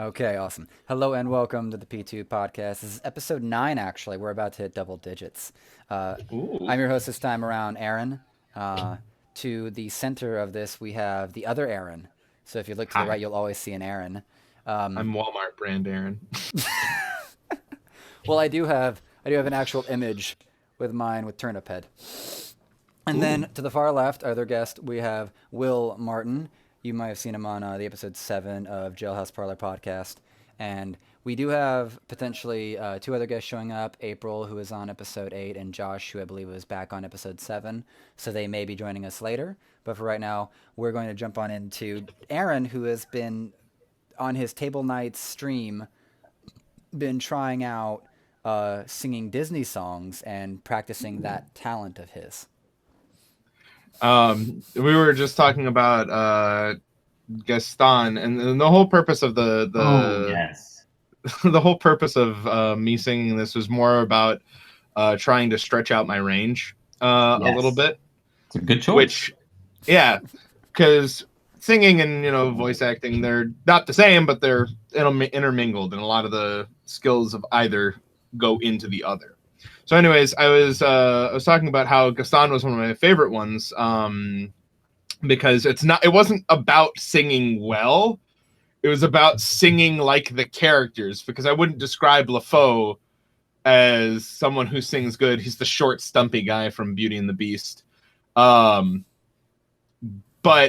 Okay, awesome. Hello and welcome to the P2 podcast. This is episode 9, actually. We're about to hit double digits. Uh, Ooh. I'm your host this time around, Aaron. To the center of this, we have the other Aaron. So if you look to the Hi, right, you'll always see an Aaron. Um, I'm Walmart brand Aaron. well, I do have an actual image with mine with turnip head. And Ooh. then to the far left, our other guest, we have Will Martin. You might have seen him on the episode 7 of Jailhouse Parlor podcast. And we do have potentially two other guests showing up, April, who is on episode 8, and Josh, who I believe was back on episode 7. So they may be joining us later. But for right now, we're going to jump on into Aaron, who has been on his Table Nights stream, been trying out singing Disney songs and practicing that talent of his. We were just talking about Gaston, and the whole purpose of Oh, yes. the whole purpose of me singing this was more about trying to stretch out my range a little Yes. bit. It's a good choice. Which, yeah, because singing and voice acting, they're not the same, but they're intermingled, and a lot of the skills of either go into the other. So, anyways, I was talking about how Gaston was one of my favorite ones, because it wasn't about singing well. It was about singing like the characters, because I wouldn't describe LaFoe as someone who sings good. He's the short, stumpy guy from Beauty and the Beast. But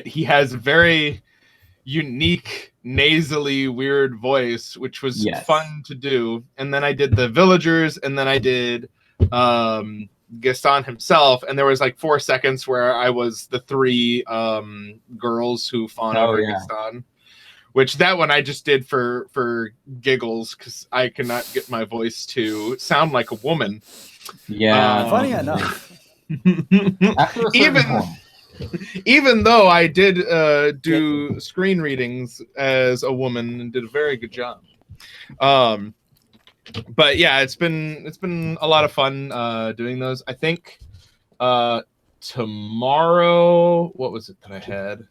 he has a very unique, nasally, weird voice, which was fun to do. And then I did the villagers, and then I did Gaston himself, and there was like 4 seconds where I was the 3 girls who fawn over Gaston. Which that one I just did for giggles, because I cannot get my voice to sound like a woman. Yeah. Funny enough. After a certain point. Even though I did do screen readings as a woman and did a very good job. But yeah, it's been a lot of fun doing those. I think tomorrow, what was it that I had?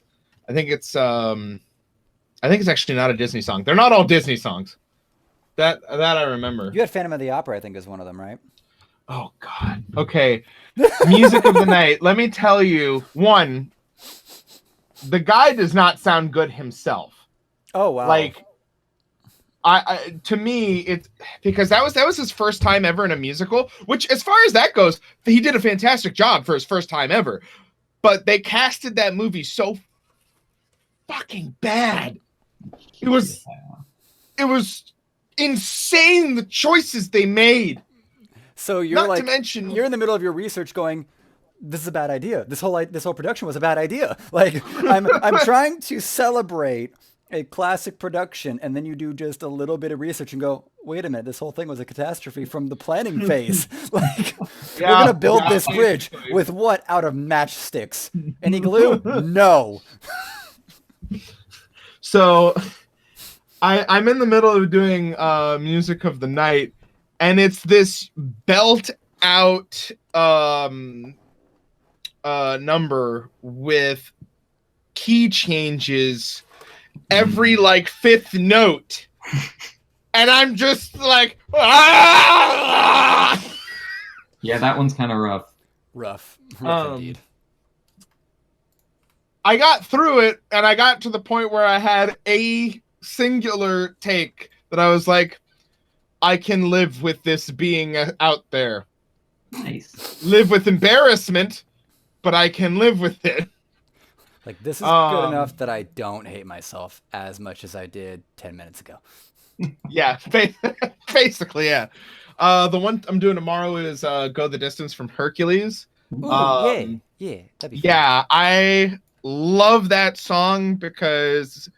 I think it's actually not a Disney song. They're not all Disney songs. That I remember. You had Phantom of the Opera, I think, is one of them, right? Oh, God. Okay. Music of the night. Let me tell you, one, the guy does not sound good himself. Oh, wow. Like, to me, it's because that was his first time ever in a musical, which, as far as that goes, he did a fantastic job for his first time ever. But they casted that movie so fucking bad. It was insane, the choices they made. So you're Not to mention, you're in the middle of your research going, this is a bad idea. This whole production was a bad idea. Like I'm trying to celebrate a classic production, and then you do just a little bit of research and go, wait a minute, this whole thing was a catastrophe from the planning phase. Like, we're gonna build this bridge with what out of matchsticks? Any glue? No. So I'm in the middle of doing music of the night, and it's this belt out number with key changes every like 5th note. And I'm just like, ah! Yeah, that one's kind of rough. Rough indeed. I got through it, and I got to the point where I had a singular take that I was like, I can live with this being out there. Nice. Live with embarrassment, but I can live with it. Like, this is good enough that I don't hate myself as much as I did 10 minutes ago. Yeah, basically, yeah. The one I'm doing tomorrow is Go the Distance from Hercules. Ooh, yeah, that'd be fun. Yeah, I love that song because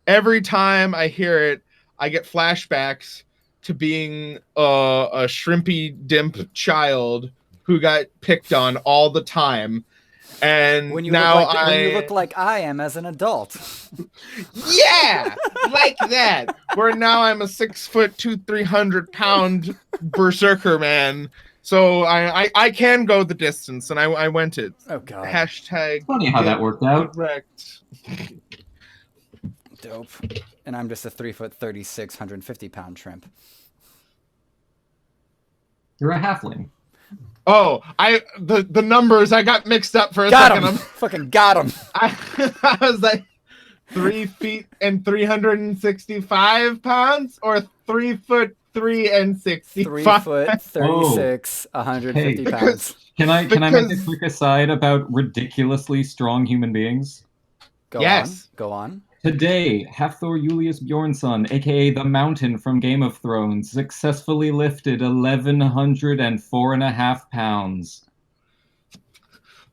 every time I hear it, I get flashbacks to being a shrimpy dimp child who got picked on all the time. And when you look like I am as an adult. Yeah, like that. Where now I'm a 6'2", 300-pound berserker man. So I can go the distance, and I went it. Oh God. Hashtag. Funny how that worked out. Correct. Dope. And I'm just a 3'36", 150-pound shrimp. You're a halfling. Oh, the numbers I got mixed up for a Got second. him. Fucking got him. I was like 3 feet and 365 pounds, or 3'3" and 65. 3'36", 150 Hey. pounds. Can I make a Because- quick aside about ridiculously strong human beings? Go Yes. on. Go on. Today, Hafthor Julius Bjornsson, aka the Mountain from Game of Thrones, successfully lifted 1,104.5 pounds.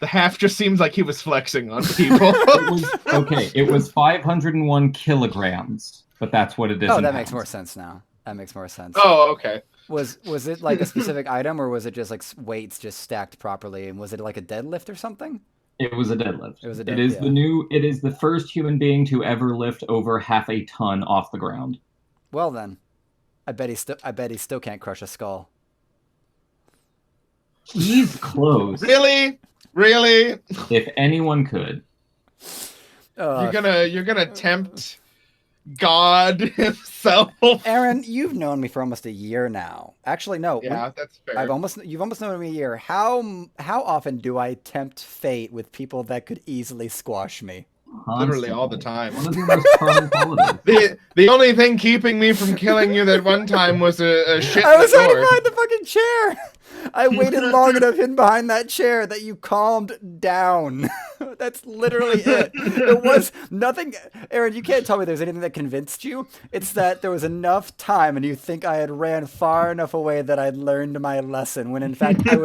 The half just seems like he was flexing on people. It was 501 kilograms, but that's what it is. Oh, in that pounds. makes more sense now. That makes more sense. Oh, okay. Was it like a specific item, or was it just like weights just stacked properly? And was it like a deadlift or something? It was a deadlift. It was a It deadlift, is yeah. it is the first human being to ever lift over half a ton off the ground. Well then, I bet he still can't crush a skull. He's close. Really? If anyone could. You're gonna tempt God himself? Aaron, you've known me for almost a year now. Actually, no. Yeah, that's fair. You've almost known me a year. How often do I tempt fate with people that could easily squash me? Literally all the time. One of your most common qualities. The only thing keeping me from killing you that one time was a shit I was in the hiding door. behind the fucking chair. I waited long enough hidden behind that chair that you calmed down. That's literally it. It was nothing. Aaron, you can't tell me there's anything that convinced you. It's that there was enough time and you think I had ran far enough away that I'd learned my lesson, when in fact I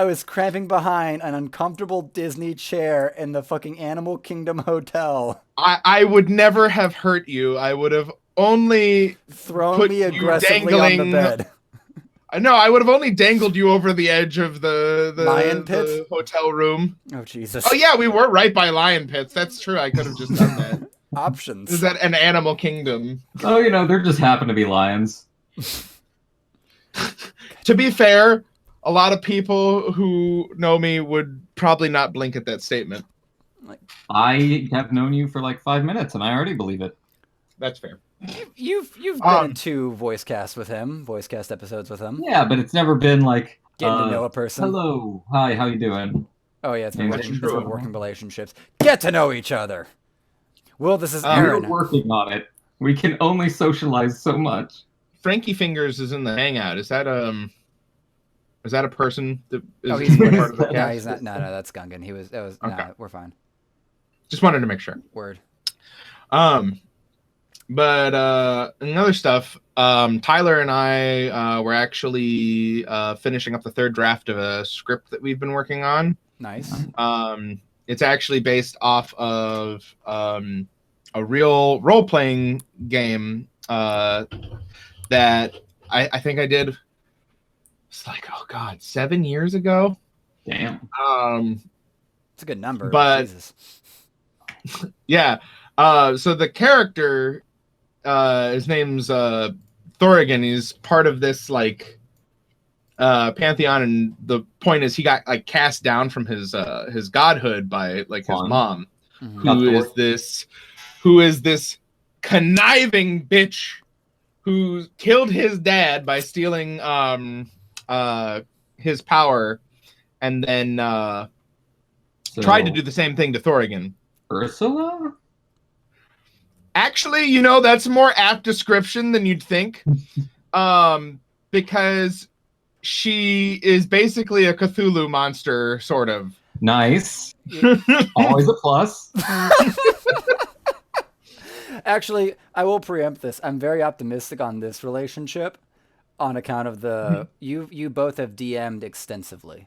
was cramping behind an uncomfortable Disney chair in the fucking Animal Kingdom hotel. I would never have hurt you. I would have only Thrown put me you aggressively on the dangling- bed. No, I would have only dangled you over the edge of the Lion pit? the hotel room. Oh Jesus. Oh yeah, we were right by lion pits. That's true. I could have just done that. Options. Is that an Animal Kingdom? Oh, there just happen to be lions. To be fair, a lot of people who know me would probably not blink at that statement. I have known you for like 5 minutes, and I already believe it. That's fair. You've been in 2 voice cast episodes with him. Yeah, but it's never been like Getting to know a person. Hello, hi, how you doing? Oh yeah, it's been Yeah, working, that's true. working relationships. Get to know each other. Will, this is We're Aaron. working on it. We can only socialize so much. Frankie Fingers is in the hangout. Is that a person that is Oh, he's part of the no, cast? he's not. No, that's Gungan. Okay. No, we're fine. Just wanted to make sure. Word. But in other stuff, Tyler and I were actually finishing up the 3rd draft of a script that we've been working on. Nice. It's actually based off of a real role-playing game that I think I did. It's like, oh god, 7 years ago. Damn. It's a good number. but- Jesus. Yeah. So the character, his name's Thorrigan. He's part of this like pantheon, and the point is he got like cast down from his godhood by like his Fun. mom, Mhm. who is this conniving bitch who killed his dad by stealing his power, and then So, tried to do the same thing to Thorrigan. Ursula? Actually, that's a more apt description than you'd think. Because she is basically a Cthulhu monster, sort of. Nice. Always a plus. Actually, I will preempt this. I'm very optimistic on this relationship, on account of the you both have DM'd extensively.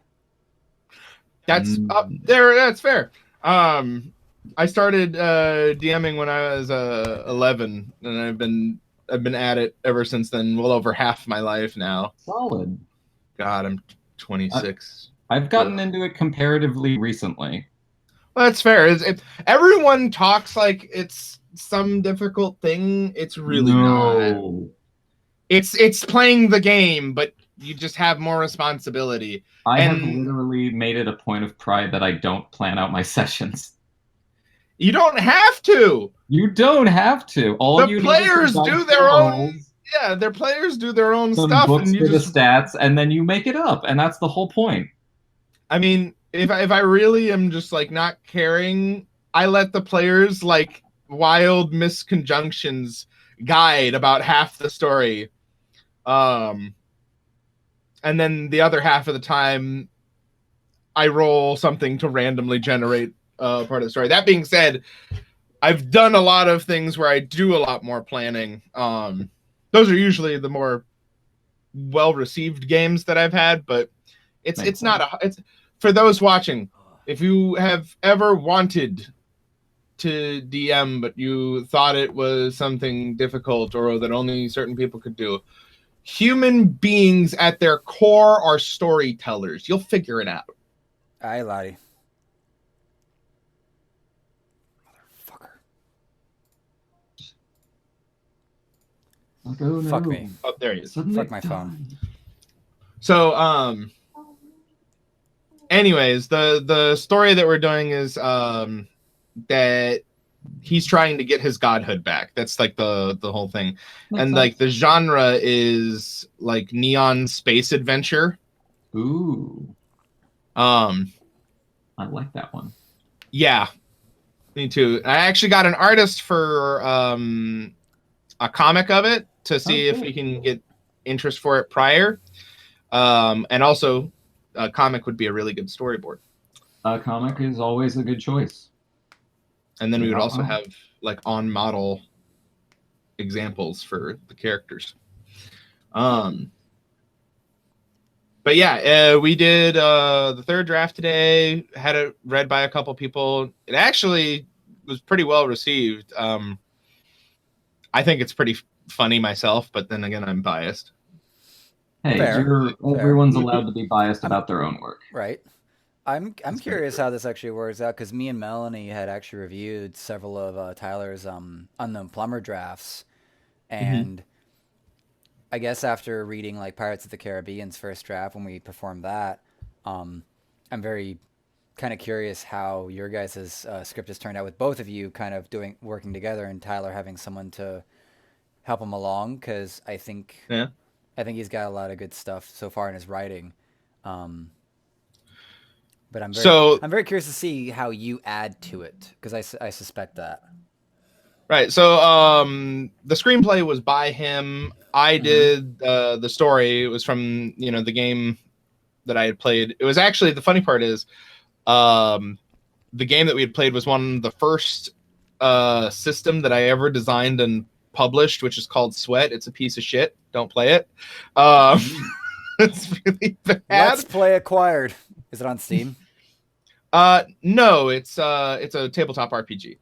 That's there. That's fair. I started DMing when I was 11, and I've been at it ever since then. Well over half my life now. Solid. God, I'm 26. I've gotten into it comparatively recently. Well, that's fair. Everyone talks like it's some difficult thing. It's really not. No. It's playing the game, but you just have more responsibility. I have And- literally made it a point of pride that I don't plan out my sessions. You don't have to. You don't have to. All The you players need is do their own. rolls, Yeah, their players do their own some stuff, books and you for the just. stats, and then you make it up, and that's the whole point. I mean, if I really am just like not caring, I let the players like wild misconjunctions guide about half the story. And then the other half of the time I roll something to randomly generate part of the story. That being said, I've done a lot of things where I do a lot more planning. Those are usually the more well-received games that I've had, but it's not it's for those watching. If you have ever wanted to DM but you thought it was something difficult or that only certain people could do, human beings at their core are storytellers. You'll figure it out. Aye, laddie. Motherfucker. Like, oh, no. Fuck me. Oh, there he is. Suddenly Fuck my phone. So, anyways, the story that we're doing is that he's trying to get his godhood back. That's like the whole thing. And like the genre is like neon space adventure. Ooh. I like that one. Yeah, me too. I actually got an artist for a comic of it to see if we can get interest for it prior. And also, a comic would be a really good storyboard. A comic is always a good choice. And then we would also have like on model examples for the characters. But yeah, we did the third draft today, had it read by a couple people. It actually was pretty well received. I think it's pretty funny myself, but then again, I'm biased. Hey, everyone's allowed to be biased about their own work. Right. I'm curious how this actually works out, because me and Melanie had actually reviewed several of Tyler's Unknown Plumber drafts, and I guess after reading like Pirates of the Caribbean's first draft when we performed that, I'm very kind of curious how your guys' script has turned out with both of you kind of working together and Tyler having someone to help him along, because I think he's got a lot of good stuff so far in his writing. But I'm very curious to see how you add to it, because I suspect that. Right. So the screenplay was by him. I did the story. It was from the game that I had played. It was actually, the funny part is the game that we had played was one of the first system that I ever designed and published, which is called Sweat. It's a piece of shit. Don't play it. It's really bad. Let's Play acquired. Is it on Steam? No, it's a tabletop RPG.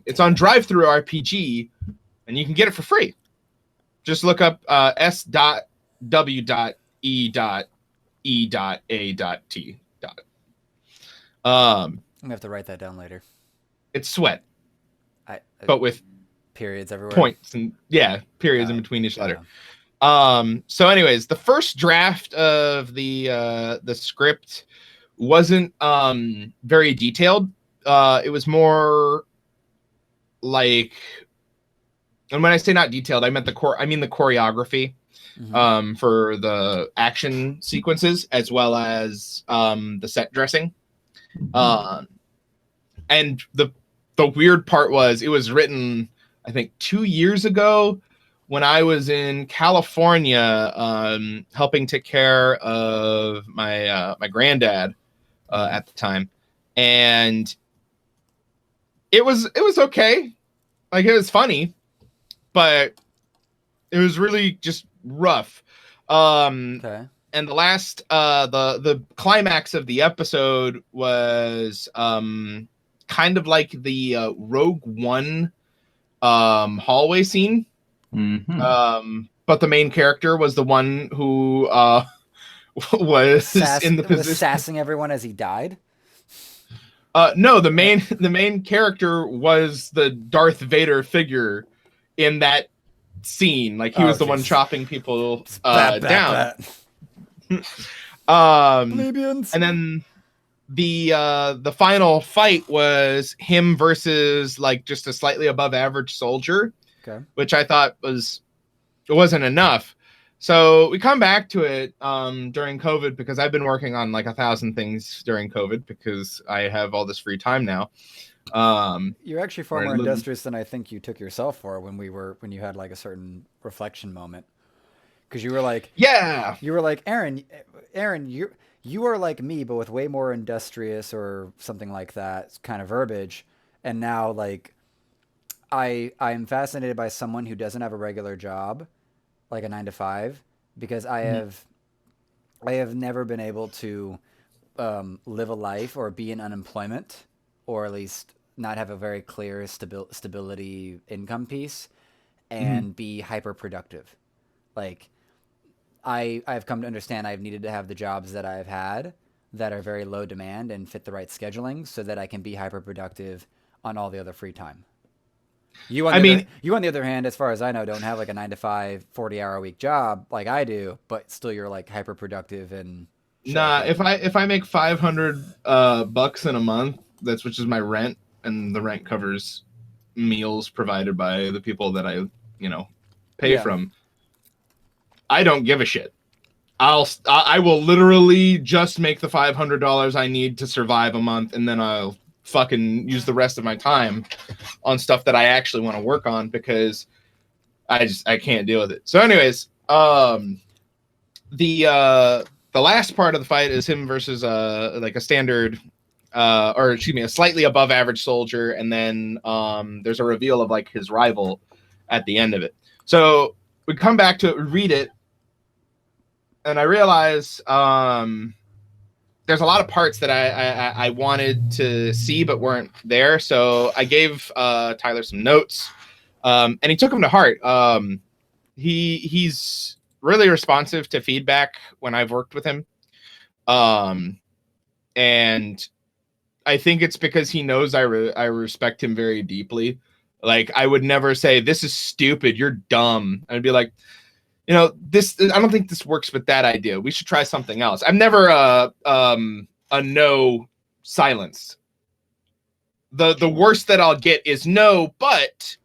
It's on Drive-Thru RPG, and you can get it for free. Just look up S.W.E.E.A.T. I'm gonna have to write that down later. It's Sweat, but with periods everywhere. Points and periods in between each letter. So anyways, the first draft of the script wasn't very detailed. It was more like, and when I say not detailed, I meant the choreography for the action sequences, as well as the set dressing. And the weird part was, it was written, I think, 2 years ago when I was in California, helping take care of my granddad at the time, and it was okay. Like, it was funny, but it was really just rough. Okay. And the last the climax of the episode was kind of like the Rogue One hallway scene. But the main character was the one who was in the position assassinating everyone as he died. No, the main character was the Darth Vader figure in that scene. Like, he was the one chopping people down. Plebeians. And then the final fight was him versus like just a slightly above average soldier, Okay. which I thought wasn't enough. So we come back to it during COVID because I've been working on like 1,000 things during COVID because I have all this free time now. You're actually far more industrious than I think you took yourself for when you had like a certain reflection moment. Because you were like, yeah, Aaron, you are like me, but with way more industrious or something like that kind of verbiage. And now like I'm fascinated by someone who doesn't have a regular job, like a 9 to 5, because I have never been able to live a life or be in unemployment, or at least not have a very clear stability income piece, and be hyper productive. Like I've come to understand I've needed to have the jobs that I've had that are very low demand and fit the right scheduling so that I can be hyper productive on all the other free time. You on the other hand, as far as I know, don't have like a 9 to 5, 40-hour a week job like I do, but still you're like hyper productive and nah. If I make 500 bucks in a month, which is my rent, and the rent covers meals provided by the people that I pay from. I don't give a shit. I will literally just make the $500 I need to survive a month, and then I'll fucking use the rest of my time on stuff that I actually want to work on because I can't deal with it. So anyways, the last part of the fight is him versus like a standard a slightly above average soldier, and then there's a reveal of like his rival at the end of it. So we come back to it, we read it, and I realize there's a lot of parts that I wanted to see but weren't there. So I gave Tyler some notes, and he took them to heart. He's really responsive to feedback when I've worked with him, and I think it's because he knows I respect him very deeply. Like I would never say this is stupid, you're dumb. I'd be like, this, I don't think this works with that idea. We should try something else. I'm never a no silenced. The worst that I'll get is no, but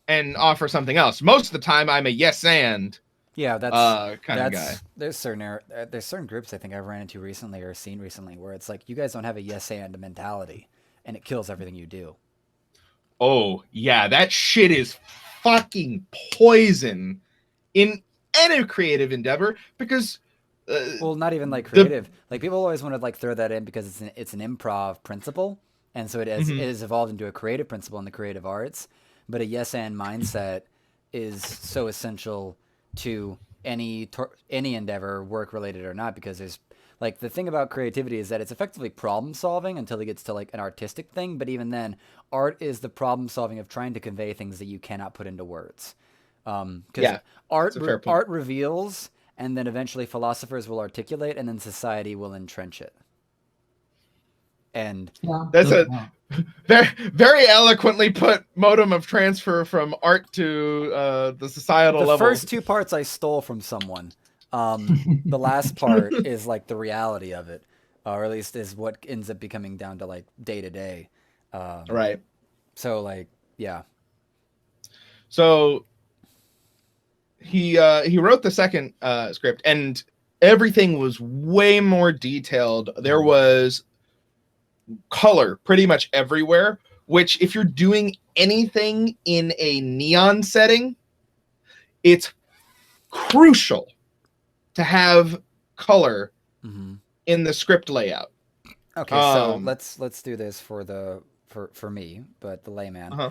and offer something else. Most of the time, I'm a yes and that's kind of guy. There's certain groups I think I've ran into recently or seen recently where it's like you guys don't have a yes and mentality, and it kills everything you do. Oh yeah, that shit is fucking poison in any creative endeavor because well, not even like creative. Like people always want to like throw that in because it's an improv principle, and so it has evolved into a creative principle in the creative arts. But a yes and mindset is so essential to any endeavor, work related or not, because there's like the thing about creativity is that it's effectively problem solving until it gets to like an artistic thing. But even then, art is the problem solving of trying to convey things that you cannot put into words. Because art reveals, and then eventually philosophers will articulate, and then society will entrench it. And that's a very, very eloquently put modem of transfer from art to the societal level. The first two parts I stole from someone. The last part is like the reality of it, or at least is what ends up becoming down to like day to day. Right. So like, yeah. So he wrote the second script, and everything was way more detailed. There was color pretty much everywhere, which if you're doing anything in a neon setting, it's crucial to have color in the script layout. Okay, so let's do this for me, but the layman.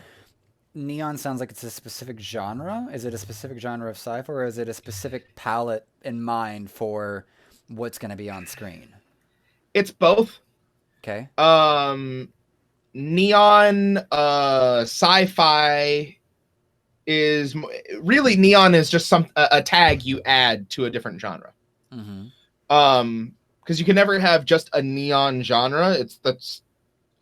Neon sounds like it's a specific genre. Is it a specific genre of sci-fi, or is it a specific palette in mind for what's going to be on screen? It's both. Okay. Neon sci-fi is really, neon is just a tag you add to a different genre. Because you can never have just a neon genre.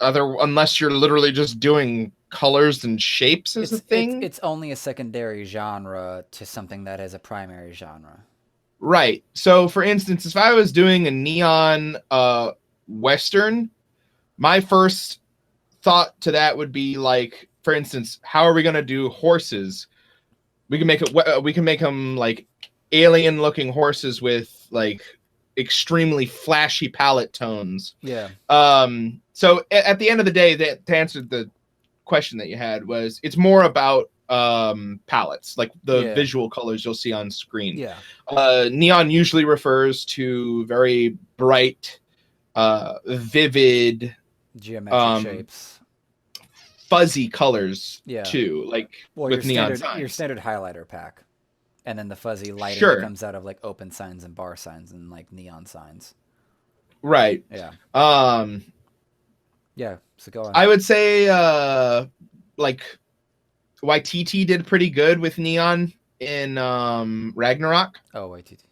Unless you're literally just doing colors and shapes as a thing. It's only a secondary genre to something that is a primary genre. Right. So for instance, if I was doing a neon Western, my first thought to that would be like, for instance, how are we going to do horses? We can make them like alien looking horses with like extremely flashy palette tones. Yeah. So at the end of the day, that to answer the question that you had, was it's more about palettes, like the visual colors you'll see on screen. Yeah. Neon usually refers to very bright, vivid, geometric shapes, fuzzy colors too, like with neon signs. Your standard highlighter pack, and then the fuzzy lighting that comes out of like open signs and bar signs and like neon signs. Right. Yeah. Yeah. So go on. I would say like YTT did pretty good with neon in Ragnarok. Oh, YTT.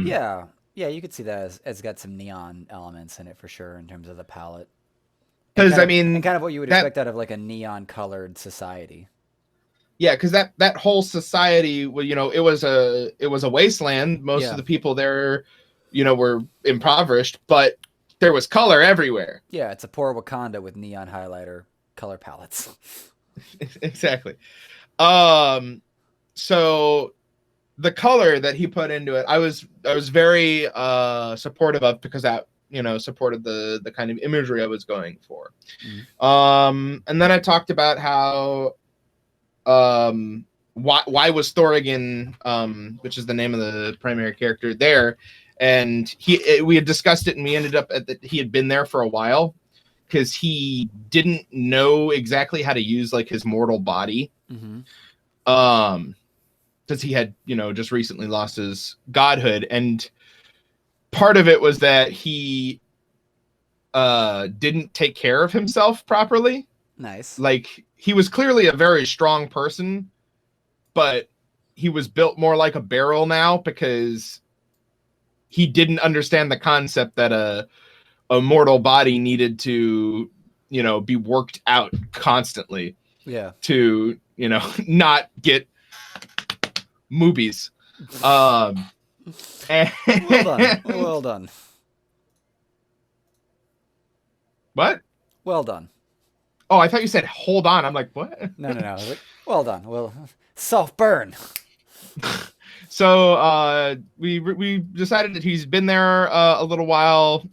Yeah. Yeah, you could see that as it's got some neon elements in it for sure in terms of the palette. Because I mean, and kind of what you would expect out of like a neon colored society. Yeah, because that whole society, well, it was a wasteland. Most of the people there, were impoverished, but there was color everywhere. Yeah, it's a poor Wakanda with neon highlighter color palettes. Exactly. So the color that he put into it, I was very supportive of, because that supported the kind of imagery I was going for. And then I talked about how why was Thorgan, which is the name of the primary character, there, and we had discussed it, and we ended up that he had been there for a while because he didn't know exactly how to use like his mortal body. Because he had just recently lost his godhood, and part of it was that he didn't take care of himself properly. Nice. Like, he was clearly a very strong person, but he was built more like a barrel now because he didn't understand the concept that a mortal body needed to be worked out constantly. Yeah. To not get movies. Well done. Well done. What? Well done. Oh, I thought you said hold on. I'm like, what? No. Like, well done. Well, soft burn. So we decided that he's been there a little while.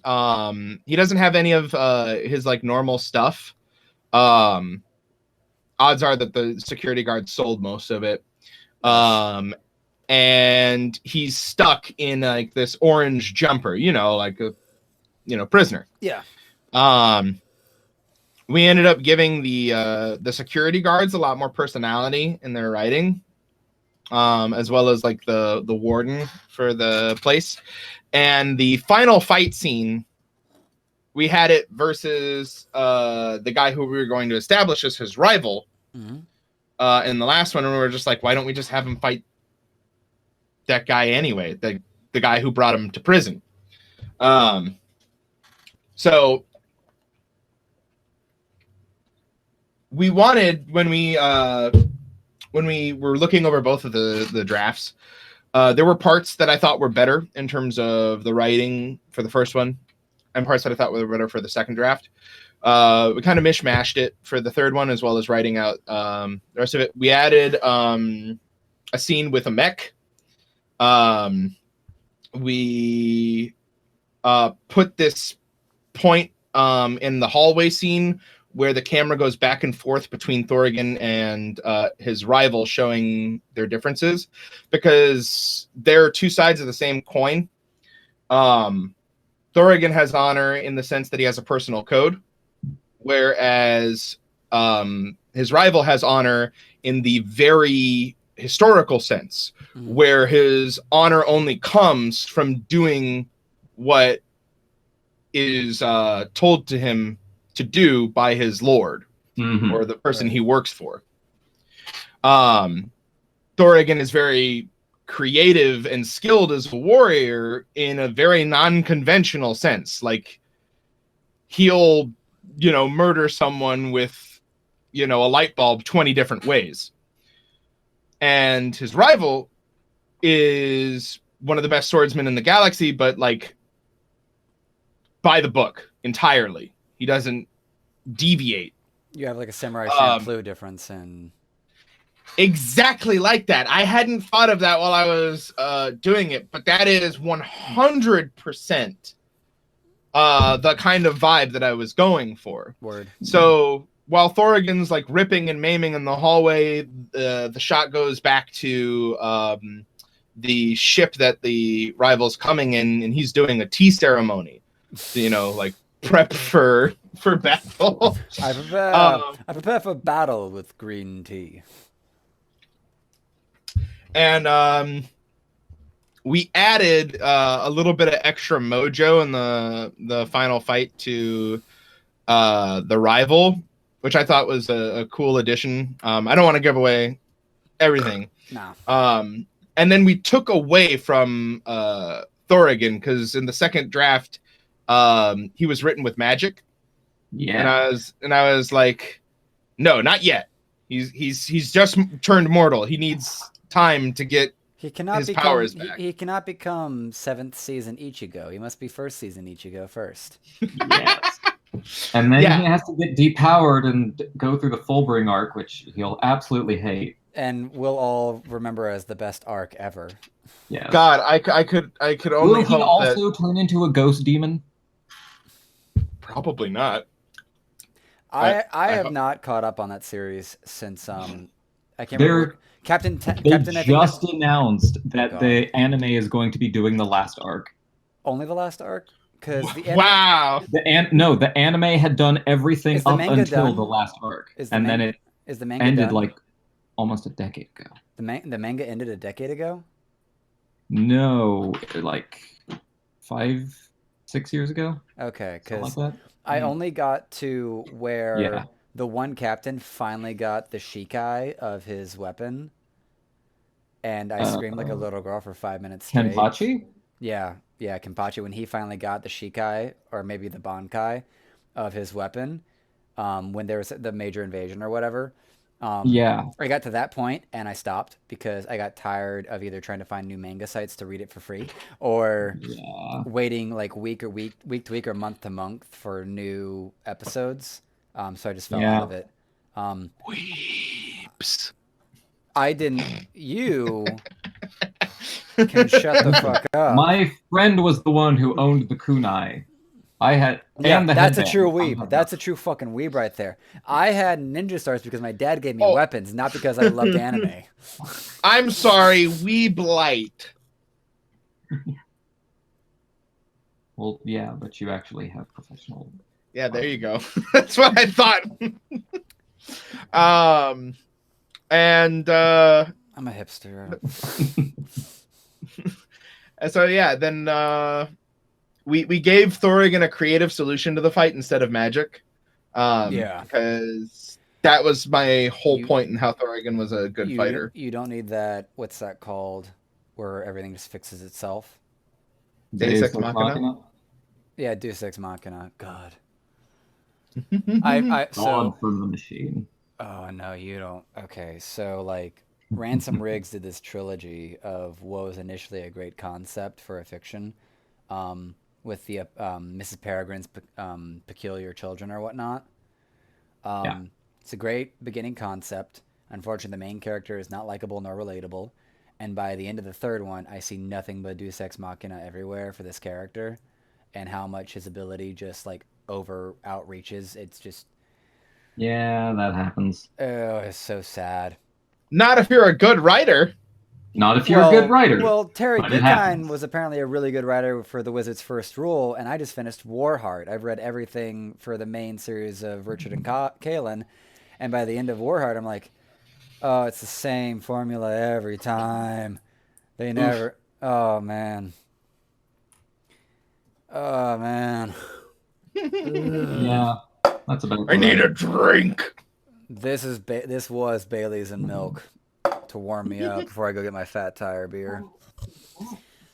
He doesn't have any of his like normal stuff. Odds are that the security guard sold most of it. And he's stuck in like this orange jumper, like a prisoner. Yeah. We ended up giving the security guards a lot more personality in their writing, as well as like the warden for the place. And the final fight scene, we had it versus the guy who we were going to establish as his rival. In the last one, and we were just like, why don't we just have him fight that guy anyway? The guy who brought him to prison. So we wanted, when we were looking over both of the drafts, there were parts that I thought were better in terms of the writing for the first one, and parts that I thought were better for the second draft. We kind of mishmashed it for the third one, as well as writing out the rest of it. We added a scene with a mech. We put this point in the hallway scene where the camera goes back and forth between Thorgan and his rival, showing their differences, because they're two sides of the same coin. Thorgan has honor in the sense that he has a personal code, whereas his rival has honor in the very historical sense, where his honor only comes from doing what is told to him to do by his lord, or the person he works for. Thorgan is very creative and skilled as a warrior in a very non-conventional sense. Like, he'll murder someone with a light bulb 20 different ways. And his rival is one of the best swordsmen in the galaxy, but like by the book. entirely. He doesn't deviate. You have like a Samurai Champloo difference in... Exactly like that. I hadn't thought of that while I was doing it, but that is 100% the kind of vibe that I was going for. Word. So while Thorgan's like ripping and maiming in the hallway, the shot goes back to the ship that the rival's coming in, and he's doing a tea ceremony. So, you know, like prep for battle. I prepare for battle with green tea. And we added a little bit of extra mojo in the final fight to the rival, which I thought was a cool addition. I don't want to give away everything. No. And then we took away from Thorgan, because in the second draft, he was written with magic. Yeah. And I was like, no, not yet. He's just turned mortal. He needs time to get his powers back. He cannot become 7th season Ichigo. He must be 1st season Ichigo first. Yes. And then he has to get depowered and go through the Fullbring arc, which he'll absolutely hate. And we'll all remember as the best arc ever. Yeah. God, I could only hope that... Will he also turn into a ghost demon? Probably not. I have not caught up on that series since I can't remember. Captain just announced that the anime is going to be doing the last arc. Only the last arc? Because the the anime had done everything up until the last arc, then it ended like almost a decade ago. The manga ended a decade ago? No, like 5-6 years ago. Okay, because I only got to where the one captain finally got the Shikai of his weapon, and I screamed like a little girl for 5 minutes straight. Kenpachi? Yeah, Kenpachi, when he finally got the Shikai, or maybe the Bankai, of his weapon, when there was the major invasion or whatever. I got to that point and I stopped because I got tired of either trying to find new manga sites to read it for free or waiting like week to week or month to month for new episodes. So I just fell out of it. Weeps. I didn't. You can shut the fuck up. My friend was the one who owned the kunai. I had that's a true weeb. That's a true fucking weeb right there. I had ninja stars because my dad gave me weapons, not because I loved anime. I'm sorry, weeb light. Well, yeah, but you actually have professional. Yeah, there you go. That's what I thought. And I'm a hipster. And so then we gave Thorgan a creative solution to the fight instead of magic. Because that was my whole point in how Thorgan was a good fighter. You don't need that. What's that called? Where everything just fixes itself. Deus Ex Machina. Yeah, Deus Ex Machina. God. God from the machine. Oh no, you don't. Okay, so like Ransom Riggs did this trilogy of what was initially a great concept for a fiction, with the Mrs. Peregrine's peculiar children or whatnot. It's a great beginning concept. Unfortunately, the main character is not likable nor relatable, and by the end of the third one, I see nothing but Deus Ex Machina everywhere for this character, and how much his ability just like outreaches. It's just that happens. Oh, it's so sad. Not if you're a good writer. Not if you're a good writer. Well, Terry Goodkind was apparently a really good writer for The Wizard's First Rule, and I just finished Warheart. I've read everything for the main series of Richard and Kalen, and by the end of Warheart, I'm like, oh, it's the same formula every time. They never... Oh, man. Oh, man. Yeah, that's about. I need a drink. This was Bailey's and milk to warm me up before I go get my Fat Tire beer.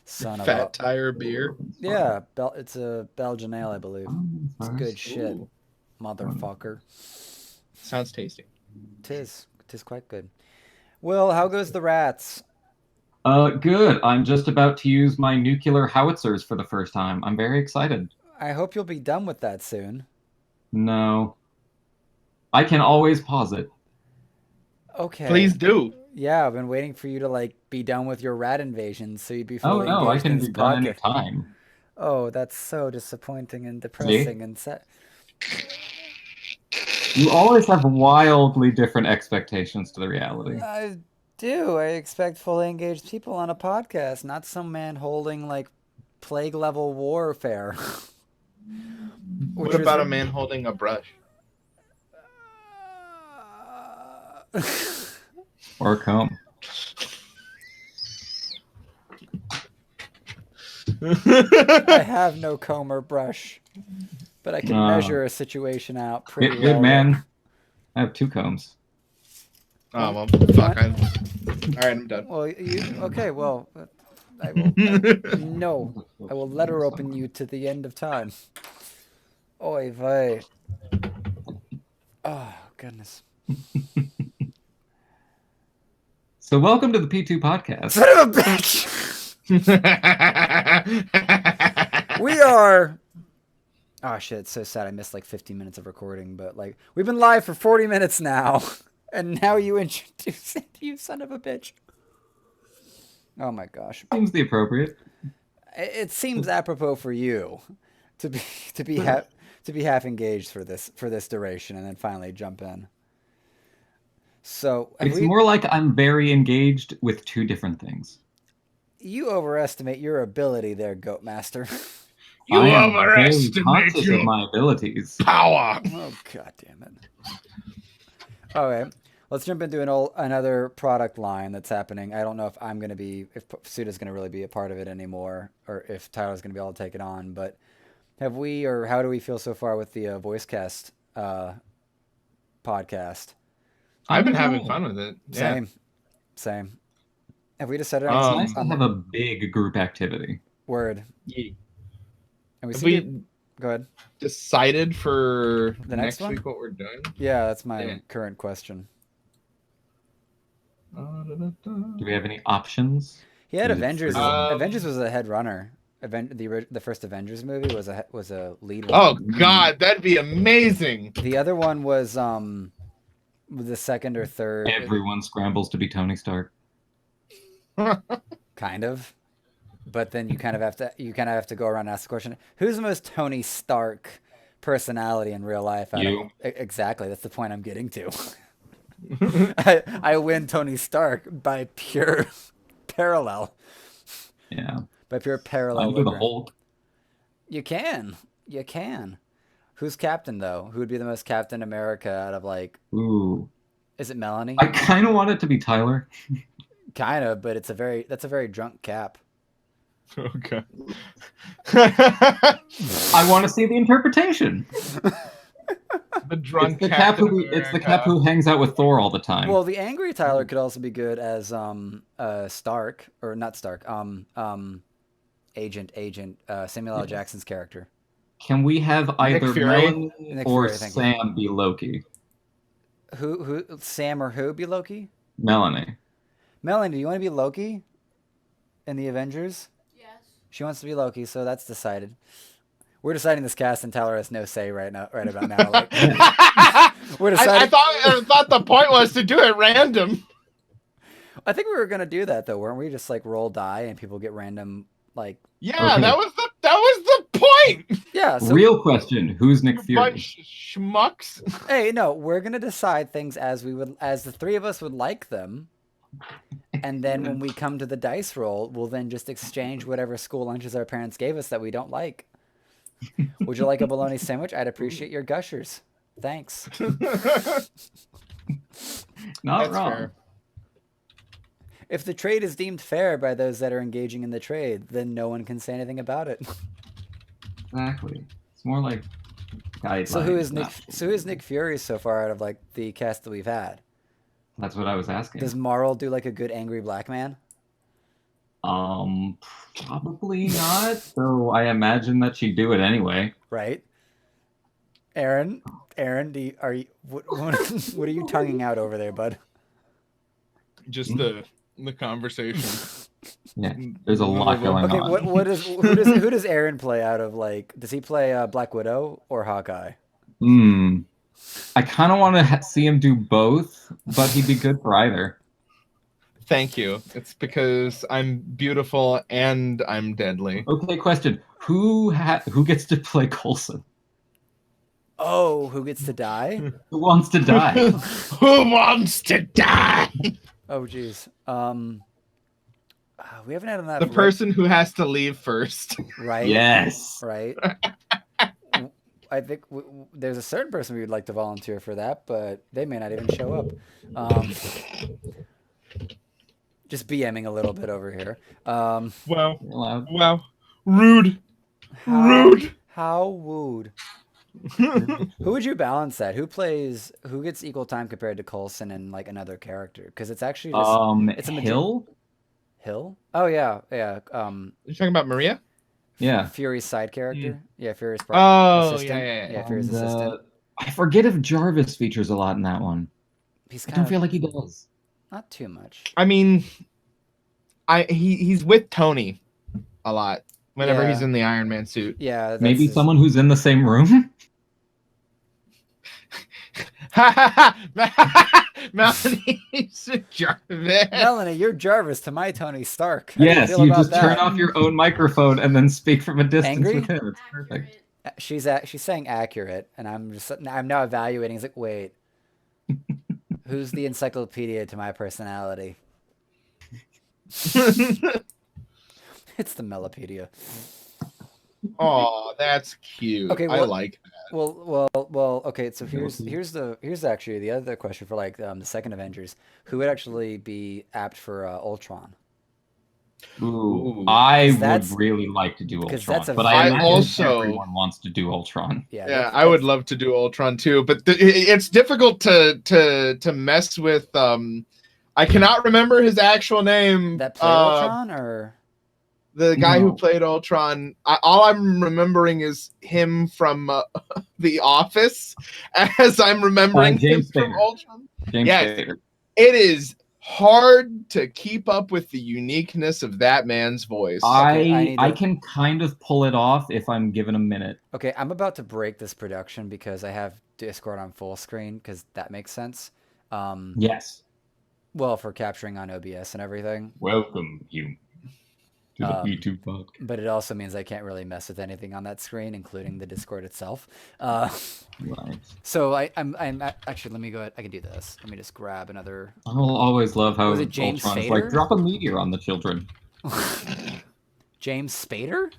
Son of a Fat Tire beer. Yeah, it's a Belgian ale, I believe. It's good shit, motherfucker. Sounds tasty. Tis quite good. Will, how goes the rats? Good. I'm just about to use my nuclear howitzers for the first time. I'm very excited. I hope you'll be done with that soon. No. I can always pause it. Okay. Please do. Yeah, I've been waiting for you to like be done with your rat invasion so you'd be fully no, I engaged in can this be done any podcast. time. Oh, that's so disappointing and depressing and sad. You always have wildly different expectations to the reality. I do. I expect fully engaged people on a podcast, not some man holding like plague level warfare. What about a man holding a brush? Or a comb. I have no comb or brush, but I can measure a situation out pretty well. Good man. I have 2 combs. Oh, well, fuck. All right, I'm done. Well, okay, well, I will, no, I will letter open you to the end of time. Oy vey. Oh, goodness. So welcome to the P2 podcast. Son of a bitch! We are... Oh, shit, it's so sad. I missed like 15 minutes of recording, but like, we've been live for 40 minutes now, and now you introduce it, you son of a bitch. Oh my gosh. Seems the appropriate. It seems apropos for you to be half engaged for this duration and then finally jump in. So it's more like I'm very engaged with 2 different things. You overestimate your ability there, Goat Master. You overestimate your my abilities. Power. Oh, god damn it. Okay. Let's jump into another product line that's happening. I don't know if Pseudo's going to really be a part of it anymore, or if Tyler's going to be able to take it on, but how do we feel so far with the voice cast podcast? I've been having fun with it. Yeah. Same. Have we decided it's nice to have a big group activity. Word. Yeah. And Have we go ahead. Decided for the next week what we're doing? Yeah, that's my current question. Do we have any options? He had Avengers. Avengers was a head runner. The first Avengers movie was a lead one. Oh god, that'd be amazing. The other one was the second or third. Everyone scrambles to be Tony Stark. Kind of. But then you kind of have to go around and ask the question, who's the most Tony Stark personality in real life? You. Exactly. That's the point I'm getting to. I win Tony Stark by pure parallel. Yeah. By pure parallel. Under the Hulk. You can. Who's Captain, though? Who would be the most Captain America out of like... Ooh. Is it Melanie? I kind of want it to be Tyler. Kind of, but that's a very drunk Cap. Okay. I want to see the interpretation. The drunk it's the Cap who hangs out with Thor all the time. Well, the angry Tyler could also be good as Stark, or not Stark, Agent Samuel L. Jackson's character. Can we have either Melanie or Fury, Sam be Loki? Who Sam or who be Loki? Melanie. Melanie, do you want to be Loki in the Avengers? Yes. She wants to be Loki, so that's decided. We're deciding this cast, and Tyler has no say right about now. Like, we're deciding. I thought the point was to do it random. I think we were gonna do that though, weren't we? Just like roll die and people get random like. Yeah, okay. that was the point. Yeah. So real question: who's Nick Fury? Bunch schmucks. Hey, no, we're gonna decide things as the three of us would like them. And then when we come to the dice roll, we'll then just exchange whatever school lunches our parents gave us that we don't like. Would you like a bologna sandwich? I'd appreciate your gushers. Thanks. Not wrong. Fair. If the trade is deemed fair by those that are engaging in the trade, then no one can say anything about it. Exactly. It's more like guidelines. So who is Nick Fury so far out of like the cast that we've had? That's what I was asking. Does Marl do like a good angry black man? Probably not. So I imagine that she'd do it anyway. Right. Aaron, what are you tonguing out over there, bud? Just the conversation. Yeah, there's a lot going on. Okay, who does Aaron play out of? Like, does he play Black Widow or Hawkeye? I kind of want to see him do both, but he'd be good for either. Thank you. It's because I'm beautiful and I'm deadly. Okay, question: Who gets to play Coulson? Oh, who gets to die? Who wants to die? Who wants to die? Oh, geez. We haven't had enough. The person who has to leave first. Right. Yes. Right. I think there's a certain person we would like to volunteer for that, but they may not even show up. Just BMing a little bit over here. Wow. Rude. Rude. How wooed. Who would you balance that? Who gets equal time compared to Coulson and like another character? Because it's actually just it's a Hill. Hill? Oh yeah. You're talking about Maria? Yeah. Fury's side character? Yeah, Fury's assistant. Yeah, Fury's assistant. I forget if Jarvis features a lot in that one. I don't feel like he does. Not too much. I mean, he's with Tony a lot whenever he's in the Iron Man suit. Yeah. Maybe someone who's in the same room? Melanie's Jarvis. Melanie, you're Jarvis to my Tony Stark. Yes, you just turn off your own microphone and then speak from a distance Angry? with him. It's perfect. She's saying accurate, and I'm now evaluating. It's like, wait, who's the encyclopedia to my personality? It's the Melopedia. Oh, that's cute. Okay, I like that. Well. Okay, so here's actually the other question for like the second Avengers. Who would actually be apt for Ultron? Ooh, I would really like to do Ultron, but I imagine everyone wants to do Ultron. Yeah, I would love to do Ultron too, but it's difficult to mess with. I cannot remember his actual name. That played Ultron, or the guy who played Ultron. All I'm remembering is him from The Office, as I'm remembering him from Ultron. James Spader. It is hard to keep up with the uniqueness of that man's voice. I can kind of pull it off if I'm given a minute. Okay, I'm about to break this production because I have Discord on full screen because that makes sense. Yes. Well, for capturing on OBS and everything. Welcome you to the YouTube podcast. But it also means I can't really mess with anything on that screen, including the Discord itself. Right. So I'm actually, let me go ahead. I can do this. Let me just grab another. I'll always love how James Ultron's Spader? like, drop a meteor on the children. James Spader?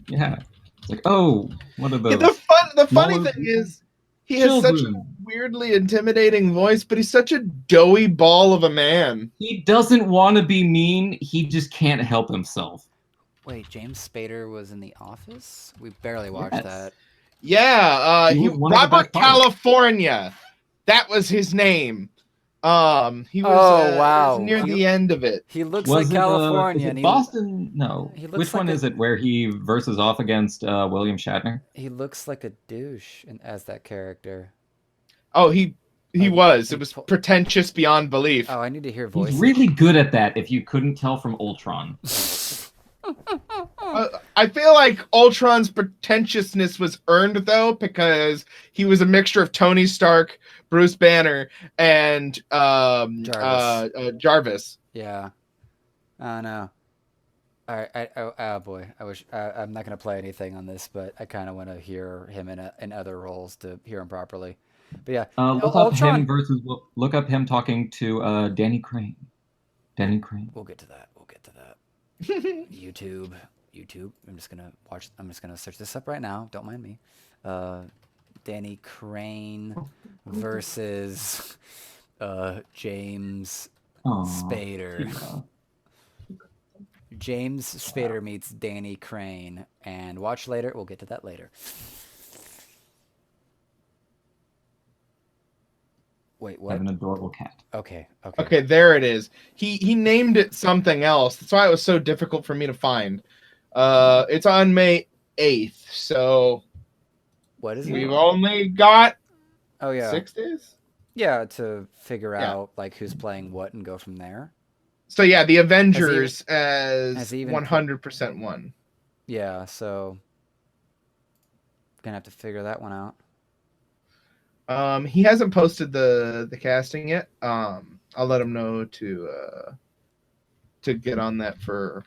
Yeah. It's like, oh, what are those? Yeah, the funny thing is, he has such a weirdly intimidating voice, but he's such a doughy ball of a man. He doesn't want to be mean. He just can't help himself. Wait, James Spader was in The Office? We barely watched that. Yeah, Robert California. That was his name. He was, wow. Near the end of it. He looks like California. Is it Boston? No. Which one is it where he versus off against William Shatner? He looks like a douche as that character. Oh, he was. It was pretentious beyond belief. Oh, I need to hear voices. He's really good at that if you couldn't tell from Ultron. I feel like Ultron's pretentiousness was earned, though, because he was a mixture of Tony Stark, Bruce Banner, and Jarvis. Yeah. I know. All right. Oh boy. I wish I'm not gonna play anything on this, but I kind of want to hear him in other roles to hear him properly. But yeah, look up him talking to Danny Crane. Danny Crane. We'll get to that. YouTube. I'm just gonna search this up right now. Don't mind me. Danny Crane versus James Spader. Yeah. James Spader meets Danny Crane, and watch later. We'll get to that later. Wait, what? I have an adorable cat. Okay. Okay, there it is. He named it something else. That's why it was so difficult for me to find. It's on May 8th, so what is it? We've only got 6 days. Yeah, to figure out like who's playing what and go from there. So yeah, the Avengers as 100% one. Yeah, so gonna have to figure that one out. He hasn't posted the casting yet. I'll let him know to get on that for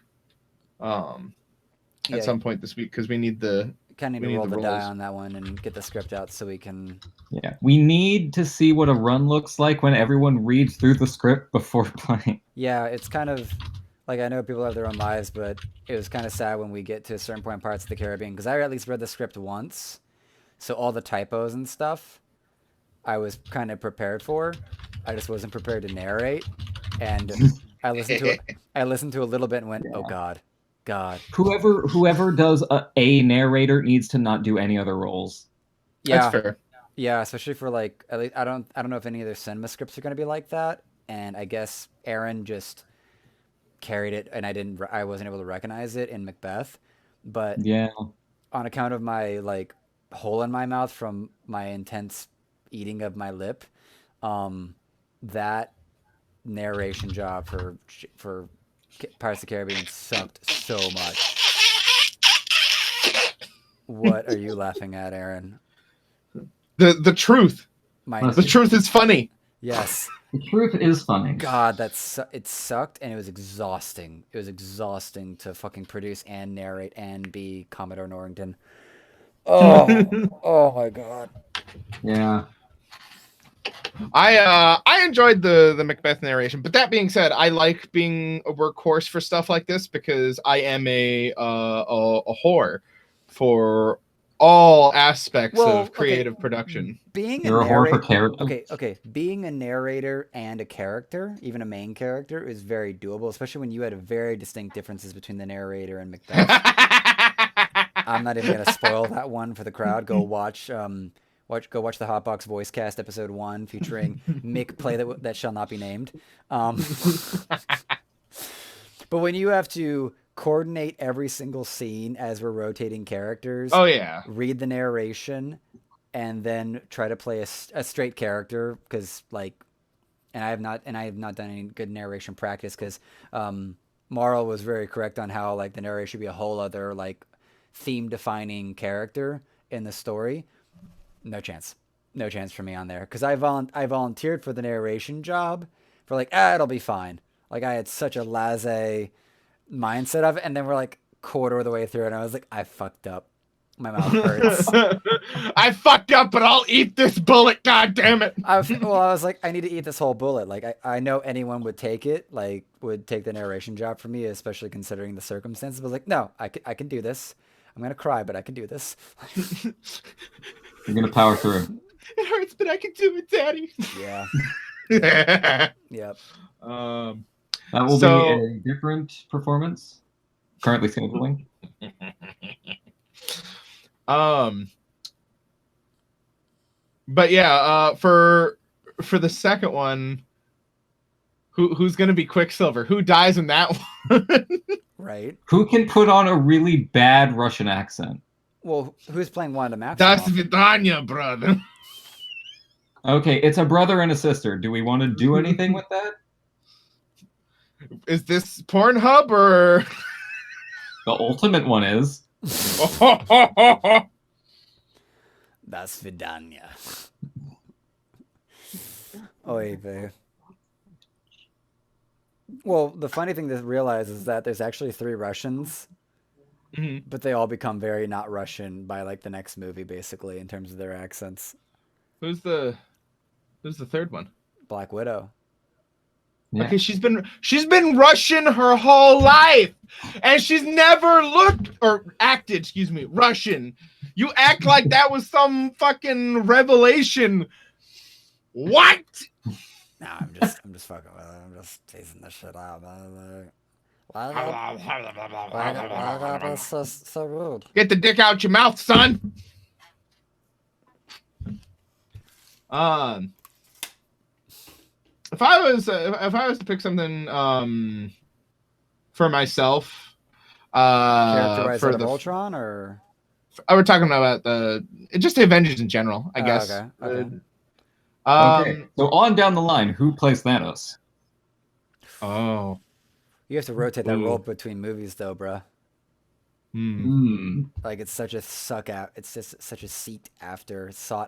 at some point this week, because we need the kind of need to roll the die on that one and get the script out so we can. Yeah, we need to see what a run looks like when everyone reads through the script before playing. Yeah, it's kind of like, I know people have their own lives, but it was kind of sad when we get to a certain point in Pirates of the Caribbean, because I at least read the script once, so all the typos and stuff I was kind of prepared for. I just wasn't prepared to narrate, and I listened to a little bit and went, "Oh God." Whoever does a narrator needs to not do any other roles. Yeah, that's fair. Yeah, especially for like, at least I don't know if any of their cinema scripts are going to be like that, and I guess Aaron just carried it, and I wasn't able to recognize it in Macbeth, but yeah, on account of my like hole in my mouth from my intense eating of my lip, that narration job for Pirates of the Caribbean sucked so much. What are you laughing at, Aaron? The truth. The truth is funny. Yes. The truth is funny. God, it sucked, and it was exhausting. It was exhausting to fucking produce and narrate and be Commodore Norrington. Oh my God. Yeah. I enjoyed the Macbeth narration, but that being said, I like being a workhorse for stuff like this, because I am a whore for all aspects of creative production. You're a whore for character. Okay. Being a narrator and a character, even a main character, is very doable, especially when you had very distinct differences between the narrator and Macbeth. I'm not even gonna spoil that one for the crowd. Go watch the Hotbox Voicecast episode 1 featuring Mick play that shall not be named. But when you have to coordinate every single scene as we're rotating characters, read the narration, and then try to play a straight character, because and I have not done any good narration practice, because Marl was very correct on how the narrator should be a whole other theme defining character in the story. No chance for me on there, because I volunteered for the narration job for it'll be fine. I had such a laissez mindset of it, and then we're quarter of the way through, and I was I fucked up. My mouth hurts. I fucked up, but I'll eat this bullet. God damn it! I was I need to eat this whole bullet. I know anyone would take it. Would take the narration job for me, especially considering the circumstances. But no, I can do this. I'm gonna cry, but I can do this. You're gonna power through. It hurts, but I can do it, Daddy. Yeah. Yep. That will be a different performance. Currently scheduling. But yeah, for the second one, who's gonna be Quicksilver? Who dies in that one? Right. Who can put on a really bad Russian accent? Well, who's playing Wanda Maximoff? That's Vidania, brother. Okay, it's a brother and a sister. Do we want to do anything with that? Is this Pornhub or? The ultimate one is. That's Vidania. Oy vey. Well, the funny thing to realize is that there's actually 3 Russians, but they all become very not Russian by the next movie, basically, in terms of their accents. Who's the third one? Black Widow. Yeah. Okay, she's been Russian her whole life, and she's never looked or acted, Russian. You act like that was some fucking revelation. What? No, I'm just fucking with it. I'm just teasing this shit out. Why is this so rude? Get the dick out your mouth, son. If I was to pick something for myself, characterized for the Voltron, or we're talking about just the Avengers in general, I guess. Okay. Okay. So on down the line, who plays Thanos? Oh, You have to rotate that role between movies, though, bruh. Like it's such a it's just such a sought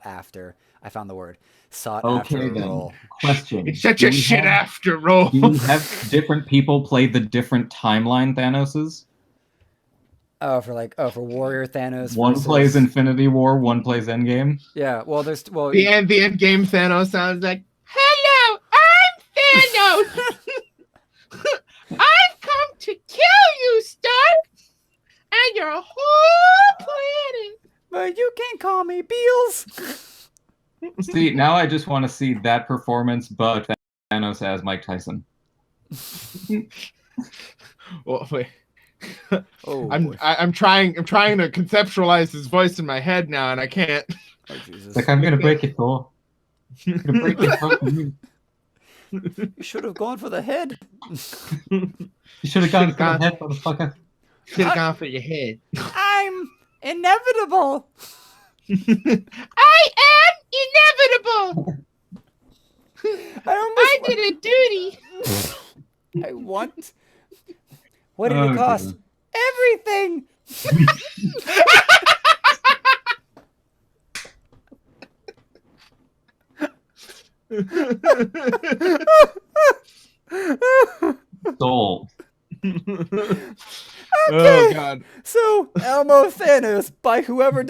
after. I found the word sought after role. Question: It's such a shit after role. Do we have different people play the different timeline Thanoses? Oh, for Warrior Thanos. One plays Infinity War, one plays Endgame. Yeah, well, the Endgame Thanos sounds like, "Hello, I'm Thanos. I've come to kill you, Stark, and your whole planet. But you can call me Beals." See, now I just want to see that performance, but Thanos as Mike Tyson. Well, wait. I'm trying to conceptualize his voice in my head now, and I can't. Oh, Jesus. Like, I'm gonna break it, Thor. I'm gonna break it for you. You should have gone for the head. You should have gone for the head, motherfucker. Should have gone for your head. I'm inevitable. I am inevitable. I did a duty. I want. What did it cost? Everything. Sold. Okay. Oh God. So Elmo Thanos by whoever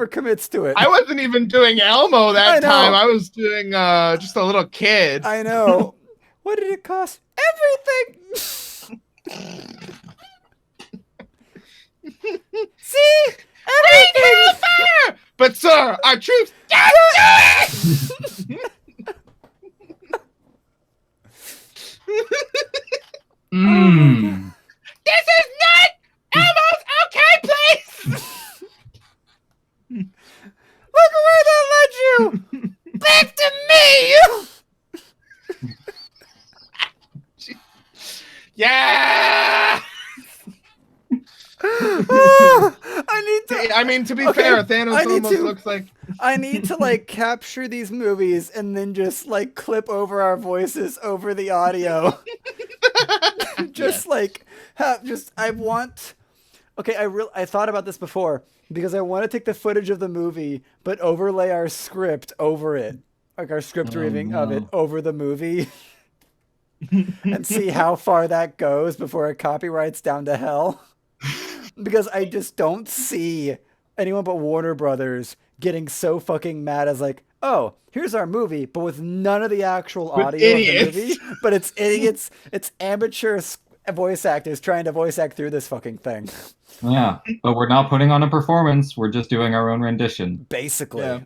commits to it. I wasn't even doing Elmo that time. I was doing just a little kid. I know. What did it cost? Everything. See? Everything. Fire! But sir, our troops can't do it. This is not Elmo's okay place. Look where that led you. Back to me. Yeah. I mean, to be fair, Thanos almost looks like. I need to like capture these movies and then just like clip over our voices over the audio. I thought about this before because I want to take the footage of the movie but overlay our script over it, like our script reading of it over the movie. And see how far that goes before it copyrights down to hell. Because I just don't see anyone but Warner Brothers getting so fucking mad as like, oh, here's our movie, but with none of the actual audio of the movie. But it's idiots, it's amateur voice actors trying to voice act through this fucking thing. Yeah, but we're not putting on a performance. We're just doing our own rendition. Basically. Yeah.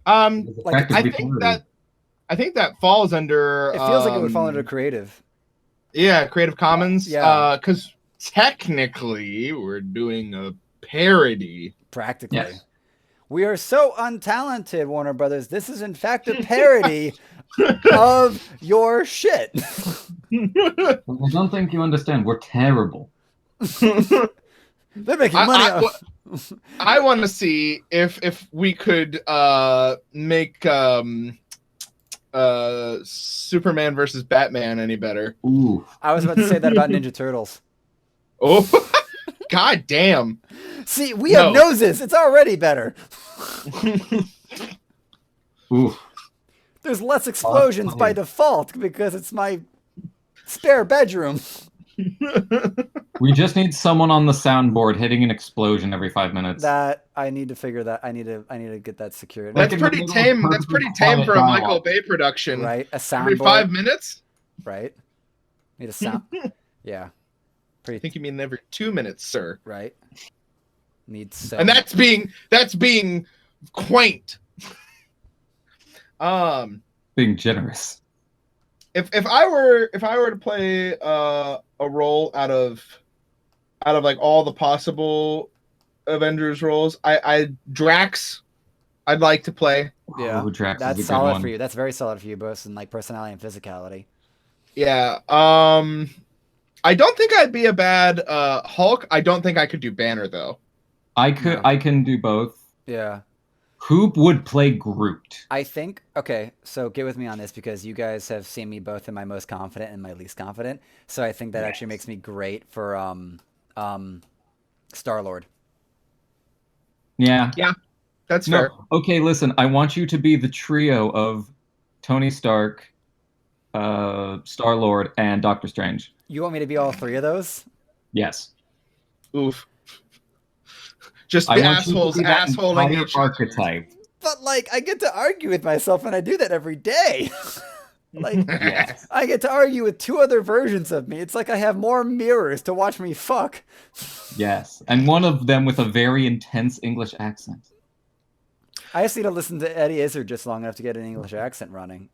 Like I think that falls under. It feels like it would fall under Creative. Yeah, Creative Commons. Yeah. Because technically, we're doing a parody. Practically. Yes. We are so untalented, Warner Brothers. This is, in fact, a parody of your shit. I don't think you understand. We're terrible. They're making money. I want to see if we could make Superman versus Batman any better. Ooh. I was about to say that about Ninja Turtles. Oh, God damn. See, we have noses. It's already better. Ooh. There's less explosions by default because it's my spare bedroom. We just need someone on the soundboard hitting an explosion every 5 minutes. That I need to figure that. I need to get that secured. That's pretty tame. That's pretty tame for a Michael Bay production. Right, a soundboard every 5 minutes. Right. Need a sound. Yeah. I think you mean every 2 minutes, sir. Right. Need so. And that's being quaint. Being generous. If I were to play a role out of like all the possible Avengers roles, Drax, I'd like to play. Yeah, Drax that's solid for you. That's very solid for you, both in like personality and physicality. Yeah. I don't think I'd be a bad Hulk. I don't think I could do Banner though. I can do both. Yeah. Who would play Groot? I think, okay, so get with me on this because you guys have seen me both in my most confident and my least confident. So I think that actually makes me great for Star-Lord. Yeah. Yeah, that's fair. Okay, listen, I want you to be the trio of Tony Stark, Star-Lord, and Doctor Strange. You want me to be all three of those? Yes. Oof. Just the assholes assholing each archetype. But like, I get to argue with myself, and I do that every day. Like, yes. I get to argue with two other versions of me. It's like I have more mirrors to watch me fuck. Yes, and one of them with a very intense English accent. I just need to listen to Eddie Izzard just long enough to get an English accent running.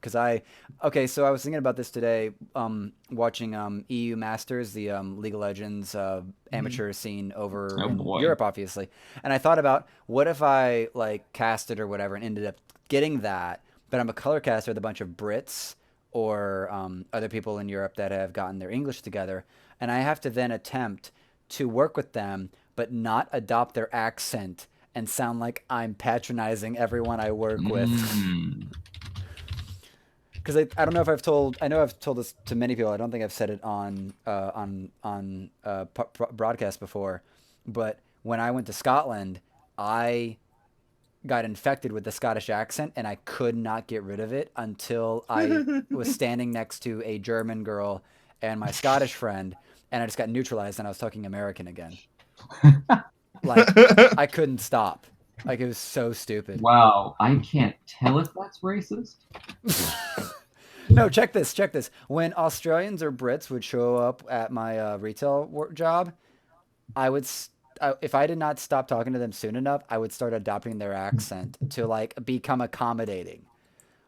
Okay, so I was thinking about this today, watching EU Masters, the League of Legends amateur scene over in Europe, obviously. And I thought about, what if I like casted or whatever and ended up getting that, but I'm a color caster with a bunch of Brits or other people in Europe that have gotten their English together, and I have to then attempt to work with them, but not adopt their accent and sound like I'm patronizing everyone I work with. Because I don't know if I know I've told this to many people. I don't think I've said it on broadcast before. But when I went to Scotland, I got infected with the Scottish accent, and I could not get rid of it until I was standing next to a German girl and my Scottish friend, and I just got neutralized, and I was talking American again. Like, I couldn't stop. Like, it was so stupid. Wow, I can't tell if that's racist. No, check this. When Australians or Brits would show up at my retail job, if I did not stop talking to them soon enough, I would start adopting their accent to like become accommodating.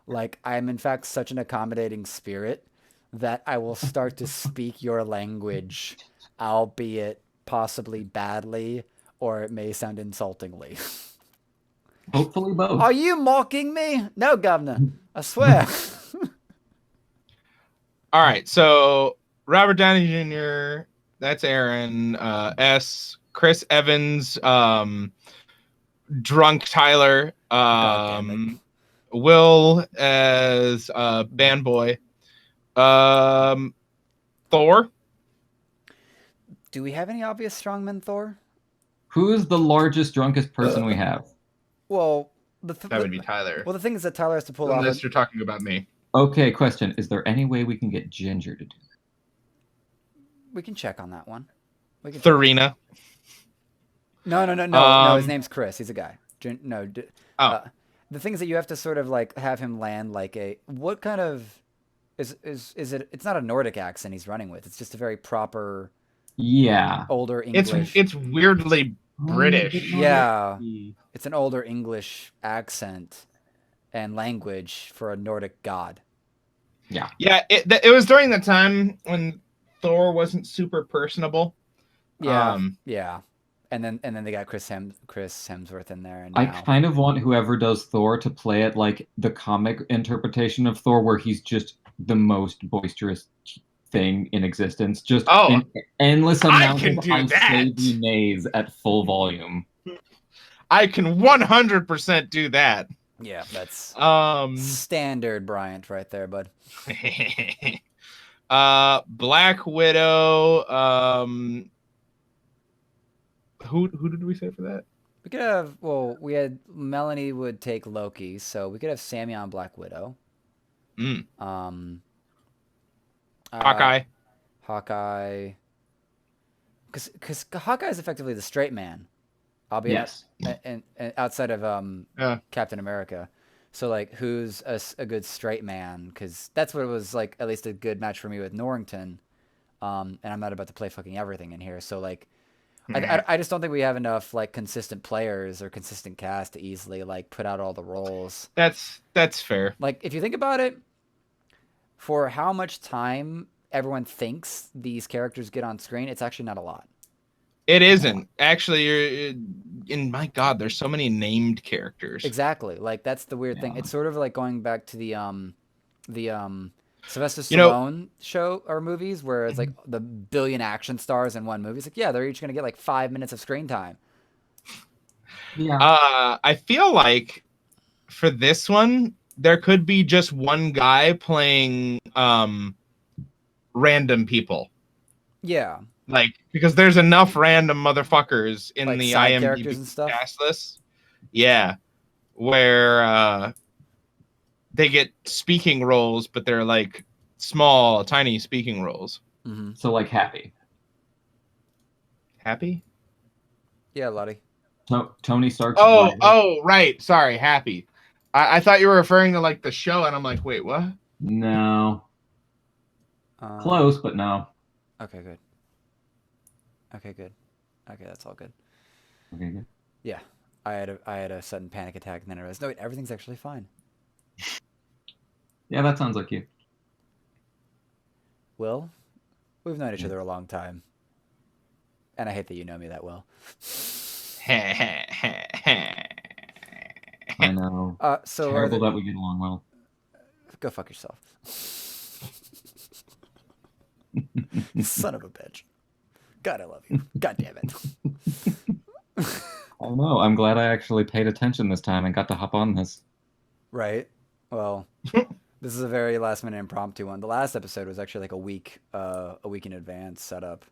Like, I'm in fact such an accommodating spirit that I will start to speak your language, albeit possibly badly, or it may sound insultingly. Hopefully both. Are you mocking me? No, Governor. I swear. All right, so Robert Downey Jr., that's Aaron. S. Chris Evans, drunk Tyler, Will as band boy, Thor. Do we have any obvious strongmen Thor? Who is the largest, drunkest person we have? Well, that would be Tyler. Well, the thing is that Tyler has to pull Unless you're talking about me. Okay, question. Is there any way we can get Ginger to do that? We can check on that one. Thorina. No, his name's Chris. He's a guy. The thing is that you have to sort of like have him land like what kind of is it? It's not a Nordic accent he's running with. It's just a very proper, older English. It's weirdly British. Yeah, it's an older English accent and language for a Nordic god. Yeah. It was during the time when Thor wasn't super personable. Yeah. And then they got Chris Hemsworth in there. And I kind of want whoever does Thor to play it like the comic interpretation of Thor, where he's just the most boisterous thing in existence. Just endless amount of ice nays at full volume. I can 100% do that. Yeah, that's standard Bryant right there, bud. Black Widow. Who did we say for that? We could have, we had Melanie would take Loki, so we could have Sammy on Black Widow. Hawkeye. Because Hawkeye is effectively the straight man, albeit and outside of Captain America. So like, who's a good straight man? Because that's what it was like. At least a good match for me with Norrington. And I'm not about to play fucking everything in here. So like, I just don't think we have enough like consistent players or consistent cast to easily like put out all the roles. That's fair. Like, if you think about it, for how much time everyone thinks these characters get on screen, it's actually not a lot. It isn't. Actually, my God, there's so many named characters. Exactly. Like, that's the weird thing. It's sort of like going back to the Sylvester Stallone show or movies where it's like the billion action stars in one movie. It's like, yeah, they're each going to get like 5 minutes of screen time. Yeah. I feel like for this one, there could be just one guy playing random people. Yeah. Like, because there's enough random motherfuckers in like the side IMDb characters and stuff. cast list. Yeah. Where they get speaking roles, but they're like small, tiny speaking roles. Mm-hmm. So like Happy. Happy? Yeah, Lottie. Tony Stark's Oh, brother. right. Sorry, Happy. I thought you were referring to like the show, and I'm like, wait, what? No. Close, but no. Okay, good. Okay, good. Okay, that's all good. Okay, good. Yeah, I had a sudden panic attack, and then I realized, no, wait, everything's actually fine. Yeah, that sounds like you. Will, we've known each other a long time, and I hate that you know me that well. I know. So terrible that we get along well. Go fuck yourself. Son of a bitch. God, I love you. God damn it. I know. I'm glad I actually paid attention this time and got to hop on this. Right. Well, this is a very last minute impromptu one. The last episode was actually like a week in advance set up.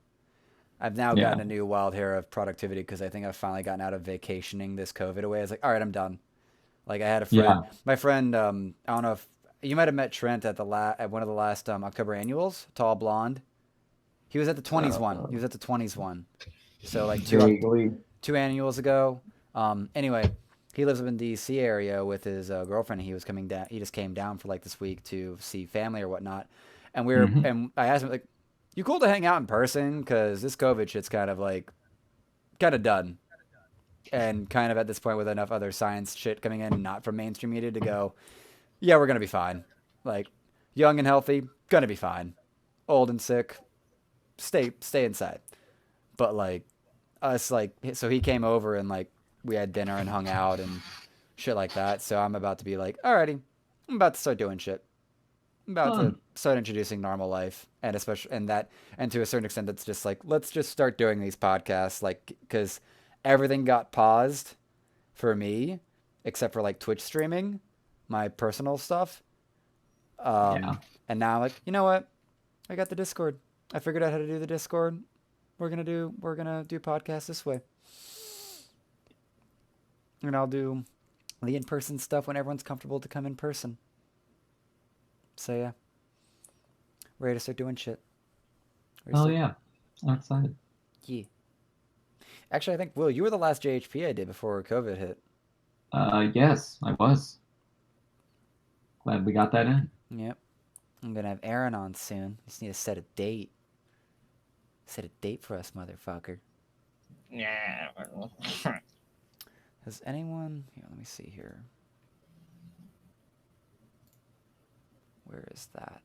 I've now gotten a new wild hair of productivity because I think I've finally gotten out of vacationing this COVID away. I was like, all right, I'm done. Like I had a friend, my friend. I don't know if you might have met Trent at at one of the last October annuals. Tall blonde. He was at the 20s one. He was at the 20s one. So like two annuals ago. Anyway, he lives up in D.C. area with his girlfriend. He was coming down. He just came down for like this week to see family or whatnot. And and I asked him like, "You cool to hang out in person? Because this COVID shit's kind of done." And kind of at this point with enough other science shit coming in, not from mainstream media, to go, yeah, we're gonna be fine. Like, young and healthy, gonna be fine. Old and sick, stay inside. But like us, like, so he came over and like we had dinner and hung out and shit like that. So I'm about to be like, alrighty, I'm about to start doing shit. I'm about to start introducing normal life, and especially and to a certain extent, that's just like, let's just start doing these podcasts, like, because everything got paused for me, except for like Twitch streaming, my personal stuff. And now I'm like, you know what? I got the Discord. I figured out how to do the Discord. We're gonna do podcasts this way, and I'll do the in-person stuff when everyone's comfortable to come in person. So yeah, ready to start doing shit. Yeah, I'm excited. Yeah. Actually, I think Will, you were the last JHP I did before COVID hit. Yes, I was. Glad we got that in. Yep. I'm gonna have Aaron on soon. Just need to set a date. Set a date for us, motherfucker. Yeah. Has anyone... Here, let me see here. Where is that?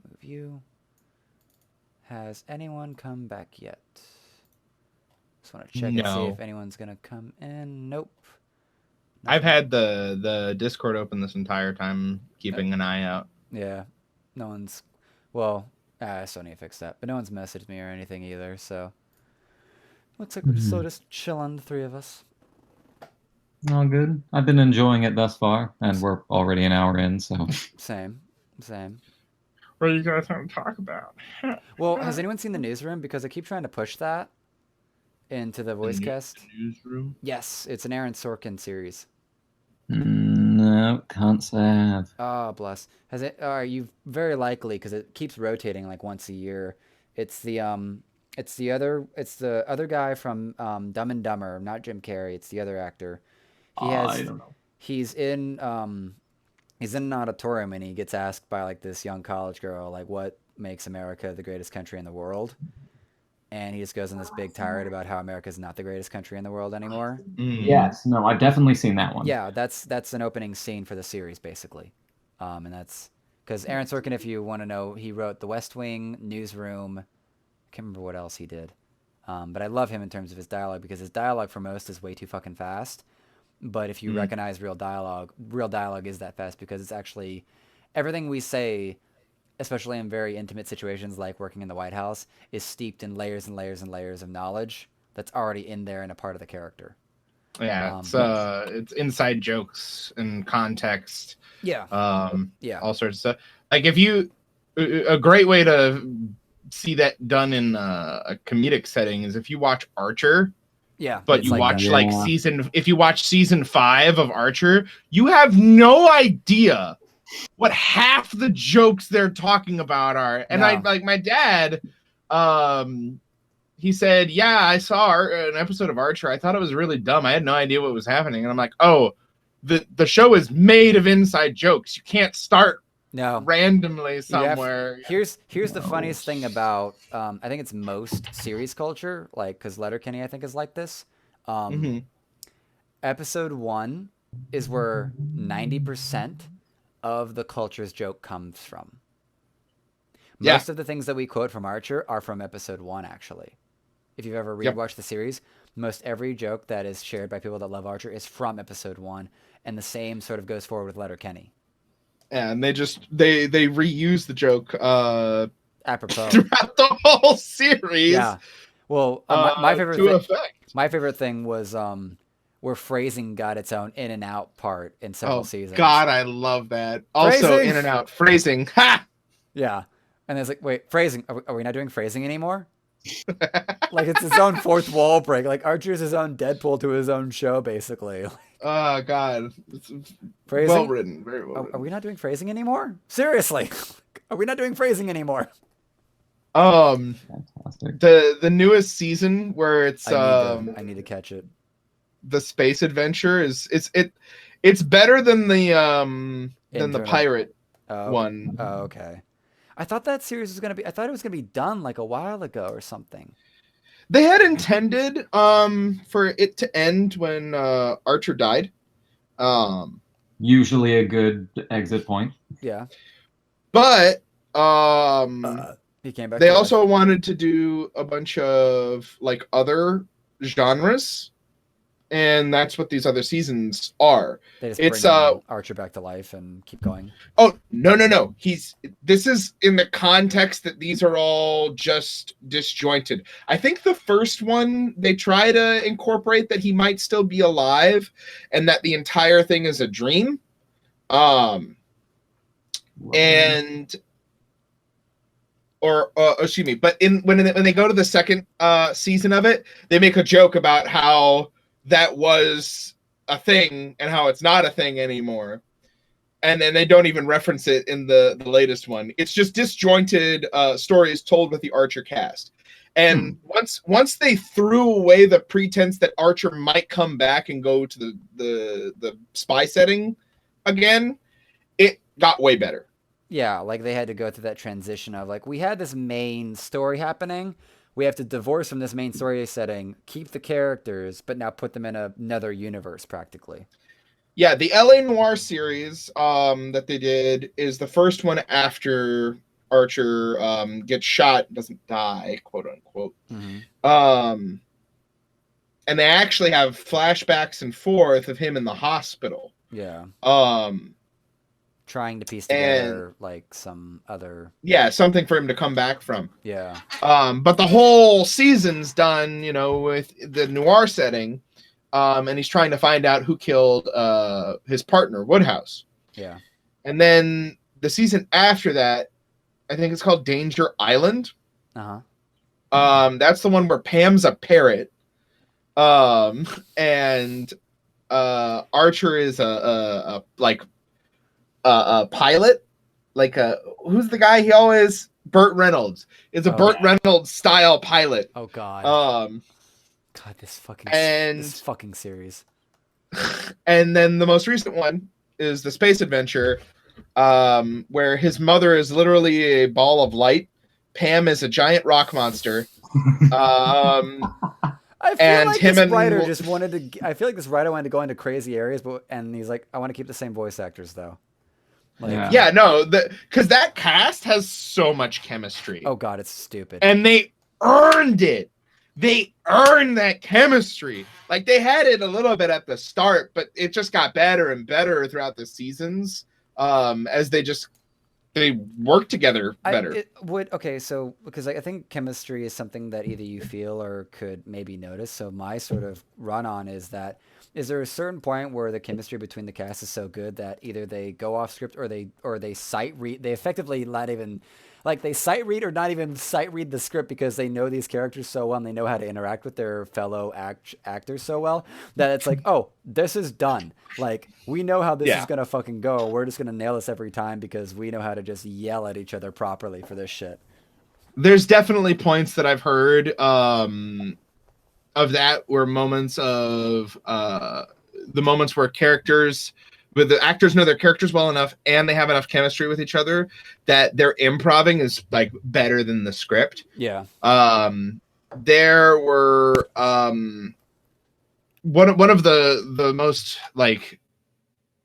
Move you. Has anyone come back yet? Just want to check and see if anyone's going to come in. Nope. Nothing. I've had the Discord open this entire time, keeping an eye out. Yeah. No one's... Well, I still need to fix that. But no one's messaged me or anything either, so... Looks like we're still just chilling, the three of us. All good. I've been enjoying it thus far, and we're already an hour in, so... Same. What do you guys want to talk about? Well, has anyone seen the newsroom? Because I keep trying to push that into the voice cast. Newsroom? Yes, it's an Aaron Sorkin series. No, can't say I have. Oh, bless. Has it? You very likely, because it keeps rotating like once a year. It's the other guy from Dumb and Dumber, not Jim Carrey. It's the other actor. I don't know. He's in an auditorium and he gets asked by like this young college girl like what makes America the greatest country in the world, and he just goes on this big tirade about how America is not the greatest country in the world anymore. Yes, no, I've definitely seen that one. Yeah, that's an opening scene for the series basically, and that's because Aaron Sorkin, if you want to know, he wrote The West Wing, Newsroom. I can't remember what else he did, but I love him in terms of his dialogue because his dialogue for most is way too fucking fast. But if you recognize real dialogue is that fast because it's actually everything we say, especially in very intimate situations like working in the White House, is steeped in layers and layers and layers of knowledge that's already in there and a part of the character. Yeah, it's inside jokes and context. Yeah. All sorts of stuff. Like a great way to see that done in a comedic setting is if you watch Archer. Yeah. But you watch if you watch season 5 of Archer, you have no idea what half the jokes they're talking about are. And I like my dad, he said, yeah, I saw an episode of Archer. I thought it was really dumb. I had no idea what was happening. And I'm like, oh, the show is made of inside jokes. You can't start randomly somewhere. Here's the funniest thing about I think it's most series culture, like because Letterkenny I think is like this. Episode 1 is where 90% of the culture's joke comes from. Most of the things that we quote from Archer are from episode 1, actually. If you've ever rewatched the series, most every joke that is shared by people that love Archer is from episode 1, and the same sort of goes forward with Letterkenny. And they reuse the joke apropos throughout the whole series. Yeah. Well, my favorite thing was where phrasing got its own in and out part in several seasons. God, I love that. Also, in and out phrasing. Ha! Yeah. And it's like, wait, phrasing. Are we not doing phrasing anymore? Like it's his own fourth wall break. Like Archer's his own Deadpool to his own show, basically. Oh God, it's phrasing? Well written, very well written. Are we not doing phrasing anymore? Seriously, are we not doing phrasing anymore? Fantastic. The newest season where it's I need to catch it. The space adventure it's better than the pirate one. Oh, okay. I thought that series was I thought it was gonna be done like a while ago or something. They had intended for it to end when Archer died. Usually a good exit point. Yeah. But he came back. They also wanted to do a bunch of like other genres. And that's what these other seasons are. They just bring Archer back to life and keep going. Oh, no. This is in the context that these are all just disjointed. I think the first one, they try to incorporate that he might still be alive and that the entire thing is a dream. Excuse me, but when they go to the second season of it, they make a joke about how that was a thing and how it's not a thing anymore. And then they don't even reference it in the latest one. It's just disjointed stories told with the Archer cast. And once they threw away the pretense that Archer might come back and go to the spy setting again, it got way better. Yeah, like they had to go through that transition of like, we had this main story happening. We have to divorce from this main story setting, keep the characters, but now put them in another universe practically. Yeah, the LA Noire series that they did is the first one after Archer gets shot, doesn't die, quote unquote. Mm-hmm. And they actually have flashbacks and forth of him in the hospital. Yeah. Trying to piece together like some other something for him to come back from. Yeah. But the whole season's done, with the noir setting, and he's trying to find out who killed his partner, Woodhouse. Yeah. And then the season after that, I think it's called Danger Island. That's the one where Pam's a parrot, and Archer is a pilot, who's the guy? Burt Reynolds is a Burt Reynolds style pilot. Oh God. God, this fucking series. And then the most recent one is the space adventure, where his mother is literally a ball of light. Pam is a giant rock monster. I feel like this writer just wanted to. I feel like this writer wanted to go into crazy areas, and he's like, I want to keep the same voice actors though. Because that cast has so much chemistry. Oh God, it's stupid. And they earned it. They earned that chemistry. Like they had it a little bit at the start, but it just got better and better throughout the seasons. As they just they work together better. So because I think chemistry is something that either you feel or could maybe notice. So my sort of run on is that, is there a certain point where the chemistry between the cast is so good that either they go off script or they sight read, they effectively not even, like, they sight read or not even sight read the script because they know these characters so well and they know how to interact with their fellow actors so well that it's like, oh, this is done. Like, we know how this is going to fucking go. We're just going to nail this every time because we know how to just yell at each other properly for this shit. There's definitely points that I've heard of that where moments of the moments where characters, but the actors know their characters well enough and they have enough chemistry with each other that their improving is like better than the script. Yeah. There were one of the most like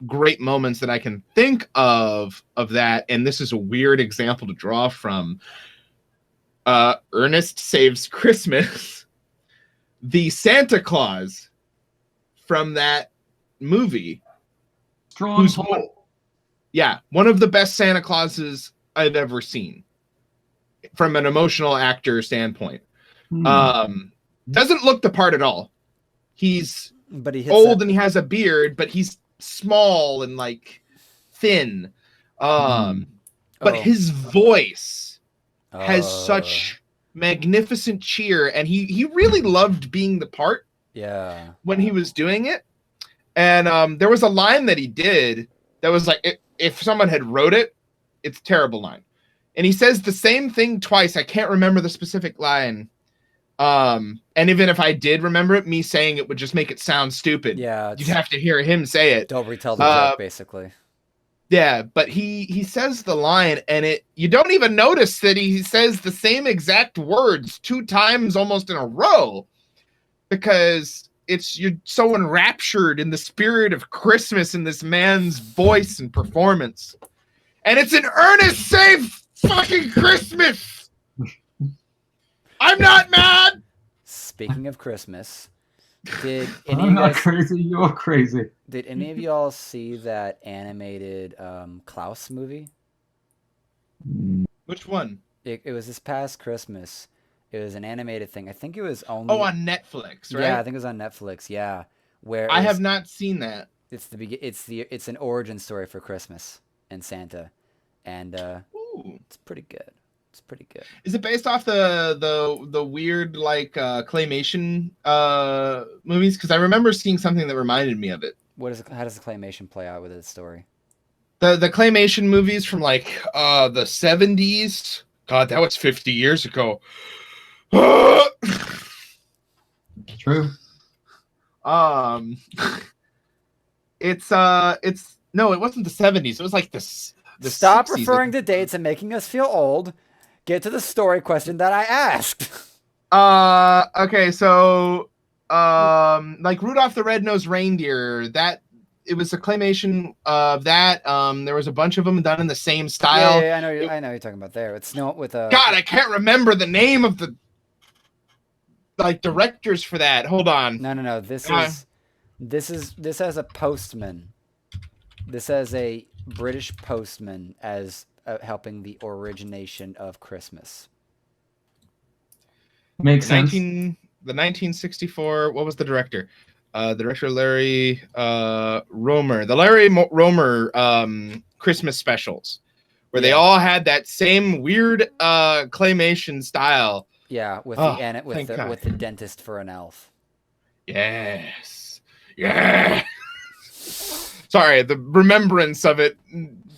great moments that I can think of that, and this is a weird example to draw from. Ernest Saves Christmas. The Santa Claus from that movie. Strong one of the best Santa Clauses I've ever seen from an emotional actor standpoint. Doesn't look the part at all. He's old and he has a beard, but he's small and like thin. But his voice has such magnificent cheer, and he really loved being the part when he was doing it. And there was a line that he did that was like, if someone had wrote it, it's a terrible line. And he says the same thing twice. I can't remember the specific line. And even if I did remember it, me saying it would just make it sound stupid. Yeah, you'd have to hear him say it. Don't retell the joke, basically. Yeah, but he says the line, and you don't even notice that he says the same exact words 2 times almost in a row, because you're so enraptured in the spirit of Christmas in this man's voice and performance. And it's an Ernest Save fucking Christmas. I'm not mad. Speaking of Christmas, did any I'm not crazy, you're crazy. Did any of y'all see that animated Klaus movie? Which one? It was this past Christmas. It was an animated thing. I think it was only on Netflix, right? Yeah, I think it was on Netflix. Yeah, where I have not seen that. It's an origin story for Christmas and Santa, and it's pretty good. It's pretty good. Is it based off the weird like claymation movies? Because I remember seeing something that reminded me of it. How does the claymation play out with its story? The claymation movies from like the 70s. God, that was 50 years ago. True. It's no, it wasn't the 70s. It was like this. Stop referring to dates and making us feel old. Get to the story question that I asked. Okay, so like Rudolph the Red-Nosed Reindeer, that it was a claymation of that. There was a bunch of them done in the same style. Yeah, I know you're talking about there. It's not with a God, I can't remember the name of the like directors for that. Hold on. No. This has a postman. This has a British postman as helping the origination of Christmas. Makes sense. The 1964. What was the director? The director Larry Romer. The Larry Romer Christmas specials, where they all had that same weird claymation style. Yeah, with the dentist for an elf. Yes. Yeah. Sorry, the remembrance of it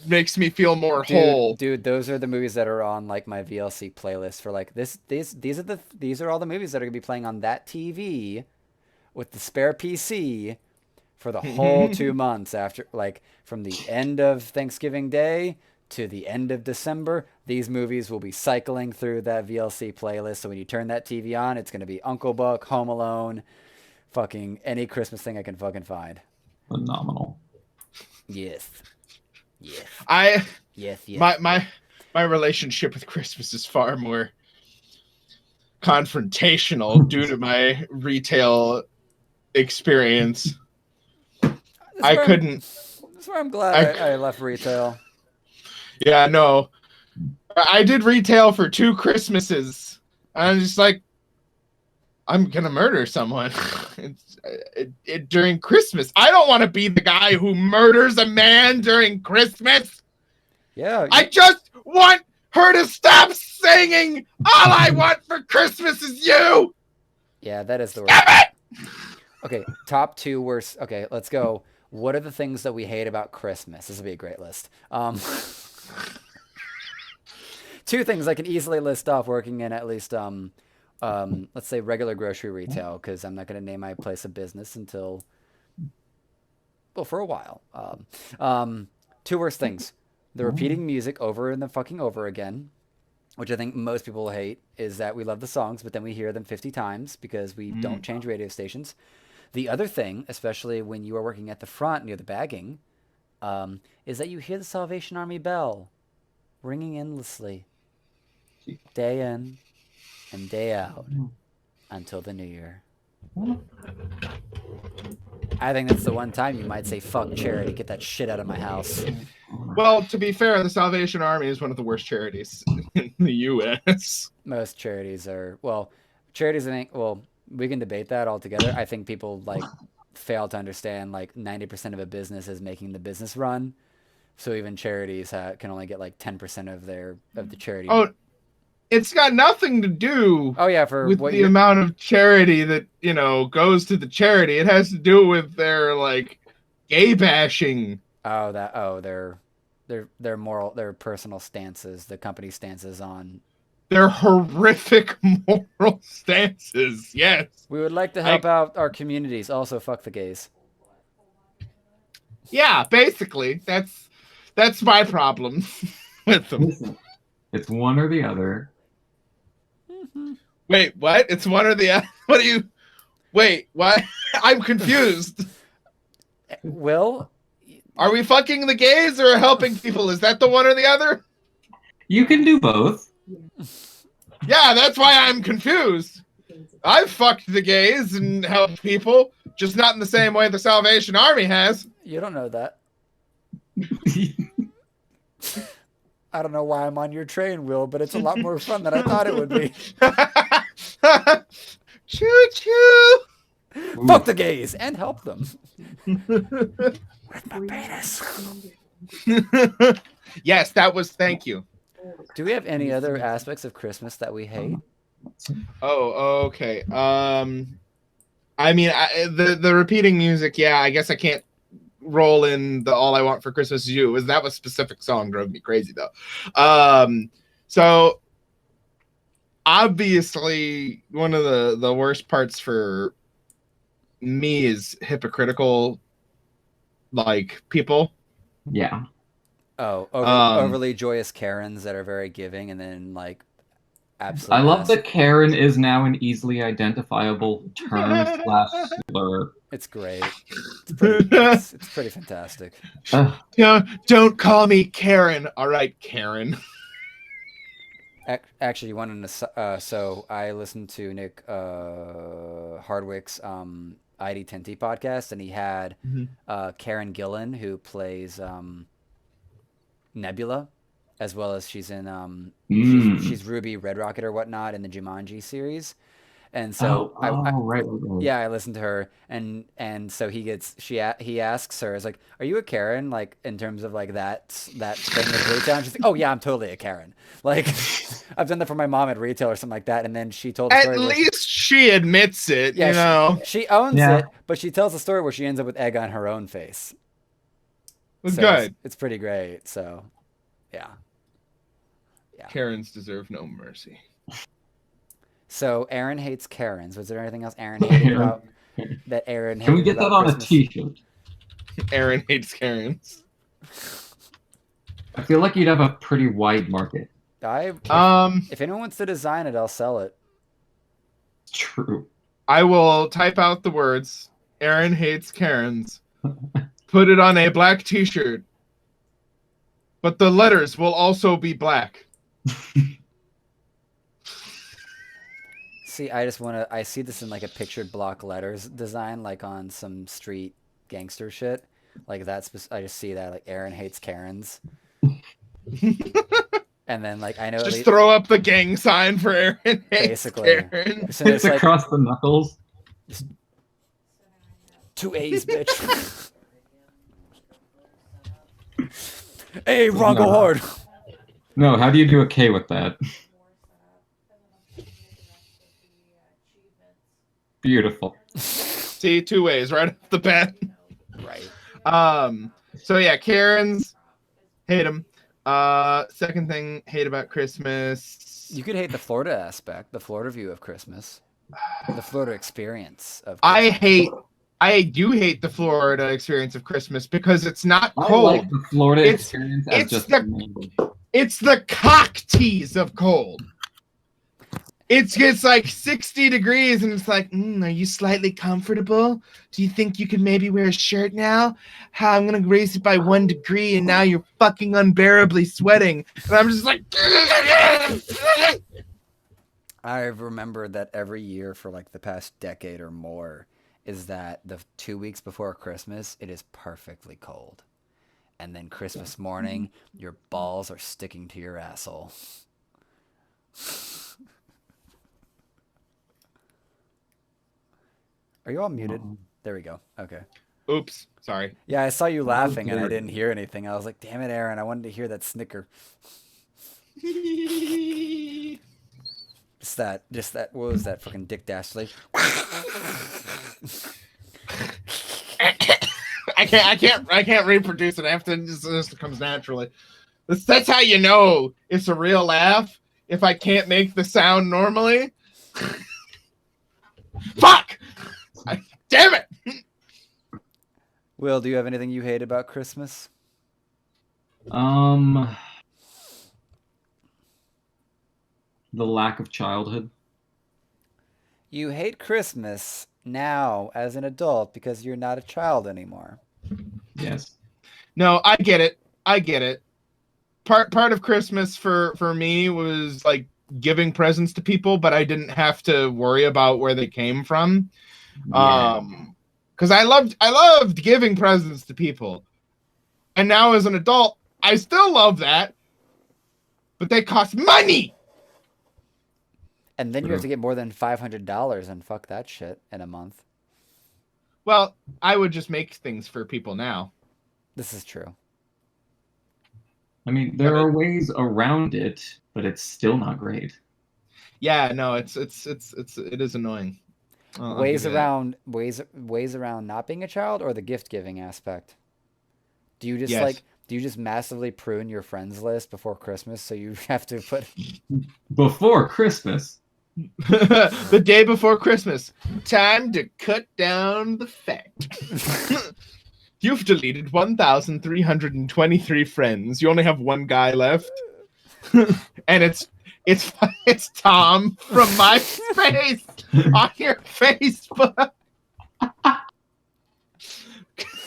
makes me feel more whole. Dude, those are the movies that are on like my VLC playlist for like these are all the movies that are gonna be playing on that TV with the spare PC for the whole 2 months after, like, from the end of Thanksgiving Day to the end of December. These movies will be cycling through that VLC playlist. So when you turn that TV on, it's gonna be Uncle Buck, Home Alone, fucking any Christmas thing I can fucking find. Phenomenal. Yes. My relationship with Christmas is far more confrontational due to my retail experience. That's where I'm glad I left retail. Yeah, no. I did retail for 2 Christmases. I'm just like, I'm gonna murder someone during Christmas. I don't want to be the guy who murders a man during Christmas. Yeah. I just want her to stop singing. All I want for Christmas is you. Yeah, that is the worst. Stop it. Okay, top 2 worst. Okay, let's go. What are the things that we hate about Christmas? This will be a great list. 2 things I can easily list off working in at least, let's say regular grocery retail, because I'm not going to name my place of business until, well, for a while. 2 worst things. The repeating music over and fucking over again, which I think most people hate, is that we love the songs, but then we hear them 50 times because we don't change radio stations. The other thing, especially when you are working at the front near the bagging, is that you hear the Salvation Army bell ringing endlessly, day in and day out, until the new year. I think that's the one time you might say, fuck charity, get that shit out of my house. Well, to be fair, the Salvation Army is one of the worst charities in the U.S. Most charities are, well, charities, I think, well, we can debate that altogether. I think people, like, fail to understand, like, 90% of a business is making the business run. So even charities can only get, like, 10% of the charity. Oh, it's got nothing to do with the amount of charity that, goes to the charity. It has to do with their, like, gay bashing. Their moral, their personal stances, the company stances on. Their horrific moral stances, yes. We would like to help out our communities. Also, fuck the gays. Yeah, basically. That's my problem with them. Listen, it's one or the other. Wait, what? It's one or the other? What do you... Wait, what? I'm confused. Will... Are we fucking the gays or helping people? Is that the one or the other? You can do both. Yeah, that's why I'm confused. I've fucked the gays and helped people, just not in the same way the Salvation Army has. You don't know that. I don't know why I'm on your train, Will, but it's a lot more fun than I thought it would be. Choo choo! Fuck the gays and help them. With my penis. Yes, that was thank you. Do we have any other aspects of Christmas that we hate? Oh, okay. I mean, the repeating music, yeah, I guess I can't roll in the All I Want for Christmas Is You. That was a specific song, drove me crazy though. So obviously one of the worst parts for me is hypocritical, like, people. Yeah. Oh, overly joyous Karens that are very giving, and then, like, absolutely. I love that Karen is now an easily identifiable term / slur. It's great. It's pretty fantastic. Don't call me Karen. All right, Karen. Actually, you wanted to. So I listened to Nick Hardwick's ID10T podcast, and he had Karen Gillan, who plays Nebula, as well as she's in she's Ruby Red Rocket or whatnot in the Jumanji series. And so I listened to her, and so he asks her, is like, are you a Karen, like, in terms of, like, that thing with retail? And she's like, oh yeah, I'm totally a Karen. Like, I've done that for my mom at retail or something like that. And then she told the story at least she admits it. Yeah, she owns it, but she tells the story where she ends up with egg on her own face. It's good. It's pretty great. So yeah. Karens deserve no mercy. So Aaron hates Karens. Was there anything else Aaron hated about that Aaron hated? Can we get that on Christmas? A t-shirt? Aaron hates Karens. I feel like you'd have a pretty wide market. If anyone wants to design it, I'll sell it. True. I will type out the words, Aaron hates Karens, put it on a black t-shirt, but the letters will also be black. See, I see this in, like, a pictured block letters design, like on some street gangster shit. Like, I just see that, like, Aaron hates Karens. And then like I know just throw up the gang sign for Aaron. Basically, it's like, across the knuckles. Just 2 A's, bitch. Hey, Ron, go hard. No, how do you do a K with that? Beautiful. See, 2 ways right off the bat. Right. So yeah, Karens, hate them. Second thing, hate about Christmas. You could hate the Florida aspect, the Florida view of Christmas, the Florida experience of Christmas. I do hate the Florida experience of Christmas because it's not cold. I like the Florida experience as just it's the cock tease of cold. It's like 60 degrees and it's like, are you slightly comfortable? Do you think you could maybe wear a shirt now? How I'm gonna raise it by 1 degree and now you're fucking unbearably sweating. And I'm just like I remember that every year for like the past decade or more is that the 2 weeks before Christmas, it is perfectly cold. And then Christmas morning, your balls are sticking to your asshole. Are you all muted? There we go. Okay. Oops. Sorry. Yeah, I saw you laughing and I didn't hear anything. I was like, damn it, Aaron. I wanted to hear that snicker. Just that, what was that, fucking Dick Dastardly? I can't reproduce it. I have to, it just comes naturally. That's how you know it's a real laugh. If I can't make the sound normally. Fuck! Damn it! Will, do you have anything you hate about Christmas? The lack of childhood. You hate Christmas now as an adult because you're not a child anymore. Yes. No, I get it. Part of Christmas for me was like giving presents to people, but I didn't have to worry about where they came from. Yeah. Because I loved giving presents to people. And now as an adult, I still love that. But they cost money. And then you have to get more than $500 and fuck that shit in a month. Well, I would just make things for people now. This is true. I mean, there are ways around it, but it's still not great. Yeah, no, it is annoying. Ways around not being a child, or the gift giving aspect? Do you just massively prune your friends list before Christmas so you have to put before Christmas? The day before Christmas. Time to cut down the fat. You've deleted 1,323 friends. You only have one guy left. And it's Tom from MySpace on your Facebook.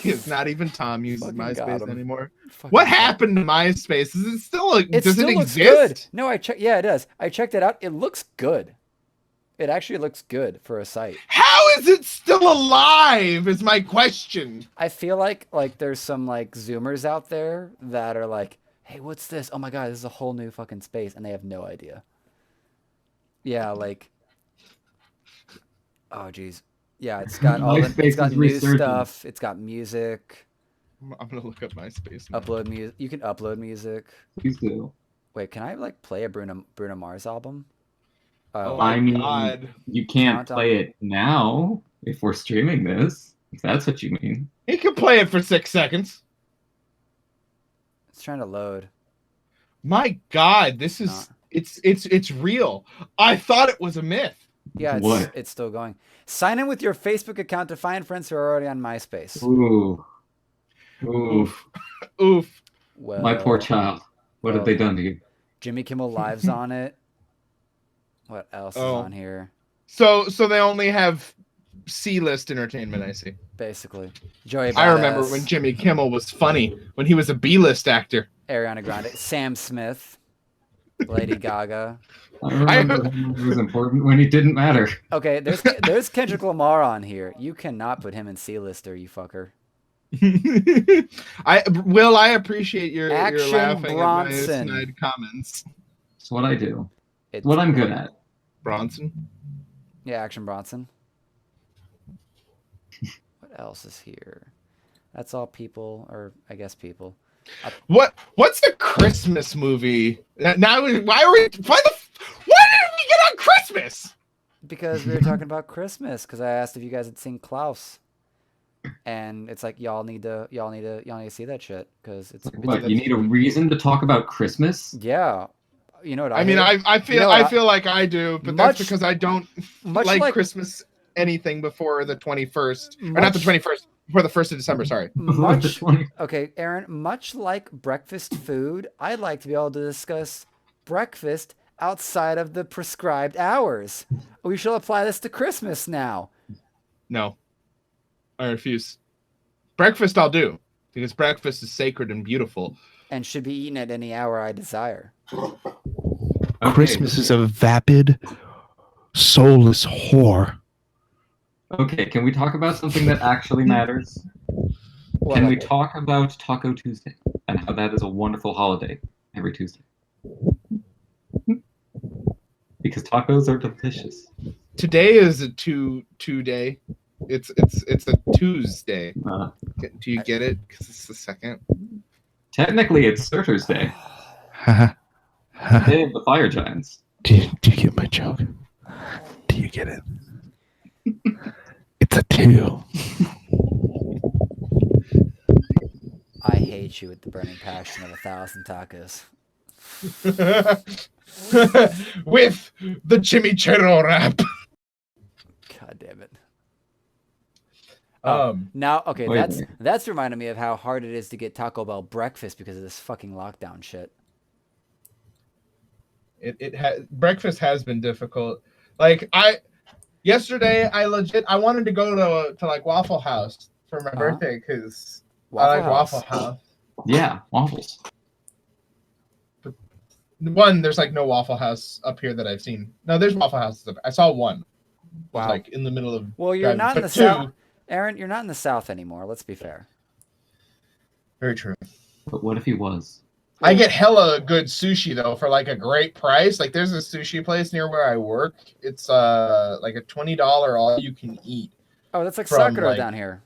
It's not even Tom uses MySpace anymore. What happened to MySpace? Is it still does it exist? Good. No, yeah, it does. I checked it out. It looks good. It actually looks good for a site. How is it still alive is my question. I feel like there's some like Zoomers out there that are like, hey, what's this? Oh my God, this is a whole new fucking space. And they have no idea. Yeah, like, oh geez. Yeah, it's got it's got new stuff. It's got music. I'm gonna look up MySpace. Upload music. You can upload music. Please do. Wait, can I like play a Bruno Mars album? I mean, God. You can't play it now if we're streaming this. If that's what you mean. He can play it for 6 seconds. It's trying to load. My God, this is it's real. I thought it was a myth. Yeah, it's still going. Sign in with your Facebook account to find friends who are already on MySpace. Ooh. Oof. Oof. Well, my poor child. What have they done to you? Jimmy Kimmel Live's on it. What else is on here? So they only have C-list entertainment, I see. Basically. Joey Badass. I remember when Jimmy Kimmel was funny, when he was a B-list actor. Ariana Grande. Sam Smith. Lady Gaga. I remember he was important when he didn't matter. Okay, there's Kendrick Lamar on here. You cannot put him in C-lister, you fucker. I appreciate your Action laughing Bronson. at my snide comments. It's what I do. It's What I'm good at. Bronson. Yeah, Action Bronson. What else is here? That's all people, or I guess people. What's the Christmas movie? Now, why did we get on Christmas? Because we were talking about Christmas. Because I asked if you guys had seen Klaus, and it's like y'all need to see that shit. Because it's what you need a reason to talk about Christmas. Yeah, you know what I mean, I feel like I do, but that's because I don't like Christmas anything before the 21st, or not the 21st, before the 1st of December. Sorry. Okay, Aaron. Much like breakfast food, I'd like to be able to discuss breakfast outside of the prescribed hours. We shall apply this to Christmas now. No, I refuse. Breakfast I'll do, because breakfast is sacred and beautiful. And should be eaten at any hour I desire. Okay. Christmas is a vapid, soulless whore. Okay, can we talk about something that actually matters? Can we talk about Taco Tuesday and how that is a wonderful holiday every Tuesday? Because tacos are delicious. Today is a two day. It's a Tuesday. Do you get it? Because it's the second. Technically, it's Surfer's Day. Day of the Fire Giants. Do you get my joke? Do you get it? It's a 2. I hate you with the burning passion of 1,000 tacos. With the chimichurro wrap. God damn it. Now, okay, that's reminded me of how hard it is to get Taco Bell breakfast because of this fucking lockdown shit. Breakfast has been difficult. Like yesterday, I wanted to go to like Waffle House for my birthday because I like Waffle House. Yeah, waffles. One, there's like no Waffle House up here that I've seen. No, there's Waffle Houses. I saw one. Wow. Like in the middle of. Well, you're not in the South, Aaron. You're not in the South anymore. Let's be fair. Very true. But what if he was? I get hella good sushi though for like a great price. Like there's a sushi place near where I work. It's like a $20 all you can eat. Oh, that's like Sakura down here.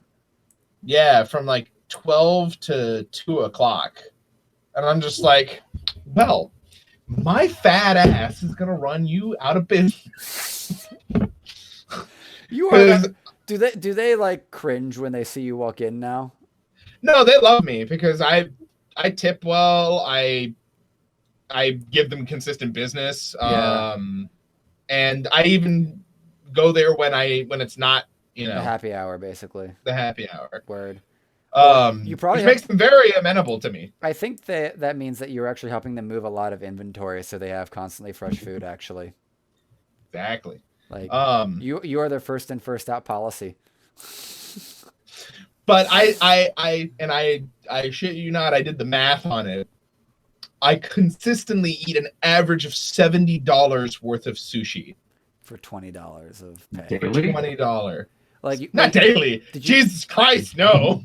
Yeah, from like 12 to 2 o'clock. And I'm just like, well, my fat ass is gonna run you out of business. You are. Do they like cringe when they see you walk in now? No, they love me because I tip well. I give them consistent business. Yeah. And I even go there when it's not, the happy hour, basically. The happy hour. Word. You probably makes them very amenable to me. I think that means that you're actually helping them move a lot of inventory, so they have constantly fresh food. Actually. Exactly. Like you are their first in, first out policy. But I shit you not, I did the math on it. I consistently eat an average of $70 worth of sushi for $20 of pay. Daily? $20. Like not daily. Jesus Christ, no.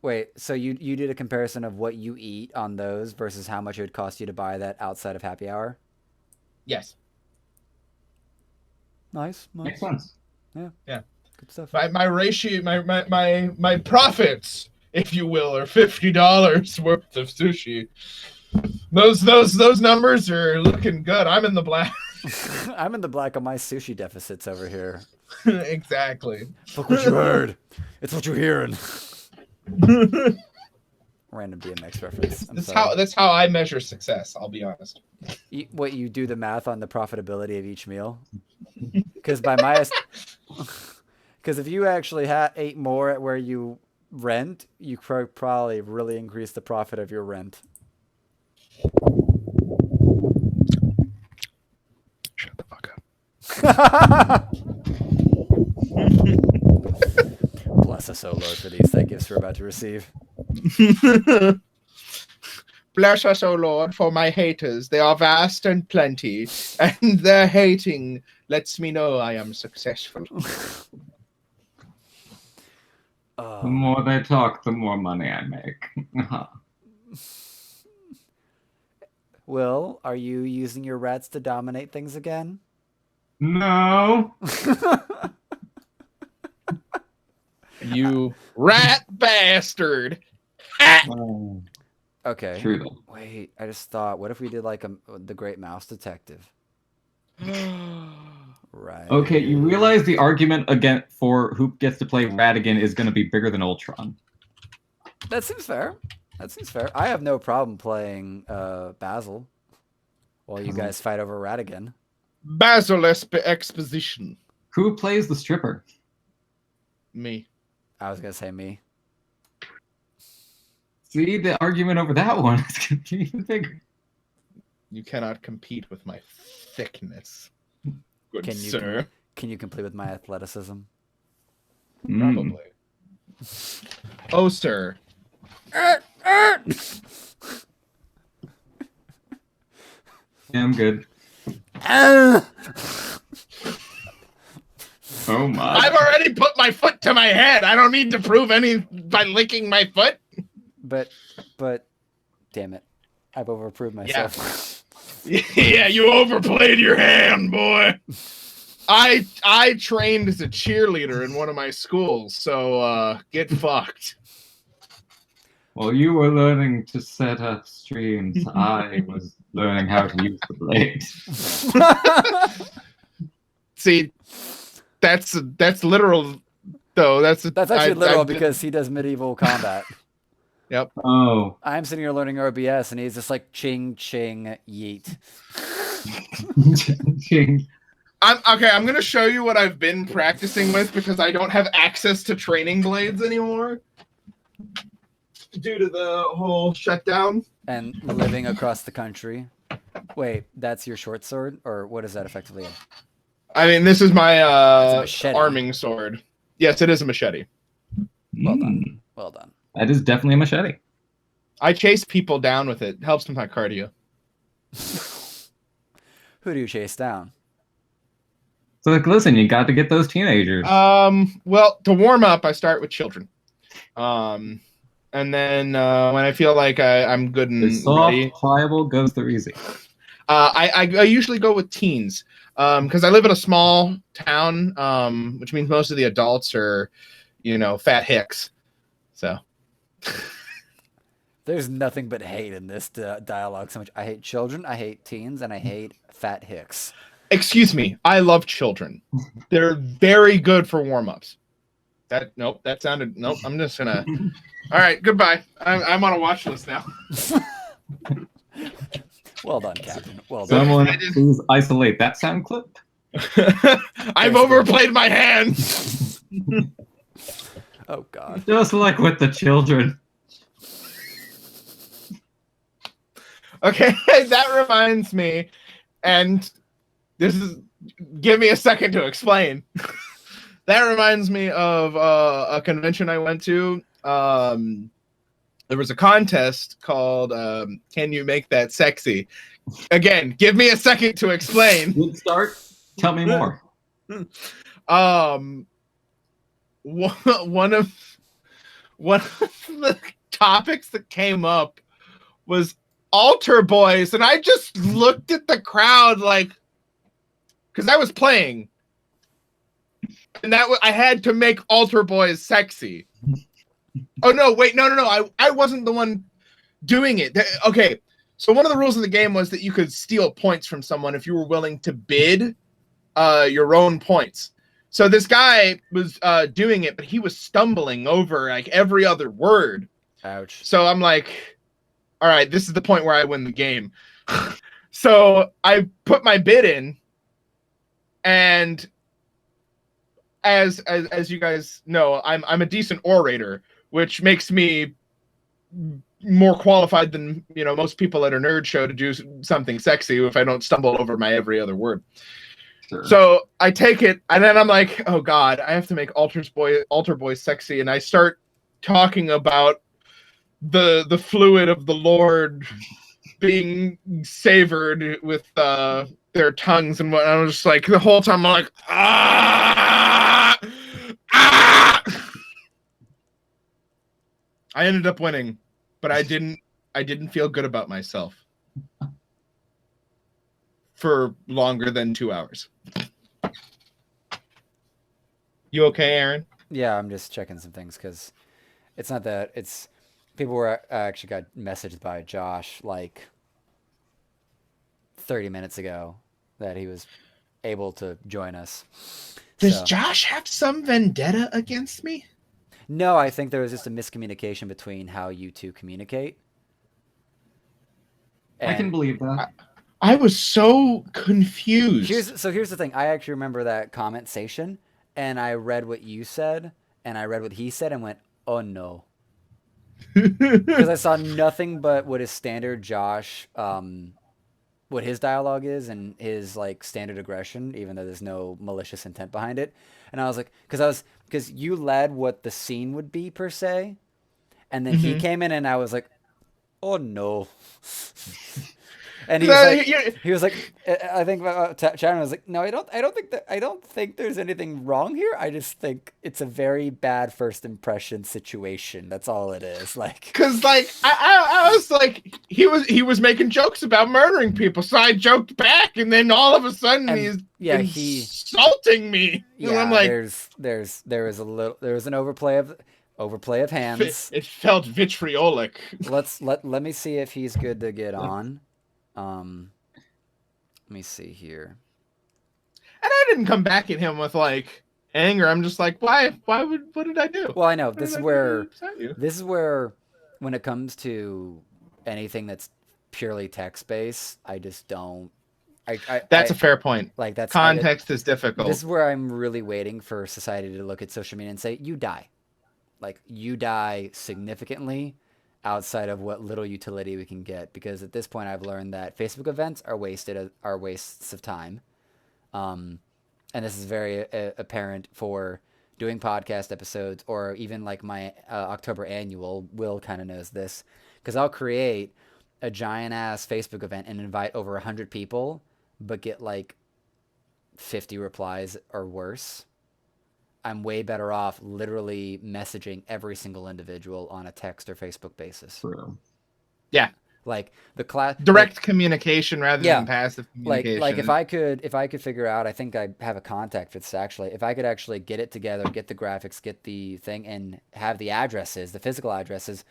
Wait, so you did a comparison of what you eat on those versus how much it would cost you to buy that outside of happy hour? Yes. Nice. Makes sense. Yeah. Good stuff. My ratio, my profits, if you will, are $50 worth of sushi. Those numbers are looking good. I'm in the black. I'm in the black on my sushi deficits over here. Exactly. Fuck what you heard. It's what you're hearing. Random DMX reference. That's how I measure success. I'll be honest. You do the math on the profitability of each meal? Because if you actually ate more at where you rent, you probably really increase the profit of your rent. Shut the fuck up. Bless us, O Lord, for these thy gifts we're about to receive. Bless us, O Lord, for my haters. They are vast and plenty, and their hating lets me know I am successful. The more they talk, the more money I make. Will, are you using your rats to dominate things again? No. You rat bastard. Oh, Okay. true though. Wait, I just thought, what if we did like the Great Mouse Detective? Right. Okay, you realize the argument again for who gets to play Radigan is going to be bigger than Ultron. That seems fair. That seems fair. I have no problem playing Basil while you guys fight over Radigan. Basil exposition. Who plays the stripper? Me. I was gonna say me. See, the argument over that one is going to be even bigger. You cannot compete with my thickness. Good Can you sir. Can you compete with my athleticism? Probably. Oh, sir. Yeah, I'm good. Oh my. I've already put my foot to my head. I don't need to prove any by licking my foot. But, damn it, I've overproved myself. Yeah, you overplayed your hand, boy. I trained as a cheerleader in one of my schools, so get fucked. While you were learning to set up streams, I was learning how to use the blade. See, that's literal, though. That's actually literal because he does medieval combat. Yep. Oh. I'm sitting here learning OBS, and he's just like ching ching yeet. I'm gonna show you what I've been practicing with because I don't have access to training blades anymore due to the whole shutdown. And living across the country. Wait, that's your short sword, or what is that effectively? I mean, this is my machete. arming sword. Yes, it is a machete. Well done. Well done. That is definitely a machete. I chase people down with it. Helps with my cardio. Who do you chase down? So, like, listen, you got to get those teenagers. Well, to warm up, I start with children. And then when I feel like I'm good and soft, ready, pliable goes through easy. I usually go with teens because I live in a small town, which means most of the adults are, fat hicks. So. There's nothing but hate in this dialogue. So much. I hate children, I hate teens, and I hate fat hicks. Excuse me. I love children. They're very good for warm-ups. Nope. I'm just gonna. All right. Goodbye. I'm on a watch list now. Well done, Captain. Well done. Someone please isolate that sound clip. I've overplayed my hand. Oh God. Just like with the children. Okay, that reminds me, and give me a second to explain. That reminds me of a convention I went to. There was a contest called Can You Make That Sexy? Again, give me a second to explain. Good start. Tell me more. One of the topics that came up was altar boys, and I just looked at the crowd like, because I was playing, and I had to make altar boys sexy. Oh no! Wait, no! I wasn't the one doing it. Okay, so one of the rules of the game was that you could steal points from someone if you were willing to bid your own points. So this guy was doing it, but he was stumbling over like every other word. Ouch. So I'm like, all right, this is the point where I win the game. So I put my bid in, and as you guys know, I'm a decent orator, which makes me more qualified than most people at a nerd show to do something sexy if I don't stumble over my every other word. Sure. So I take it, and then I'm like, oh God, I have to make altar boys sexy, and I start talking about the fluid of the Lord being savored with their tongues and what. I was just like, the whole time I'm like, ah, ah. I ended up winning, but I didn't feel good about myself for longer than 2 hours. You okay, Aaron? Yeah, I'm just checking some things because it's not that it's people were actually got messaged by Josh like 30 minutes ago that he was able to join us. Does So, Josh have some vendetta against me? no, I think there was just a miscommunication between how you two communicate. I can And believe that. I was so confused. here's the thing. I actually remember that conversation, and I read what you said, and I read what he said, and went, "Oh no," because I saw nothing but what is standard Josh, what his dialogue is, and his like standard aggression, even though there's no malicious intent behind it. And I was like, because you led what the scene would be per se, and then he came in, and I was like, "Oh no." And he was like, I think Sharon was like, no, I don't think there's anything wrong here. I just think it's a very bad first impression situation. That's all it is. Like, because like I was like, he was making jokes about murdering people, so I joked back, and then all of a sudden he's insulting me. And I'm like, there was an overplay of hands. It felt vitriolic. Let me see if he's good to get on. Let me see here. And I didn't come back at him with like anger. I'm just like, what did I do? Well, I know this is where when it comes to anything that's purely text based, I just don't. That's a fair point. Like that's context is difficult. This is where I'm really waiting for society to look at social media and say, you die. Like you die significantly outside of what little utility we can get, because at this point I've learned that Facebook events are wastes of time, and this is very apparent for doing podcast episodes, or even like my October annual. Will kind of knows this, because I'll create a giant ass Facebook event and invite over 100 people, but get like 50 replies or worse. I'm way better off literally messaging every single individual on a text or Facebook basis. True. Yeah. Like the class direct communication rather than passive communication. Like if I could figure out, I think I have a contact for this actually. If I could actually get it together, get the graphics, get the thing, and have the addresses, the physical addresses,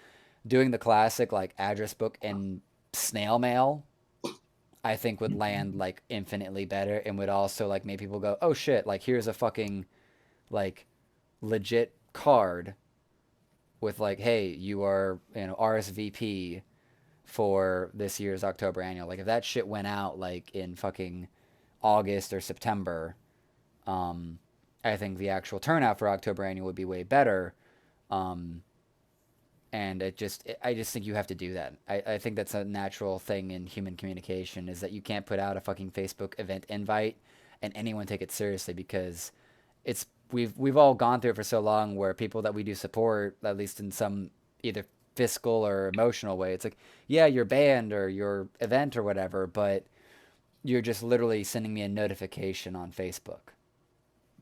doing the classic like address book and snail mail, I think would land like infinitely better, and would also like make people go, oh shit, like here's a fucking like legit card with like, hey, you are, RSVP for this year's October annual. Like if that shit went out like in fucking August or September, I think the actual turnout for October annual would be way better. And I just think you have to do that. I think that's a natural thing in human communication, is that you can't put out a fucking Facebook event invite and anyone take it seriously, because it's we've all gone through it for so long, where people that we do support, at least in some either fiscal or emotional way, it's like, yeah, your band or your event or whatever, but you're just literally sending me a notification on Facebook.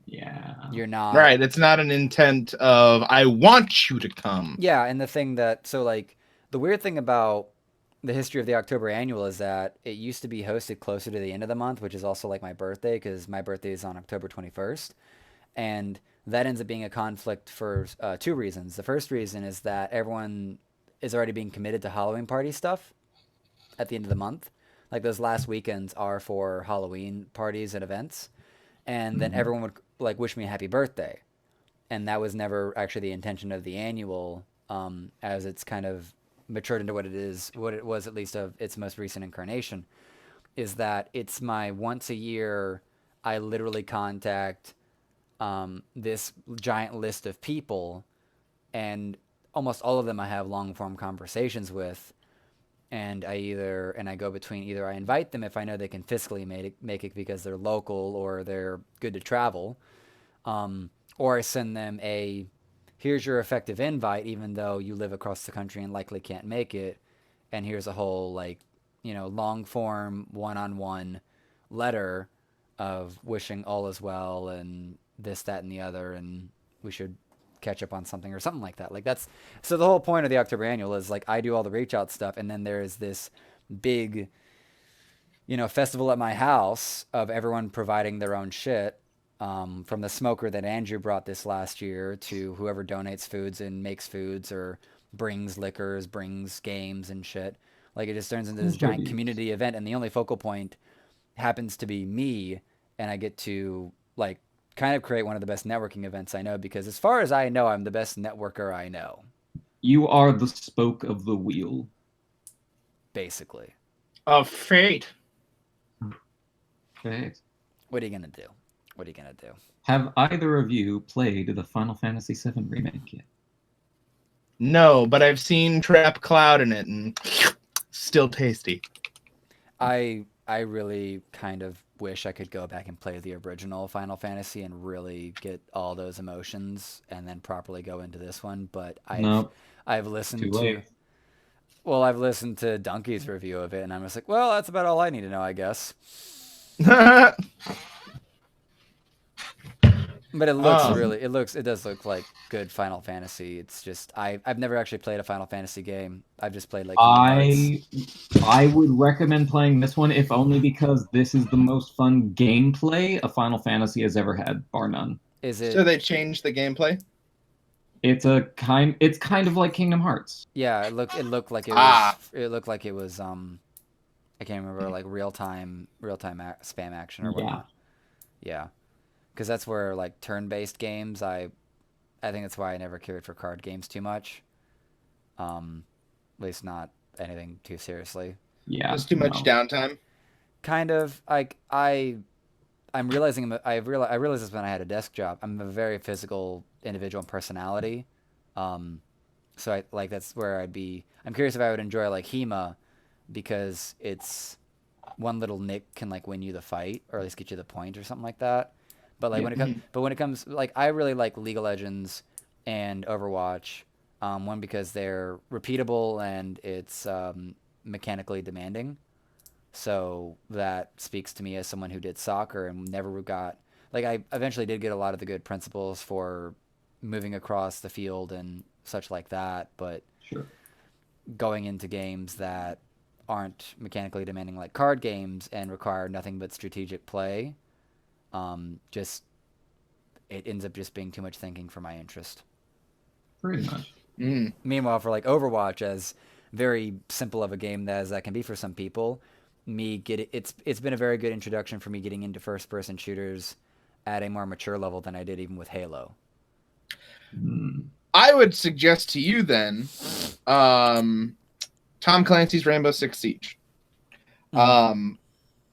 Yeah. You're not right. It's not an intent of I want you to come. Yeah, and the thing that the weird thing about the history of the October annual is that it used to be hosted closer to the end of the month, which is also like my birthday, because my birthday is on October 21st. And that ends up being a conflict for two reasons. The first reason is that everyone is already being committed to Halloween party stuff at the end of the month. Like those last weekends are for Halloween parties and events. And then everyone would like wish me a happy birthday. And that was never actually the intention of the annual, as it's kind of matured into what it was at least of its most recent incarnation, is that it's my once a year, I literally contact this giant list of people, and almost all of them I have long form conversations with, and I go between either I invite them if I know they can fiscally make it because they're local or they're good to travel, or I send them here's your effective invite even though you live across the country and likely can't make it, and here's a whole like long form one-on-one letter of wishing all is well and this, that, and the other, and we should catch up on something or something like that. Like that's so the whole point of the October Annual is like I do all the reach out stuff, and then there is this big, festival at my house of everyone providing their own shit. From the smoker that Andrew brought this last year to whoever donates foods and makes foods or brings liquors, brings games and shit. Like it just turns into this giant community event, and the only focal point happens to be me, and I get to like kind of create one of the best networking events I know, because as far as I know, I'm the best networker I know. You are the spoke of the wheel. Basically. Of fate. Fate. What are you going to do? What are you going to do? Have either of you played the Final Fantasy VII Remake yet? No, but I've seen Trap Cloud in it, and still tasty. I really kind of wish I could go back and play the original Final Fantasy and really get all those emotions and then properly go into this one, but I've listened to I've listened to Donkey's review of it, and I'm just like, well, that's about all I need to know, I guess. But it looks it does look like good Final Fantasy. It's just I've never actually played a Final Fantasy game. I've just played like I would recommend playing this one, if only because this is the most fun gameplay a Final Fantasy has ever had, bar none. Is it? So they changed the gameplay? It's kind of like Kingdom Hearts. Yeah, it looked like it was it looked like it was I can't remember, like real time spam action or whatnot. Yeah. Because that's where like turn-based games, I think that's why I never cared for card games too much. At least not anything too seriously. Yeah, there's too much downtime. Kind of like I'm realizing I realized this when I had a desk job. I'm a very physical individual and personality, so I like that's where I'd be. I'm curious if I would enjoy like HEMA, because it's one little nick can like win you the fight or at least get you the point or something like that. But like when it comes like I really like League of Legends and Overwatch, one because they're repeatable and it's mechanically demanding. So that speaks to me as someone who did soccer and never got like I eventually did get a lot of the good principles for moving across the field and such like that, but going into games that aren't mechanically demanding like card games and require nothing but strategic play, just it ends up just being too much thinking for my interest. Pretty much. Meanwhile, for like Overwatch, as very simple of a game as that can be for some people, it's been a very good introduction for me getting into first person shooters at a more mature level than I did even with Halo. I would suggest to you then Tom Clancy's Rainbow Six Siege.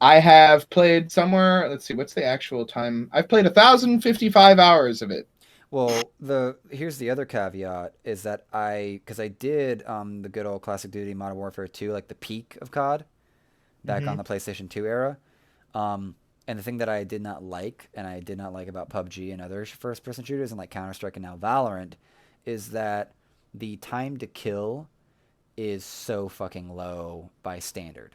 I have played somewhere, let's see, what's the actual time? I've played 1,055 hours of it. Well, here's the other caveat is that because I did the good old Classic Duty Modern Warfare 2, like the peak of COD, back on the PlayStation 2 era. And the thing that I did not like, and I did not like about PUBG and other first-person shooters and like Counter-Strike and now Valorant, is that the time to kill is so fucking low by standard.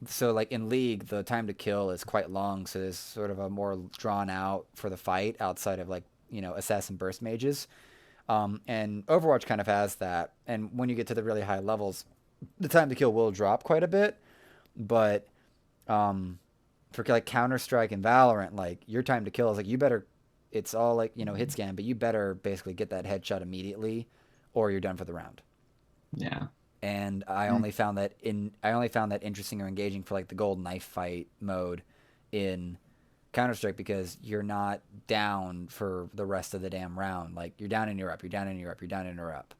So like in League, the time to kill is quite long, so there's sort of a more drawn out for the fight outside of like, assassin burst mages. And Overwatch kind of has that. And when you get to the really high levels, the time to kill will drop quite a bit. But for like Counter-Strike and Valorant, like your time to kill is like it's all like, hit scan, but you better basically get that headshot immediately or you're done for the round. Yeah. And I only found that interesting or engaging for like the gold knife fight mode in Counter-Strike, because you're not down for the rest of the damn round. Like you're down and you're up, you're down and you're up, you're down and you're up.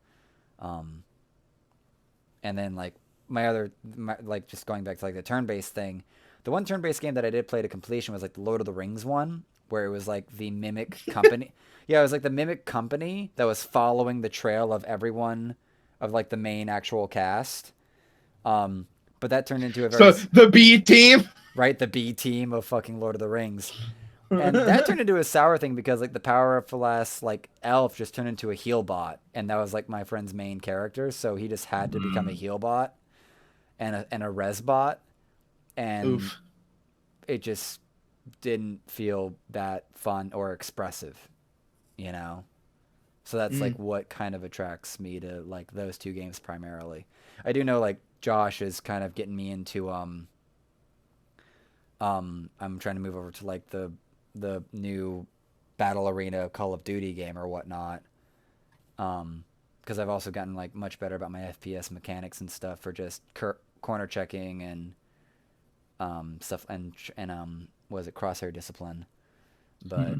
And then like like just going back to like the turn-based thing, the one turn-based game that I did play to completion was like the Lord of the Rings one, where it was like the Mimic company. Yeah, it was like the Mimic company that was following the trail of everyone of like the main actual cast. But that turned into the B team, right? The B team of fucking Lord of the Rings. And that turned into a sour thing because like the Power of Falas like elf just turned into a heal bot, and that was like my friend's main character, so he just had to become a heal bot and a res bot, and it just didn't feel that fun or expressive you know. So that's like what kind of attracts me to like those two games primarily. I do know like Josh is kind of getting me into I'm trying to move over to like the new Battle Arena Call of Duty game or whatnot. Because I've also gotten like much better about my FPS mechanics and stuff for just corner checking and stuff and was it crosshair discipline, but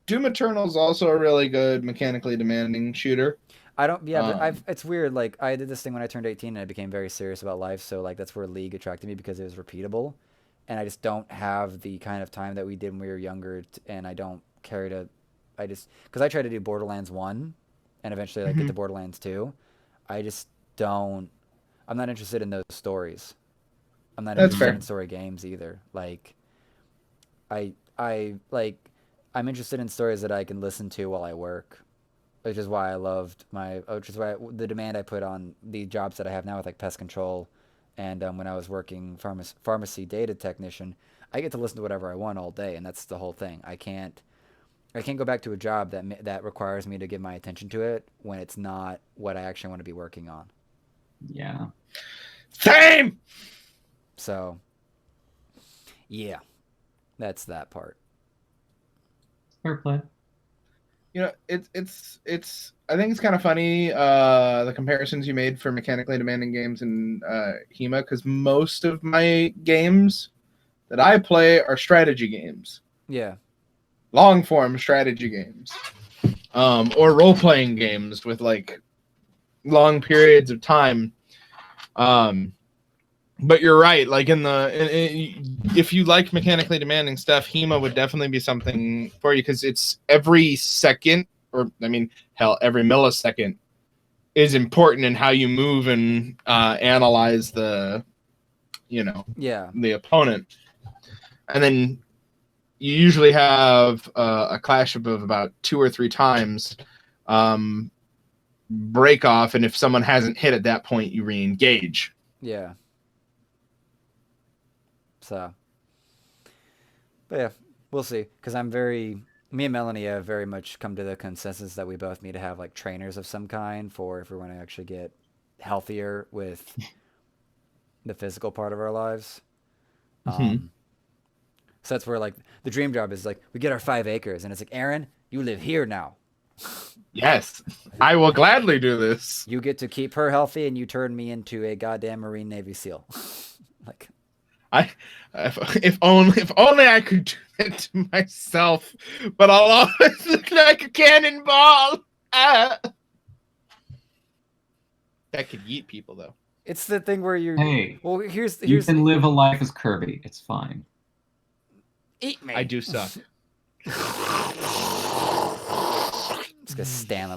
Doom Eternal is also a really good mechanically demanding shooter. But it's weird. Like I did this thing when I turned 18 and I became very serious about life. So like that's where League attracted me because it was repeatable, and I just don't have the kind of time that we did when we were younger, and I don't care to. Because I tried to do Borderlands 1 and eventually like get to Borderlands 2. I just don't. I'm not interested in those stories. I'm not interested in story games either. Like, I'm interested in stories that I can listen to while I work, which is why the demand I put on the jobs that I have now with like pest control, and when I was working pharmacy data technician, I get to listen to whatever I want all day, and that's the whole thing. I can't go back to a job that requires me to give my attention to it when it's not what I actually want to be working on. Yeah. Same. So, yeah, that's that part. Fair play. You know, it's I think it's kind of funny the comparisons you made for mechanically demanding games in HEMA, because most of my games that I play are strategy games. Yeah. Long form strategy games. Or role playing games with like long periods of time. But you're right. Like if you like mechanically demanding stuff, HEMA would definitely be something for you, because it's every second, or I mean, hell, every millisecond is important in how you move and analyze the opponent. And then you usually have a clash of about 2 or 3 times break off, and if someone hasn't hit at that point, you re-engage. Yeah. So, but yeah, we'll see. Because me and Melanie have very much come to the consensus that we both need to have like trainers of some kind for if we want to actually get healthier with the physical part of our lives. So that's where like the dream job is like we get our 5 acres and it's like, Aaron, you live here now. Yes, I will gladly do this. You get to keep her healthy and you turn me into a goddamn Marine Navy SEAL. Like, if only I could do it to myself, but I'll always look like a cannonball. That could eat people, though. It's the thing where you're. Hey, well, here's you can live a life as Kirby. It's fine. Eat me. I do suck. Just gonna stand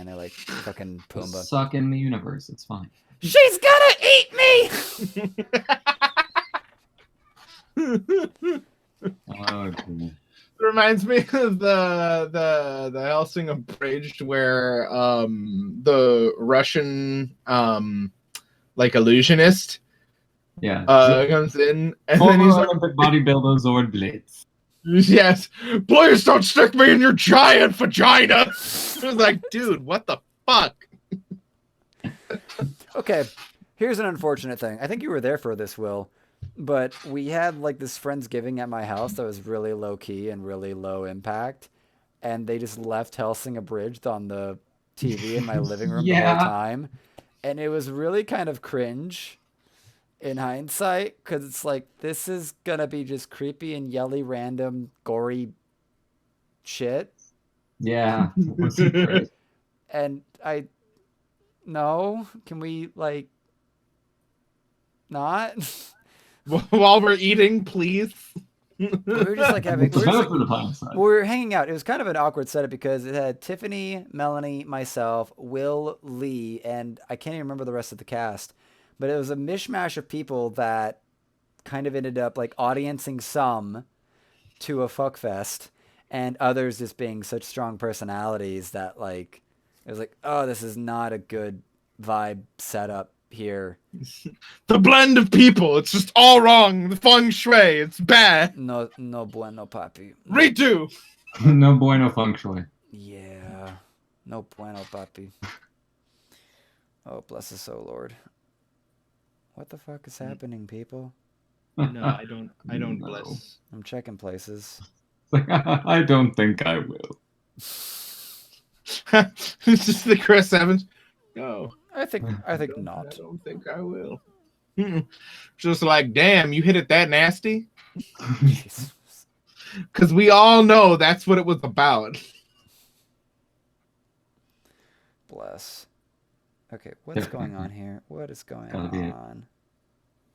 there like fucking Pumbaa. Suck in the universe. It's fine. She's gonna eat me. It reminds me of the Helsing Abridged, where the Russian illusionist comes in and then he's like, bodybuilder Zord Blitz. Yes, please don't stick me in your giant vagina. It was like, dude, what the fuck? Okay, here's an unfortunate thing. I think you were there for this, Will, but we had like this Friendsgiving at my house that was really low key and really low impact, and they just left Helsing Abridged on the TV in my living room the whole time, and it was really kind of cringe in hindsight, because it's like, this is gonna be just creepy and yelly, random, gory shit. Yeah. And can we like not? While we're eating, please. We were just like we were hanging out. It was kind of an awkward setup because it had Tiffany, Melanie, myself, Will, Lee, and I can't even remember the rest of the cast. But it was a mishmash of people that kind of ended up like audiencing some to a fuckfest, and others just being such strong personalities that like it was like, oh, this is not a good vibe setup here. The blend of people, it's just all wrong. The feng shui, it's bad. No bueno, papi. Redo. No bueno feng shui. Yeah. No bueno, papi. Oh, bless us, oh Lord. What the fuck is happening, people? No, I don't No. bless. I'm checking places. I don't think I will. It's just the Chris Evans. No, I think I not. don't think I will. Just like, damn, you hit it that nasty? Jesus. Because we all know that's what it was about. Bless. Okay, what's going on here? What is going Gotta be it. on?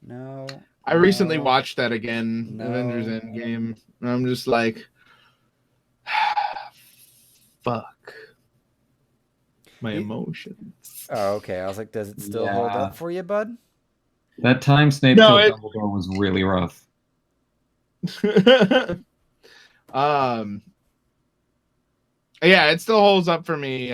No. I recently no, watched that again, No. Avengers Endgame. And I'm just like, fuck. My emotions. Oh, okay. I was like, does it still hold Yeah. up for you, bud? That time Snape No, killed Dumbledore was really rough. Yeah, it still holds up for me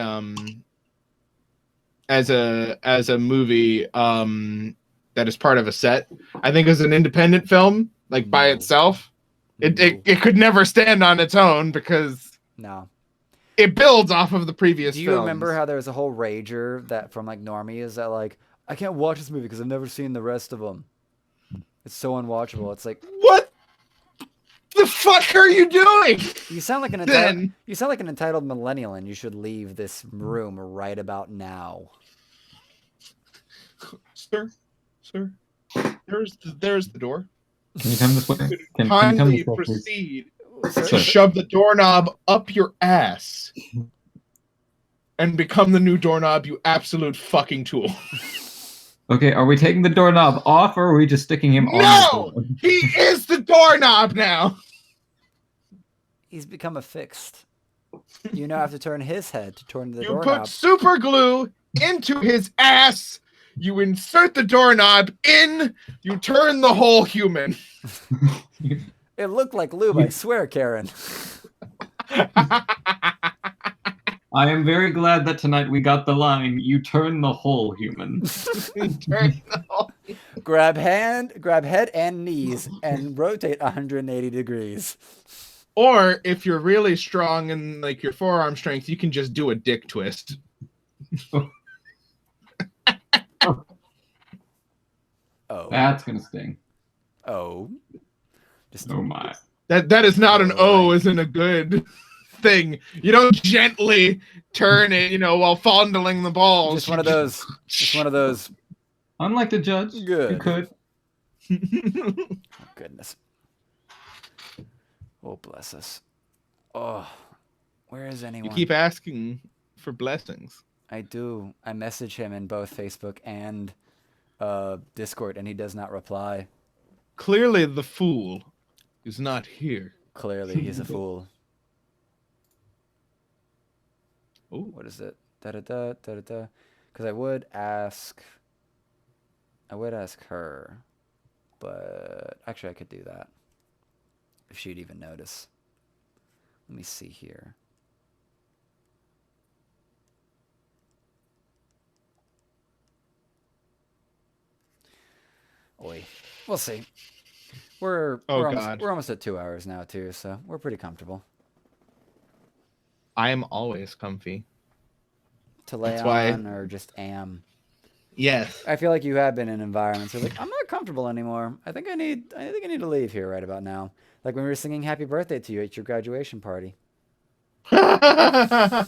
as a movie that is part of a set. I think as an independent film, like by No. itself, No. it could never stand on its own because No. it builds off of the previous Do you films. remember how there was a whole rager that from like normies that like, I can't watch this movie because I've never seen the rest of them. It's so unwatchable. It's like, What the fuck are you doing? you sound like an Then entitled millennial, and you should leave this room right about now. sir, there's the door. Can you come this way? Can you come Kindly this way, please? proceed Sir, to shove the doorknob up your ass and become the new doorknob, you absolute fucking tool. Okay, are we taking the doorknob off or are we just sticking him on No! the door? He is the doorknob now! he's become affixed. You now have to turn his head to turn the You doorknob. put super glue into his ass, you insert the doorknob in, you turn the whole human. It looked like lube, I swear, Karen. I am very glad that tonight we got the line, you turn the whole human. Grab head and knees and rotate 180 degrees. Or if you're really strong and like your forearm strength, you can just do a dick twist. Oh. That's gonna sting. Oh. Oh my. That is not an Right. O isn't a good thing. You don't gently turn it, while fondling the balls. Just one of those. Just one of those. Unlike the judge, Good. you could. Oh, goodness. Oh, bless us. Oh, where is You anyone? keep asking for blessings. I do. I message him in both Facebook and Discord, and he does not reply. Clearly, the fool is not here. Clearly, he's a fool. Oh, What is it? Da-da-da, da-da-da. Because I would ask her, but actually I could do that if she'd even notice. Let me see here. Oi, we'll see. We're almost at 2 hours now too, so we're pretty comfortable I am always comfy. to lay That's why- on or just am. Yes. I feel like you have been in environments where like I'm not comfortable anymore. I think I need to leave here right about now. Like when we were singing "Happy Birthday" to you at your graduation party. I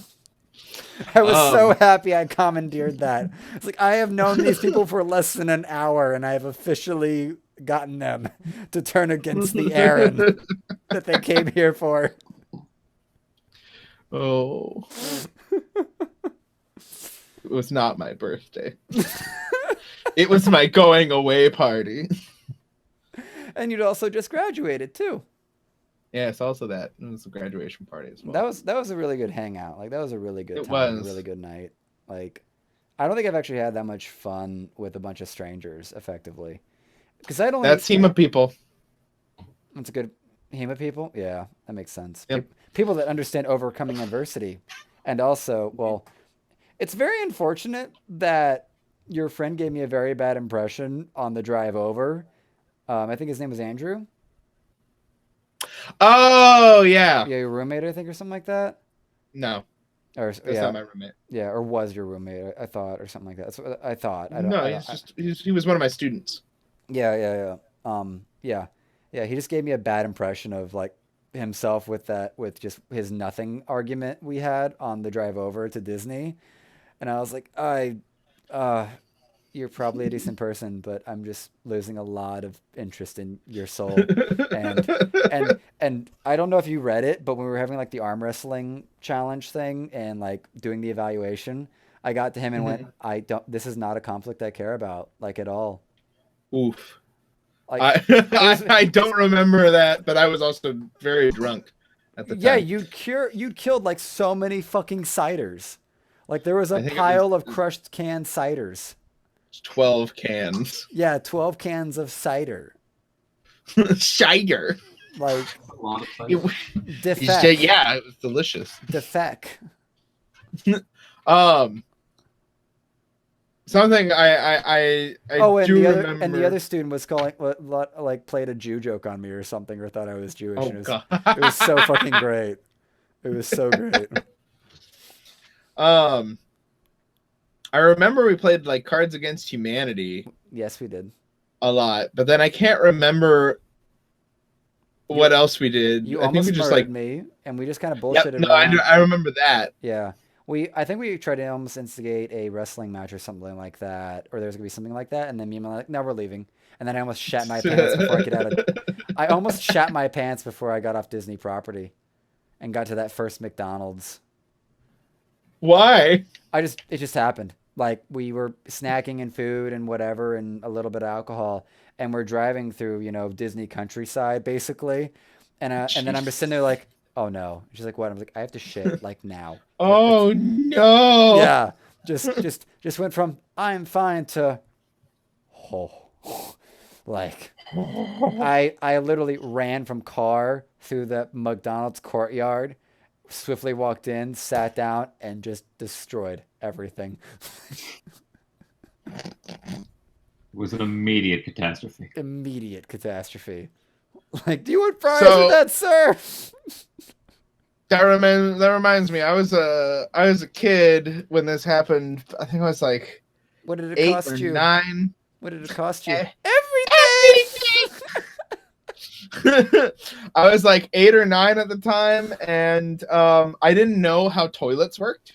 was so happy I commandeered that. It's like I have known these people for less than an hour, and I have officially gotten them to turn against the errand that they came here for. Oh. It was not my birthday. It was my going away party. And you'd also just graduated too. Yes, also that. It was a graduation party as well. That was a really good hangout. Like that was a really good It time, was. a really good night. Like I don't think I've actually had that much fun with a bunch of strangers effectively. Because I don't. That's team of people. That's a good HEMA people. Yeah, that makes sense. Yep. People that understand overcoming adversity, and also, well, it's very unfortunate that your friend gave me a very bad impression on the drive over. I think his name was Andrew. Oh, yeah. Yeah, your roommate, I think, or something like that. No, Or that's not my roommate. yeah, or was your roommate? I thought, or something like that. That's what I thought. No, he was one of my students. Yeah. Yeah. He just gave me a bad impression of like himself with just his nothing argument we had on the drive over to Disney, and I was like, uh, you're probably a decent person, but I'm just losing a lot of interest in your soul, and and I don't know if you read it, but when we were having like the arm wrestling challenge thing and like doing the evaluation, I got to him and went, I don't. This is not a conflict I care about like at all. Oof. Like I don't remember that, but I was also very drunk at the time. Yeah, you'd killed like so many fucking ciders. Like there was a pile of crushed canned ciders. 12 cans. Yeah, 12 cans of cider. Cider. Like A lot of fun. defect. Yeah, it was delicious. Defect. Something I do remember. And the other student was calling like played a Jew joke on me or something, or thought I was Jewish. Oh, And God. It was so fucking great. It was so great. I remember we played like Cards Against Humanity. Yes, we did. A lot, but then I can't remember what else we did. You I think almost we just murdered like me, and we just kind of Yep, bullshitted no, around. I remember that. Yeah. I think we tried to almost instigate a wrestling match or something like that, or there's gonna be something like that, and then me and my like, no, we're leaving. And then I almost shat my pants before I get out of. I almost shat my pants before I got off Disney property, and got to that first McDonald's. Why? It just happened. Like we were snacking and food and whatever, and a little bit of alcohol, and we're driving through Disney countryside basically, and then I'm just sitting there like, oh no. She's like, what? I'm like, I have to shit like now. Oh no. Yeah. Just went from I'm fine to like I literally ran from car through the McDonald's courtyard, swiftly walked in, sat down, and just destroyed everything. It was an immediate catastrophe. Immediate catastrophe. Like, do you want fries with that, sir? That reminds me. I was a kid when this happened. I think I was like, what did it cost you? 9. What did it cost you? Everything. I was like 8 or 9 at the time, and I didn't know how toilets worked.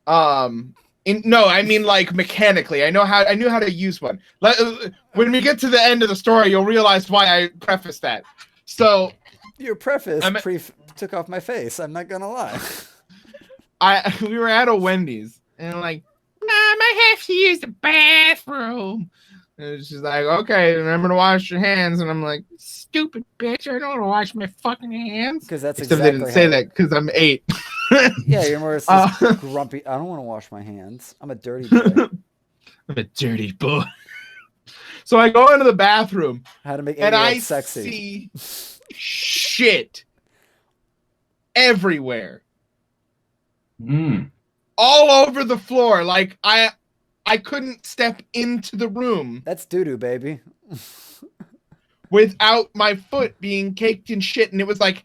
No, I mean like mechanically. I knew how to use one. When we get to the end of the story, you'll realize why I prefaced that. So your preface took off my face. I'm not gonna lie. We were at a Wendy's, and I'm like, Mom, I have to use the bathroom. And she's like, okay, remember to wash your hands. And I'm like, stupid bitch, I don't want to wash my fucking hands. Because that's Except exactly they didn't say that because I'm 8. Yeah, you're more grumpy. I don't want to wash my hands. I'm a dirty boy. I'm a dirty boy. So I go into the bathroom. How to make and I sexy. See shit everywhere. All over the floor. Like I couldn't step into the room. That's doo-doo, baby. Without my foot being caked in shit. And it was like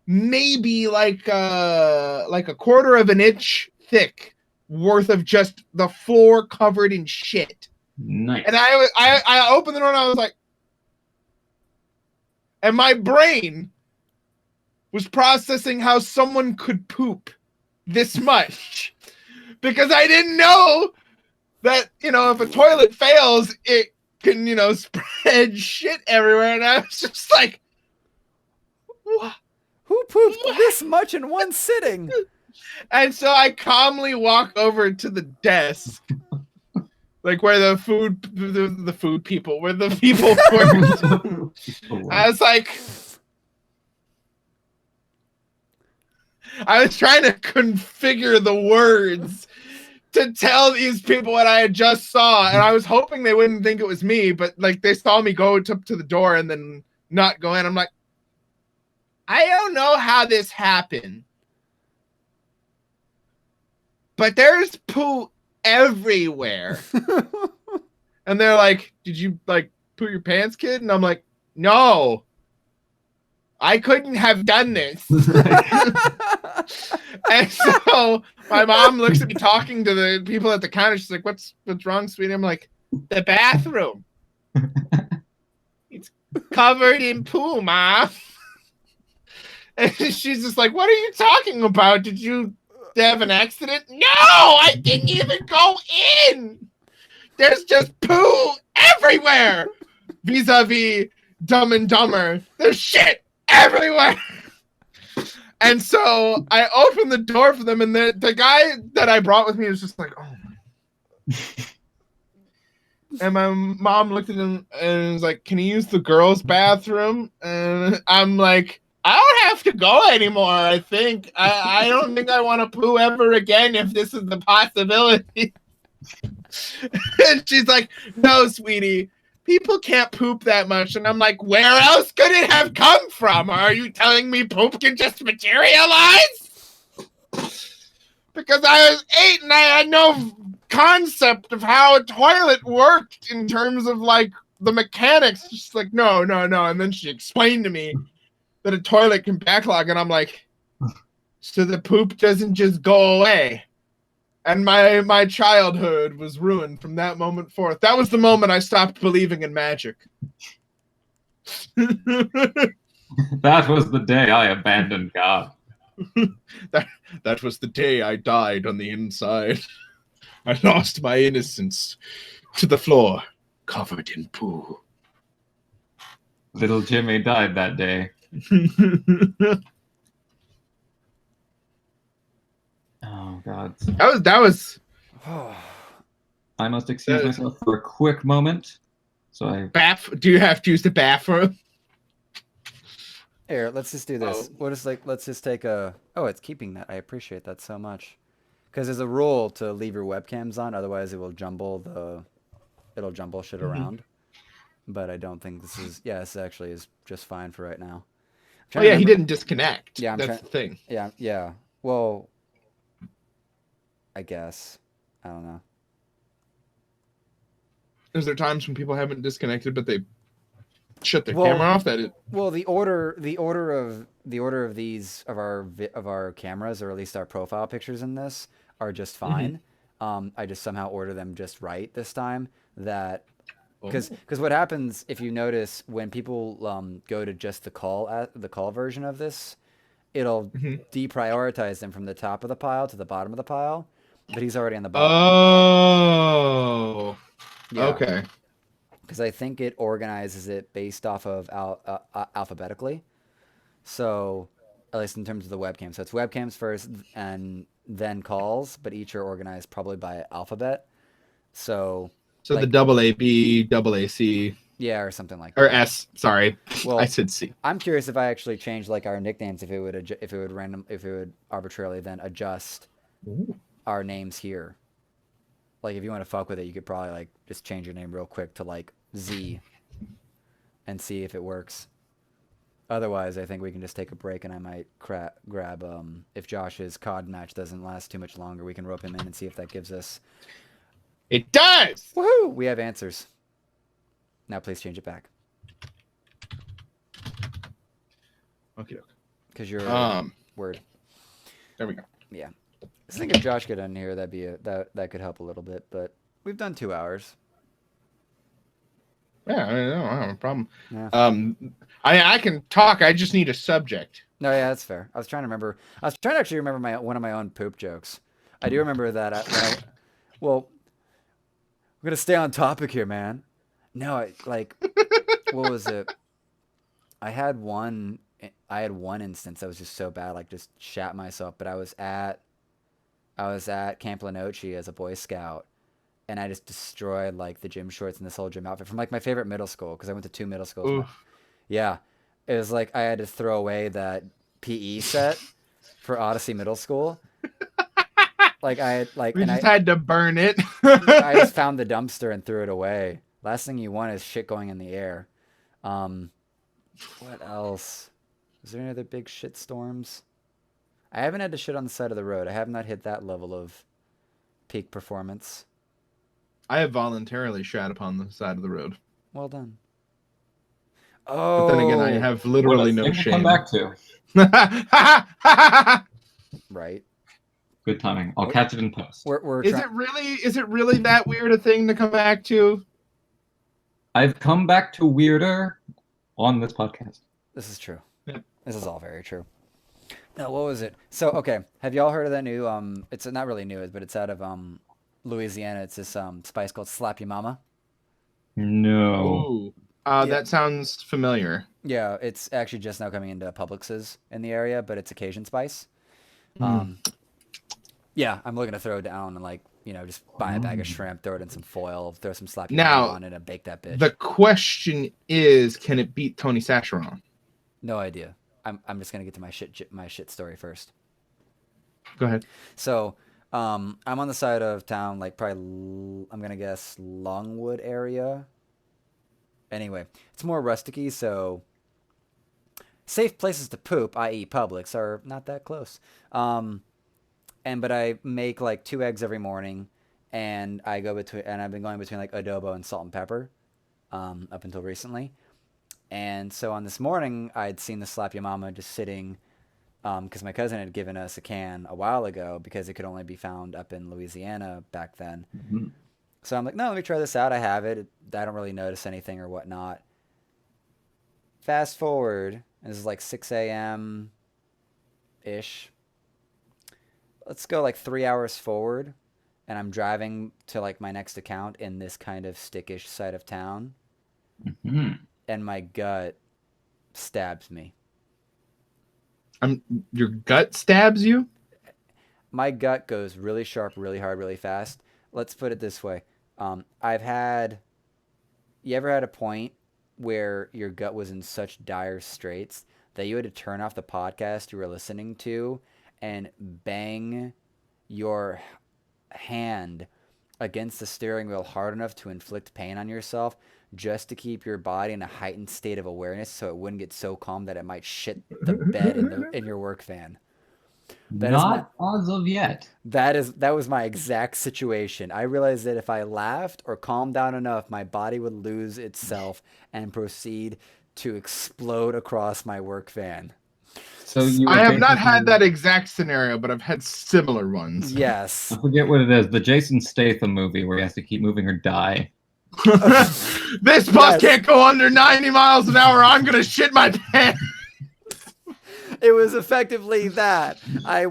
maybe like a quarter of an inch thick worth of just the floor covered in shit. Nice. And I opened the door and I was like, and my brain was processing how someone could poop this much because I didn't know that, if a toilet fails, it can, spread shit everywhere. And I was just like, what? Who pooped this much in one sitting? And so I calmly walk over to the desk, like where the food people, where the people were. I was like, I was trying to configure the words to tell these people what I had just saw, and I was hoping they wouldn't think it was me, but like they saw me go to the door and then not go in. I'm like, I don't know how this happened, but there's poo everywhere. And they're like, did you like poo your pants, kid? And I'm like, no, I couldn't have done this. And so my mom looks at me talking to the people at the counter. She's like, what's wrong, sweetie? I'm like, the bathroom. It's covered in poo, Mom. And she's just like, what are you talking about? Did you have an accident? No, I didn't even go in. There's just poo everywhere. Vis-a-vis Dumb and Dumber. There's shit everywhere. And so I opened the door for them, and the guy that I brought with me was just like, oh my. And my mom looked at him and was like, can he use the girls' bathroom? And I'm like, I don't have to go anymore, I think. I don't think I want to poo ever again if this is the possibility. And she's like, no, sweetie, people can't poop that much. And I'm like, where else could it have come from? Are you telling me poop can just materialize? Because I was 8 and I had no concept of how a toilet worked in terms of like the mechanics. She's like, no. And then she explained to me that a toilet can backlog. And I'm like, so the poop doesn't just go away. And my childhood was ruined from that moment forth. That was the moment I stopped believing in magic. That was the day I abandoned God. That was the day I died on the inside. I lost my innocence to the floor, covered in poo. Little Jimmy died that day. Oh God. That was. I must excuse myself for a quick moment. So do you have to use the bathroom? Here, let's just do this. Let's just take a. Oh, it's keeping that. I appreciate that so much. Because there's a rule to leave your webcams on, otherwise it will jumble shit around. But I don't think this is. Yeah, this actually is just fine for right now. Oh yeah, he didn't disconnect. Yeah, that's the thing. Yeah. Well, I guess. I don't know. Is there times when people haven't disconnected, but they shut their camera off? Well, the order of these of our cameras, or at least our profile pictures in this, are just fine. I just somehow order them just right this time. That because what happens, if you notice, when people go to just the call version of this, it'll deprioritize them from the top of the pile to the bottom of the pile. But he's already on the bottom. Oh. Yeah. Okay. Because I think it organizes it based off of alphabetically. So, at least in terms of the webcam. So it's webcams first and then calls, but each are organized probably by alphabet. So like, the double AB, double AC. Yeah, or something like that. Or S, sorry. Well, I said C. I'm curious if I actually changed like our nicknames, if it would arbitrarily then adjust our names here. Like, if you want to fuck with it, you could probably like just change your name real quick to like Z and see if it works. Otherwise, I think we can just take a break, and I might grab if Josh's COD match doesn't last too much longer, we can rope him in and see if that gives us. It does. Woohoo! We have answers. Now, please change it back. Okay. Because you're word. There we go. Yeah. I think if Josh got in here, that could help a little bit, but we've done 2 hours. Yeah, I don't have a problem. Yeah. I can talk. I just need a subject. No, yeah, that's fair. I was trying to actually remember one of my own poop jokes. I do remember that. Well, we're gonna stay on topic here, man. No, what was it? I had one instance that was just so bad, like just shat myself. But I was at Camp Lenoche as a Boy Scout, and I just destroyed like the gym shorts and this whole gym outfit from like my favorite middle school, because I went to 2 middle schools. Oof. Yeah, it was like I had to throw away that PE set for Odyssey Middle School. Like I had to burn it. I just found the dumpster and threw it away. Last thing you want is shit going in the air. What else? Was there any other big shit storms? I haven't had to shit on the side of the road. I have not hit that level of peak performance. I have voluntarily shat upon the side of the road. Well done. Oh. But then again, I have literally no What a thing to shame. come back to. Right. Good timing. I'll catch it in post. Is it really that weird a thing to come back to? I've come back to weirder on this podcast. This is true. Yeah. This is all very true. Now, what was it? So, okay, have y'all heard of that new? It's not really new, but it's out of Louisiana. It's this spice called Slap Your Mama. No. Ooh. That sounds familiar. Yeah, it's actually just now coming into Publix's in the area, but it's a Cajun spice. Yeah, I'm looking to throw it down and just buy a bag of shrimp, throw it in some foil, throw some Slap Your Mama on it, and bake that bitch. The question is, can it beat Tony Sacheron? No idea. I'm just gonna get to my shit story first. Go ahead. So, I'm on the side of town, probably I'm gonna guess Longwood area. Anyway, it's more rusticy, so safe places to poop, i.e. Publix, are not that close. But I make 2 eggs every morning, and I've been going between adobo and salt and pepper, up until recently. And so on this morning, I'd seen the Slap Your Mama just sitting, because my cousin had given us a can a while ago because it could only be found up in Louisiana back then. Mm-hmm. So I'm like, no, let me try this out. I have it. I don't really notice anything or whatnot. Fast forward, this is 6 a.m. ish. Let's go 3 hours forward, and I'm driving to my next account in this kind of stickish side of town. Mm-hmm. And my gut stabs me. Your gut stabs you? My gut goes really sharp, really hard, really fast. Let's put it this way. You ever had a point where your gut was in such dire straits that you had to turn off the podcast you were listening to and bang your hand against the steering wheel hard enough to inflict pain on yourself just to keep your body in a heightened state of awareness so it wouldn't get so calm that it might shit the bed in your work van? Not as of yet. That was my exact situation. I realized that if I laughed or calmed down enough, my body would lose itself and proceed to explode across my work van. So I have not had that exact scenario, but I've had similar ones. Yes. I forget what it is. The Jason Statham movie where he has to keep moving or die. This bus can't go under 90 miles an hour. I'm going to shit my pants. It was effectively that. I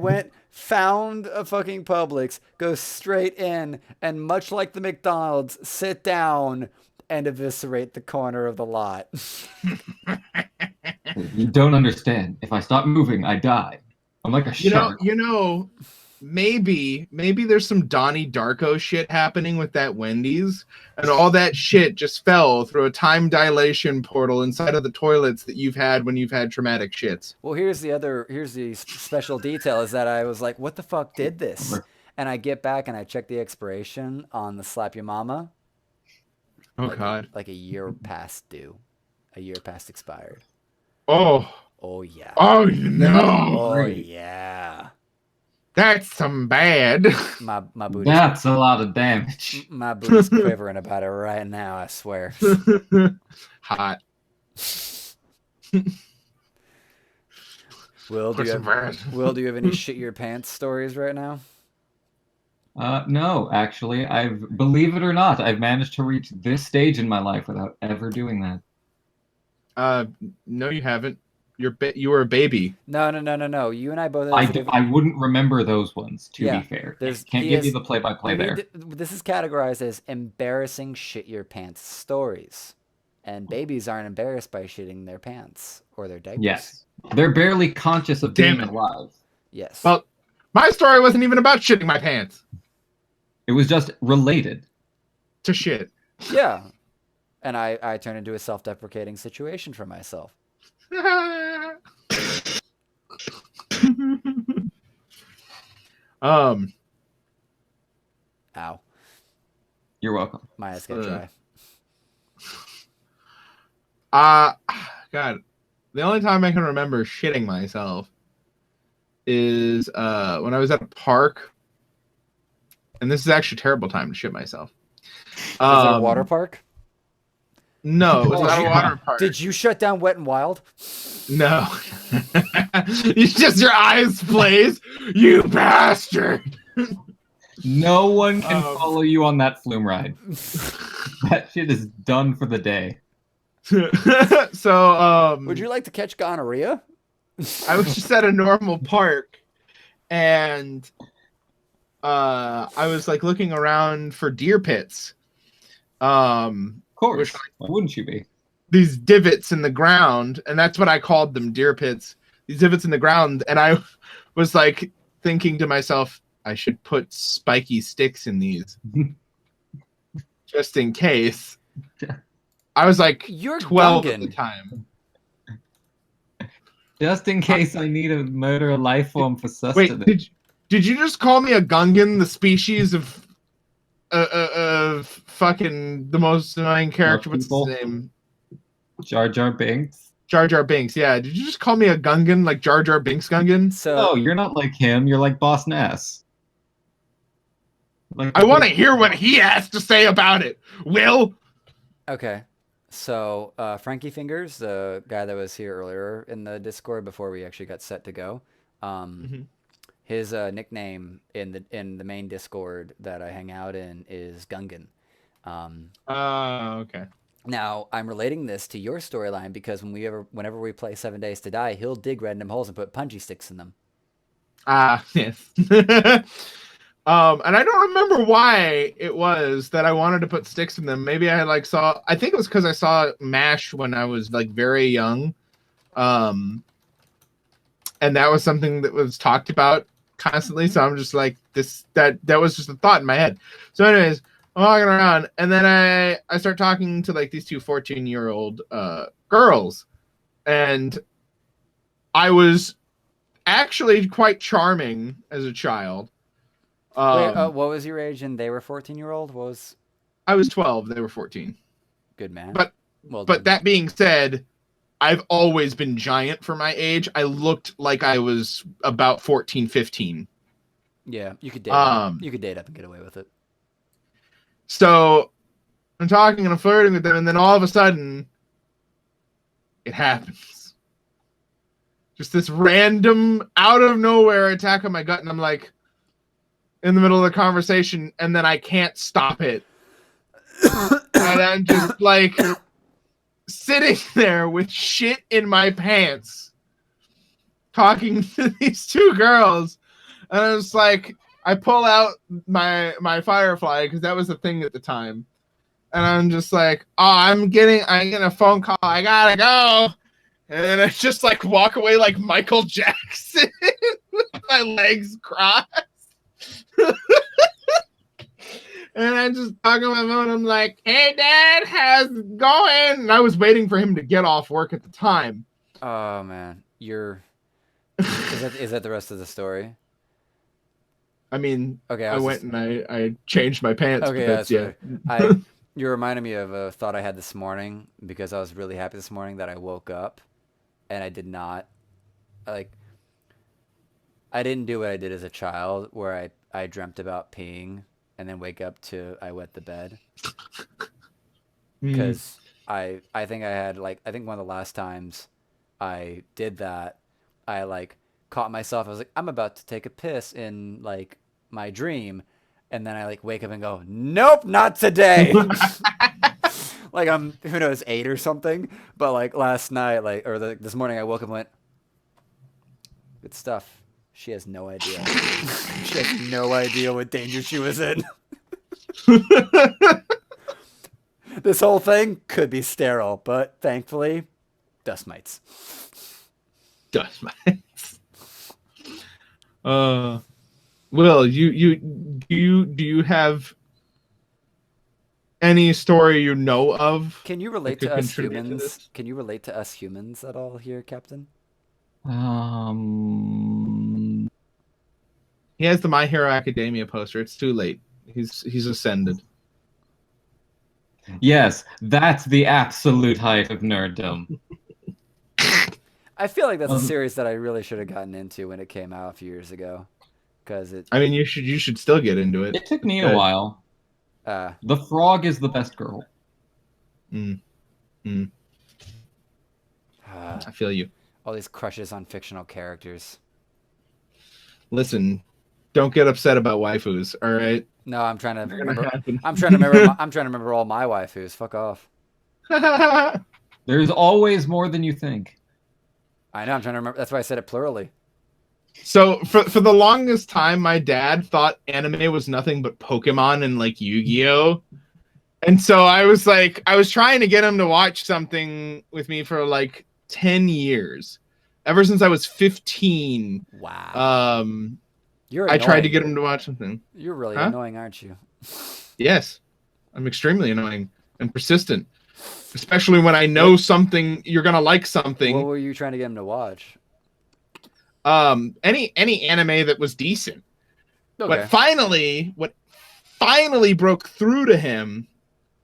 found a fucking Publix, go straight in, and much like the McDonald's, sit down and eviscerate the corner of the lot. You don't understand. If I stop moving, I die. I'm like a shark. Maybe there's some Donnie Darko shit happening with that Wendy's, and all that shit just fell through a time dilation portal inside of the toilets that you've had when you've had traumatic shits. Well, here's the special detail is that I was like, what the fuck did this? And I get back and I check the expiration on the Slap Your Mama. Oh, God. A year past due. A year past expired. Oh. Oh, yeah. Oh, no. Oh, yeah. That's some bad. My booty. That's a lot of damage. My booty's quivering about it right now, I swear. Hot. Will, do you have any shit your pants stories right now? No, actually, believe it or not, I've managed to reach this stage in my life without ever doing that. No, you haven't. You were a baby. No. You and I both. I wouldn't remember those ones. To be fair, can't give you the play-by-play there. This is categorized as embarrassing shit your pants stories, and babies aren't embarrassed by shitting their pants or their diapers. Yes, they're barely conscious of being alive. Yes. Well, my story wasn't even about shitting my pants. It was just related to shit. Yeah, and I turned into a self-deprecating situation for myself. Ow. You're welcome. My eyes got dry. God, the only time I can remember shitting myself is when I was at a park, and this is actually a terrible time to shit myself. Is it a water park? No, it was not a water park. Did you shut down Wet and Wild? No. It's just your eyes blaze, you bastard. No one can follow you on that flume ride. That shit is done for the day. So, would you like to catch gonorrhea? I was just at a normal park, and I was like looking around for deer pits. Of course. Why wouldn't you be? These divots in the ground, and that's what I called them, deer pits. These divots in the ground, and I was like thinking to myself, I should put spiky sticks in these, just in case. I was like, you're 12 Gungan. at the time. Just in case I need to murder a life form for sustenance. Wait, did you just call me a Gungan, the species of fucking the most annoying character? What's his name? Jar Jar Binks. Jar Jar Binks. Yeah. Did you just call me a Gungan, like Jar Jar Binks Gungan? No, you're not like him. You're like Boss Nass. Like, I want to hear what he has to say about it. Will? Okay. So, Frankie Fingers, the guy that was here earlier in the Discord before we actually got set to go, his nickname in the main Discord that I hang out in is Gungan. Okay. Now, I'm relating this to your storyline because whenever we play 7 Days to Die, he'll dig random holes and put punji sticks in them. Yes. And I don't remember why it was that I wanted to put sticks in them. Maybe I I think it was because I saw MASH when I was like very young. And that was something that was talked about constantly. So I'm just like, that was just a thought in my head. So anyways, I'm walking around, and then I start talking to like these two 14-year-old girls. And I was actually quite charming as a child. Wait, what was your age and they were 14-year-old? I was 12, they were 14. Good man. But that being said, I've always been giant for my age. I looked like I was about 14, 15. Yeah, you could date up. You could date up and get away with it. So I'm talking and I'm flirting with them, and then all of a sudden it happens. Just this random out of nowhere attack on my gut, and I'm like in the middle of the conversation, and then I can't stop it. And I'm just like sitting there with shit in my pants talking to these two girls, and I was like, I pull out my Firefly because that was the thing at the time, and I'm just like, I'm getting a phone call, I gotta go, and then I just like walk away like Michael Jackson with my legs crossed. And I'm just talking on my phone. I'm like, hey, Dad, how's it going? And I was waiting for him to get off work at the time. Oh, man. Is that the rest of the story? I mean, okay, I went and I changed my pants. Okay, that's yeah. You reminded me of a thought I had this morning because I was really happy this morning that I woke up and I did not, I didn't do what I did as a child where I dreamt about peeing and then wake up to I wet the bed. Because I think I think one of the last times I did that, I caught myself. I was like, I'm about to take a piss in my dream, and then I wake up and go, nope, not today. I'm, who knows, 8 or something. But last night, this morning, I woke up and went, good stuff. She has no idea. She has no idea what danger she was in. This whole thing could be sterile, but thankfully, dust mites. Dust mites. Will, do you have any story you know of? Can you relate to us humans? Can you relate to us humans at all here, Captain? He has the My Hero Academia poster. It's too late. He's ascended. Yes, that's the absolute height of nerddom. I feel like that's a series that I really should have gotten into when it came out a few years ago. I mean, you should still get into it. It took me a while. The frog is the best girl. I feel you. All these crushes on fictional characters. Listen, don't get upset about waifus, all right? No, I'm trying to They're remember. gonna happen. I'm trying to remember. I'm trying to remember all my waifus. Fuck off. There's always more than you think. I know. I'm trying to remember. That's why I said it plurally. So for the longest time, my dad thought anime was nothing but Pokemon and like Yu-Gi-Oh! And so I was trying to get him to watch something with me for like 10 years. Ever since I was 15. Wow. You're I tried to get him to watch something. You're really annoying, aren't you? Yes. I'm extremely annoying and persistent. Especially when I know something, you're going to like something. What were you trying to get him to watch? Any anime that was decent. Okay. But what finally broke through to him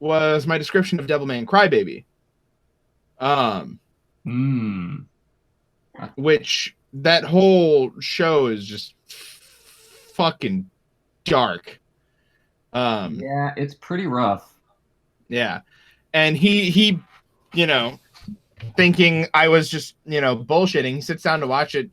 was my description of Devilman Crybaby. Which that whole show is just fucking dark. Yeah, it's pretty rough. Yeah. And he thinking I was just, bullshitting, he sits down to watch it,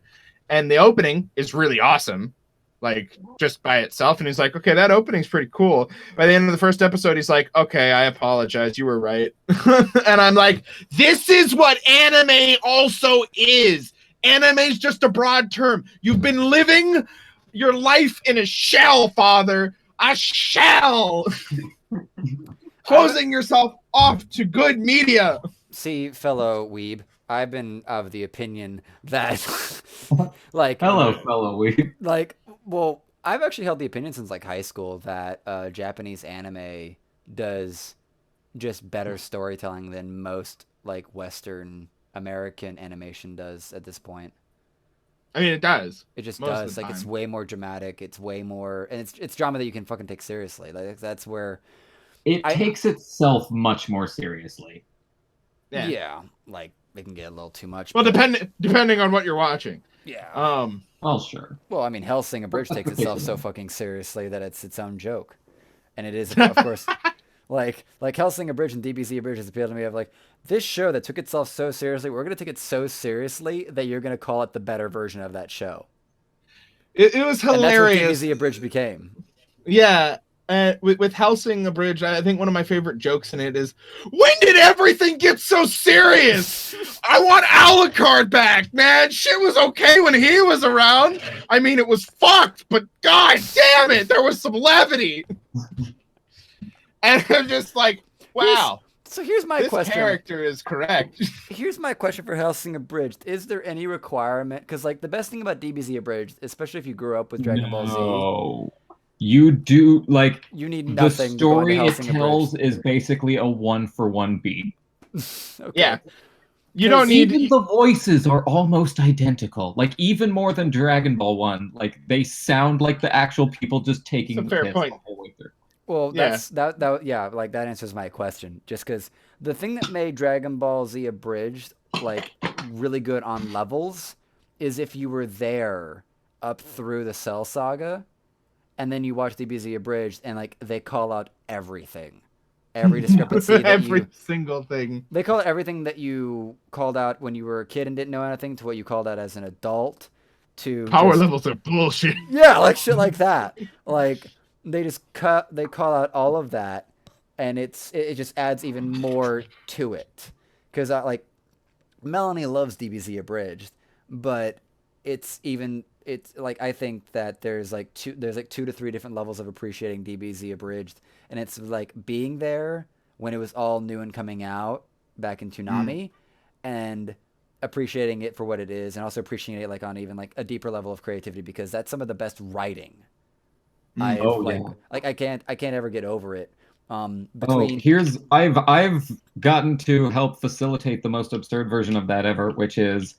and the opening is really awesome, like just by itself. And he's like, okay, that opening's pretty cool. By the end of the first episode, he's like, okay, I apologize, you were right. And I'm like, this is what anime also is. Anime's just a broad term. You've been living your life in a shell, father. A shell. Closing yourself off to good media. See, fellow weeb, I've been of the opinion that, like, hello, fellow weeb. Like, well, I've actually held the opinion since like high school that Japanese anime does just better storytelling than most like Western American animation does at this point. I mean, it does. It just does. Like, it's way more dramatic. It's way more, and it's drama that you can fucking take seriously. Like, that's where it takes itself much more seriously. Yeah, like they can get a little too much. Well, depending on what you're watching. Yeah. Well, sure. Well, I mean, Hellsing Abridged takes itself so fucking seriously that it's its own joke, and it is, of course, like Hellsing Abridged and DBZ Abridged has appealed to me of like this show that took itself so seriously. We're gonna take it so seriously that you're gonna call it the better version of that show. It was hilarious. And that's what DBZ Abridged became. Yeah. With Hellsing Abridged, I think one of my favorite jokes in it is, when did everything get so serious? I want Alucard back, man. Shit was okay when he was around. I mean, it was fucked, but god damn it, there was some levity. And I'm just like, wow. So here's my question. This character is correct. Here's my question for Hellsing Abridged. Is there any requirement? Because like the best thing about DBZ Abridged, especially if you grew up with Dragon Ball Z. You do, like, you need nothing. The story it tells Abridged. is basically a 1-for-1 beat. Okay. Yeah. You don't need... Even the voices are almost identical. Like, even more than Dragon Ball 1. Like, they sound like the actual people just taking the fair piss point. the whole way through. Well, like, that answers my question. Just because the thing that made Dragon Ball Z Abridged, like, really good on levels is if you were there up through the Cell Saga, and then you watch DBZ Abridged, and like they call out everything, every discrepancy, every single thing. They call it everything that you called out when you were a kid and didn't know anything to what you called out as an adult. To power levels are bullshit. Yeah, like shit like that. Like they call out all of that, and it just adds even more to it. Because like Melanie loves DBZ Abridged, but it's like I think that there's like 2 to 3 different levels of appreciating DBZ Abridged, and it's like being there when it was all new and coming out back in Toonami, and appreciating it for what it is, and also appreciating it like on even like a deeper level of creativity, because that's some of the best writing. I can't ever get over it. I've gotten to help facilitate the most absurd version of that ever, which is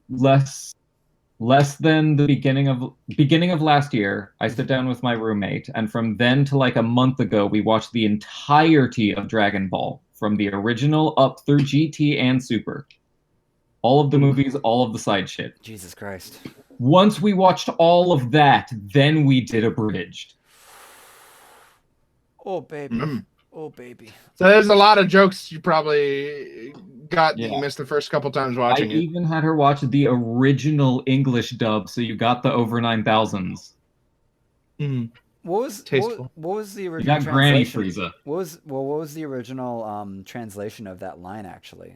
less than the beginning of last year. I sit down with my roommate, and from then to like a month ago, we watched the entirety of Dragon Ball, from the original up through GT and Super. All of the movies, all of the side shit. Jesus Christ. Once we watched all of that, then we did Abridged. Oh, baby. Oh, baby. So there's a lot of jokes you probably got that you missed the first couple times watching it. I even had her watch the original English dub, so you got the over 9,000s. Mm. What was the original You got Granny translation? Frieza. What was the original translation of that line actually?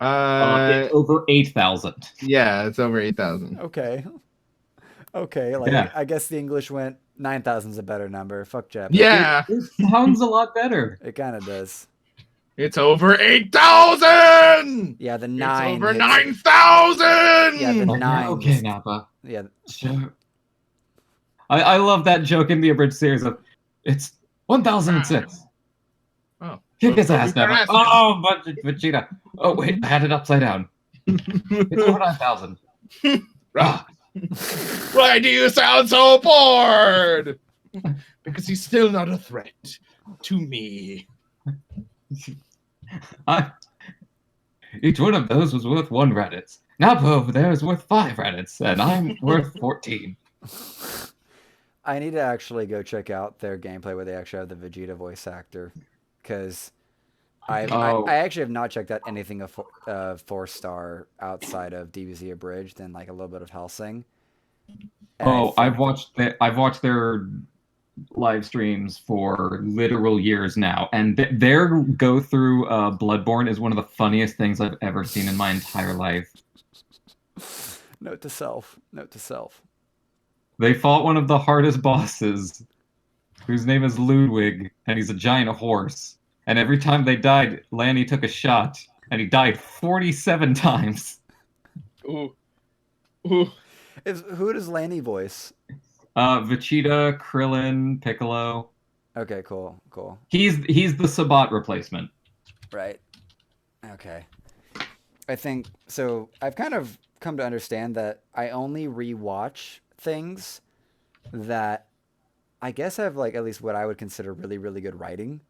It's over 8,000. Yeah, it's over 8,000. Okay. Okay, like Yeah. I guess the English went 9,000 is a better number. Fuck Japanese. Yeah, It sounds a lot better. It kind of does. it's over 8,000. Yeah, the It's 9 over hits- 9,000. Yeah, the Okay, 9. okay, Nappa. Yeah, Sure. I love that joke in the abridged series of it's 1,006. Oh, Kick his ass, beat their Nappa. ass. Oh, but Vegeta. Oh wait, I had it upside down. It's over 9,000. Ah. Why do you sound so bored? Because he's still not a threat to me. Each one of those was worth 1 Reddit. Nappa over there is worth 5 Reddits, and I'm worth 14. I need to actually go check out their gameplay where they actually have the Vegeta voice actor, because I actually have not checked out anything of 4-star outside of DBZ Abridged and like a little bit of Hellsing. And I've watched their live streams for literal years now, and their go through Bloodborne is one of the funniest things I've ever seen in my entire life. Note to self. They fought one of the hardest bosses, whose name is Ludwig, and he's a giant horse. And every time they died, Lanny took a shot, and he died 47 times. Ooh. Who does Lanny voice? Vegeta, Krillin, Piccolo. Okay, cool. He's the Sabat replacement. Right. Okay. I think so. I've kind of come to understand that I only rewatch things that I guess have like at least what I would consider really, really good writing,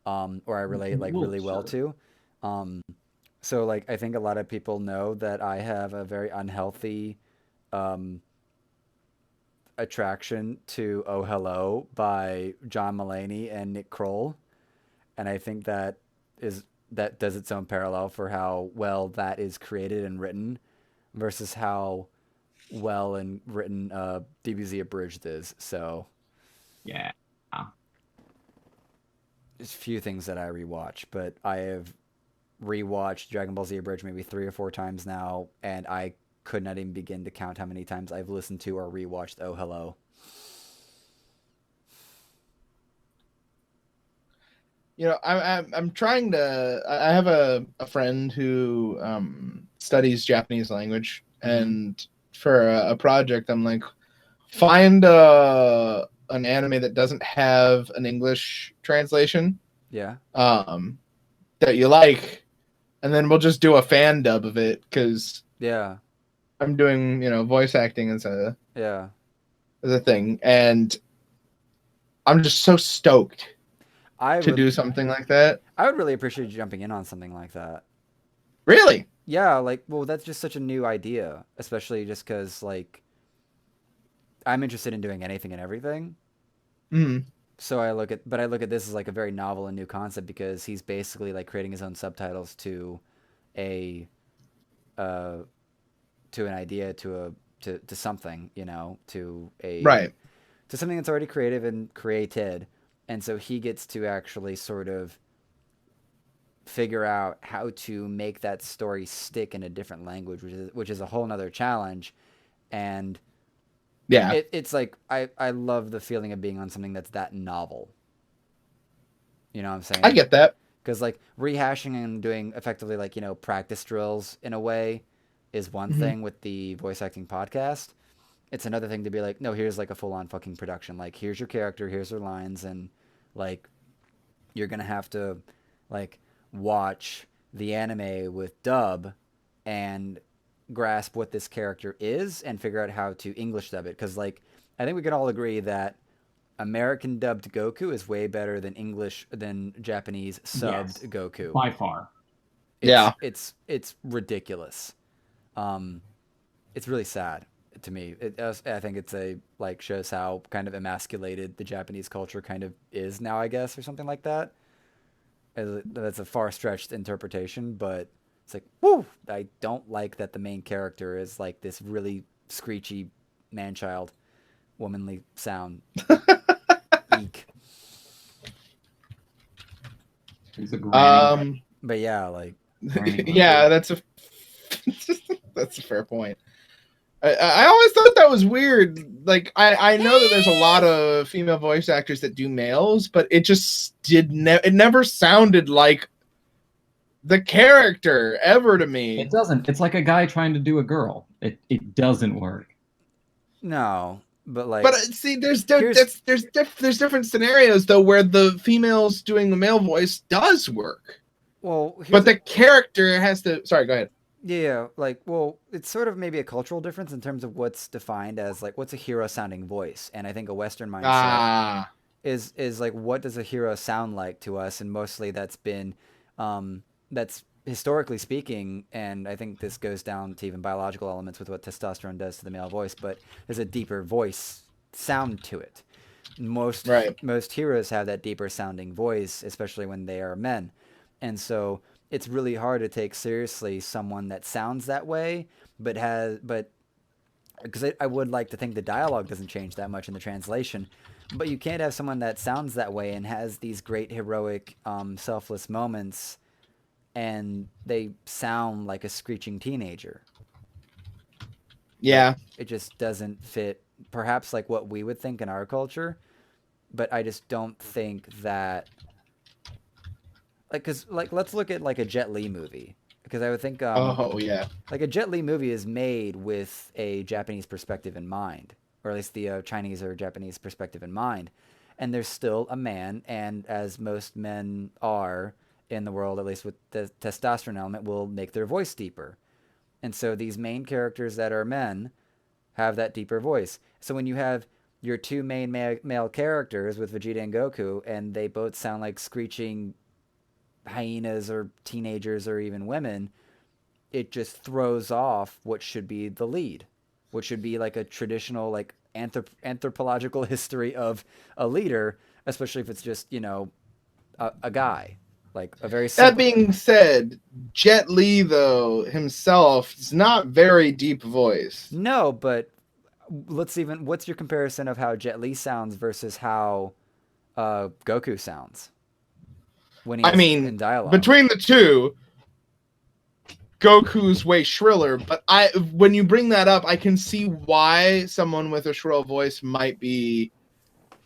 or I relate like really well to. So like I think a lot of people know that I have a very unhealthy attraction to Oh Hello by John Mulaney and Nick Kroll, and I think that does its own parallel for how well that is created and written versus how well and written DBZ Abridged is. So Yeah. there's a few things that I rewatch, but I have rewatched Dragon Ball Z Abridged maybe 3 or 4 times now, and I could not even begin to count how many times I've listened to or rewatched Oh Hello. You know, I'm trying to. I have a friend who studies Japanese language, and for a project, I'm like, find an anime that doesn't have an English translation. Yeah. That you like, and then we'll just do a fan dub of it because Yeah. I'm doing voice acting as a thing, and I'm just so stoked to do something like that. I would really appreciate you jumping in on something like that. Really? Yeah, like, well, that's just such a new idea, especially just because, like, I'm interested in doing anything and everything. Mm. So I look at this as like a very novel and new concept because he's basically like creating his own subtitles to an idea, to something, to something that's already creative and created. And so he gets to actually sort of figure out how to make that story stick in a different language, which is a whole nother challenge. And yeah, it's like I love the feeling of being on something that's that novel. You know what I'm saying? I get that. Because like rehashing and doing effectively like practice drills in a way is one thing with the voice acting podcast. It's another thing to be like, no, here's like a full on fucking production. Like, here's your character, here's their lines, and like you're gonna have to like watch the anime with dub and grasp what this character is and figure out how to English dub it. Because like I think we can all agree that American dubbed Goku is way better than Japanese subbed Goku. By far. It's ridiculous. It's really sad. to me. I think it's shows how kind of emasculated the Japanese culture kind of is now, I guess, or something like that. That's a far-stretched interpretation, but it's like, woo! I don't like that the main character is like this really screechy man-child, womanly sound. Eek. He's a granny. But yeah, like, yeah, that's a fair point. I always thought that was weird. Like, I know that there's a lot of female voice actors that do males, but it just it never sounded like the character ever to me. It doesn't. It's like a guy trying to do a girl. It doesn't work. No, but like, but see, there's different scenarios though where the females doing the male voice does work. Well, but the character has to. Sorry, go ahead. Yeah, like, well, it's sort of maybe a cultural difference in terms of what's defined as like what's a hero sounding voice, and I think a Western mindset is like, what does a hero sound like to us, and mostly that's been that's historically speaking, and I think this goes down to even biological elements with what testosterone does to the male voice, but there's a deeper voice sound to it. Most heroes have that deeper sounding voice, especially when they are men, and so it's really hard to take seriously someone that sounds that way, but because I would like to think the dialogue doesn't change that much in the translation, but you can't have someone that sounds that way and has these great heroic, selfless moments, and they sound like a screeching teenager. Yeah. It just doesn't fit, perhaps like what we would think in our culture, but I just don't think that... Because let's look at like a Jet Li movie, because I would think like a Jet Li movie is made with a Japanese perspective in mind, or at least the Chinese or Japanese perspective in mind, and there's still a man, and as most men are in the world, at least with the testosterone element, will make their voice deeper, and so these main characters that are men have that deeper voice. So when you have your two main male characters with Vegeta and Goku, and they both sound like screeching hyenas or teenagers or even women, it just throws off what should be the lead, what should be like a traditional like anthropological history of a leader, especially if it's just, you know, a guy, like a very simple... That being said, Jet Li though himself is not very deep voice. No, but what's your comparison of how Jet Li sounds versus how Goku sounds? In dialogue. Between the two, Goku's way shriller, but when you bring that up, I can see why someone with a shrill voice might be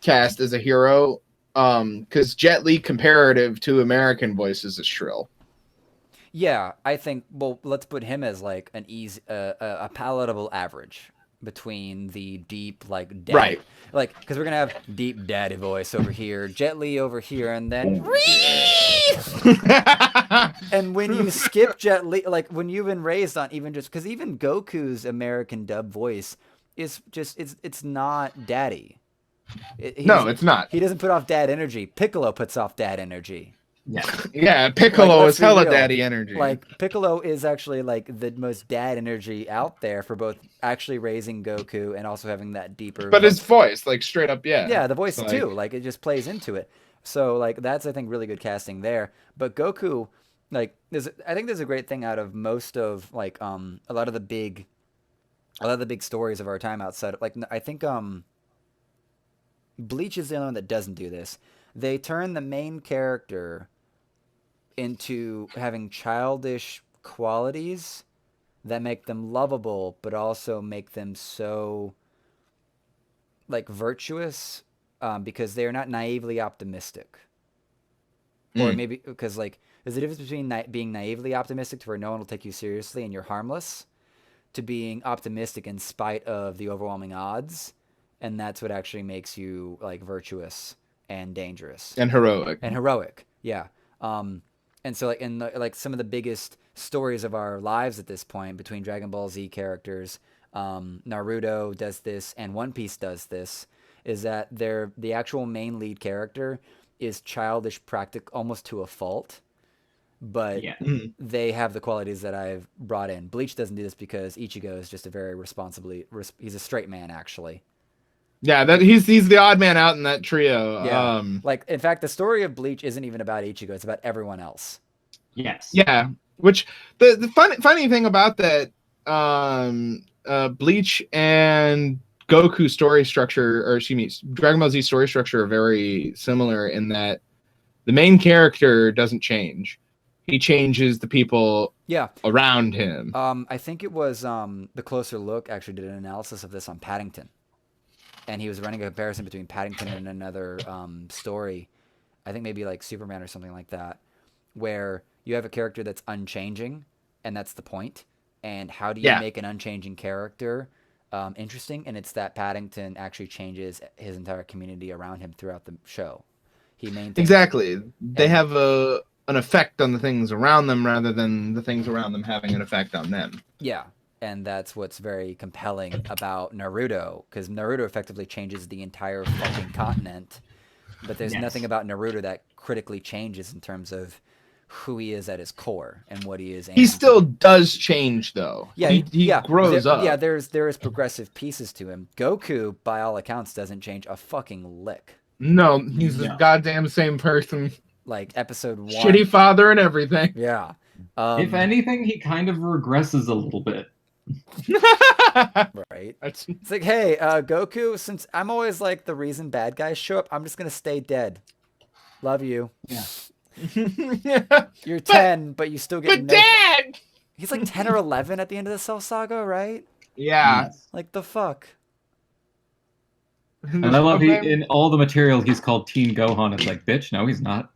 cast as a hero, because Jet Li comparative to American voices is shrill. Yeah, I think, well, let's put him as like an a palatable average between the deep, like, daddy, right, like, because we're gonna have deep daddy voice over here, Jet Li over here, and then and when you skip Jet Li, like when you've been raised on even just because even Goku's American dub voice is just it's not daddy. It's not. He doesn't put off dad energy. Piccolo puts off dad energy. Yeah, Piccolo is hella daddy energy. Like, Piccolo is actually, like, the most dad energy out there for both actually raising Goku and also having that deeper... But his voice, like, straight up, yeah. Yeah, the voice, too. Like, it just plays into it. So, like, that's, I think, really good casting there. But Goku, like, I think there's a great thing out of most of, like, a lot of the big stories of our time outside of, like, I think, Bleach is the only one that doesn't do this. They turn the main character into having childish qualities that make them lovable, but also make them so, like, virtuous, because they are not naively optimistic. Or maybe because, like, there's a difference between being naively optimistic to where no one will take you seriously and you're harmless, to being optimistic in spite of the overwhelming odds, and that's what actually makes you, like, virtuous and dangerous and heroic. Yeah. And so, like, in like some of the biggest stories of our lives at this point, between Dragon Ball Z characters, Naruto does this and One Piece does this, is that the actual main lead character is childish, almost to a fault, but Yeah. they have the qualities that I've brought in. Bleach doesn't do this because Ichigo is just a very he's a straight man, actually. Yeah, that he's the odd man out in that trio. Yeah. Like, in fact, the story of Bleach isn't even about Ichigo. It's about everyone else. Yes. Yeah, which the funny thing about that, Bleach and Goku story structure, or excuse me, Dragon Ball Z story structure are very similar in that the main character doesn't change. He changes the people around him. I think it was The Closer Look actually did an analysis of this on Paddington. And he was running a comparison between Paddington and another story. I think maybe like Superman or something like that, where you have a character that's unchanging, and that's the point. And how do you make an unchanging character interesting? And it's that Paddington actually changes his entire community around him throughout the show. He maintains exactly. They have an effect on the things around them rather than the things around them having an effect on them. Yeah. And that's what's very compelling about Naruto, because Naruto effectively changes the entire fucking continent. But there's nothing about Naruto that critically changes in terms of who he is at his core and what he is. He still does change, though. Yeah, he grows up. Yeah, there is progressive pieces to him. Goku, by all accounts, doesn't change a fucking lick. No, he's the goddamn same person. Like episode 1. Shitty father and everything. Yeah. If anything, he kind of regresses a little bit. Right. It's like, hey, Goku, since I'm always like the reason bad guys show up, I'm just gonna stay dead. Love you. Yeah. You're 10, but you still get Dad! He's like 10 or 11 at the end of the Cell Saga, right? Yeah. Like the fuck. And I love in all the material he's called Teen Gohan. It's like, bitch, no, he's not.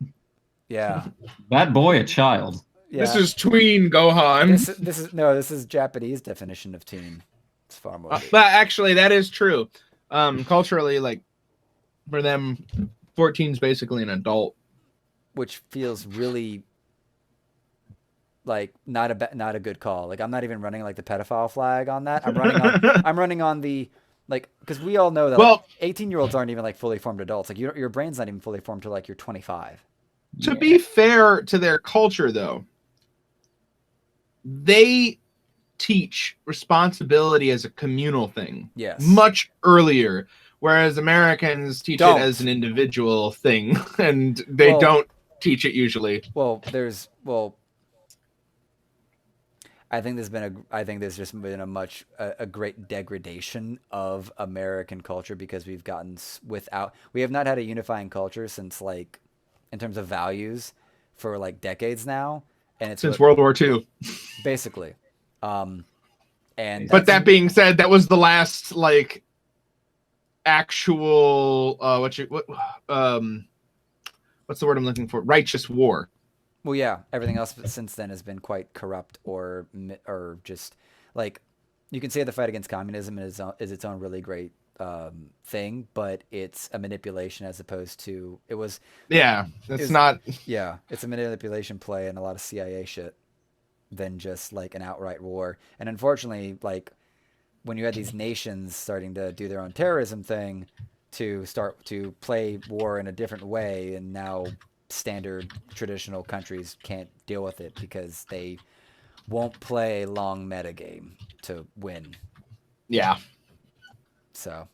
Yeah. That boy, a child. Yeah. This is tween Gohan. This is Japanese definition of teen. It's far more. But actually, that is true. Culturally, like for them, 14's basically an adult, which feels really like not a good call. Like I'm not even running like the pedophile flag on that. I'm running on the like, because we all know that 18-year-olds aren't even like fully formed adults. Like your brain's not even fully formed till like you're 25. To be fair to their culture, though, they teach responsibility as a communal thing much earlier, whereas Americans teach it as an individual thing, and they don't teach it usually. I think there's just been a great degradation of American culture because we have not had a unifying culture since like in terms of values for like decades now. And it's since World War II, basically. But that being said, that was the last like actual what's the word I'm looking for? Righteous war. Well, yeah. Everything else since then has been quite corrupt or just like you can say the fight against communism is its own really great thing, but it's a manipulation as opposed to it's a manipulation play and a lot of CIA shit than just like an outright war. And unfortunately, like when you had these nations starting to do their own terrorism thing to start to play war in a different way, and now standard traditional countries can't deal with it because they won't play long metagame to win. Yeah. So,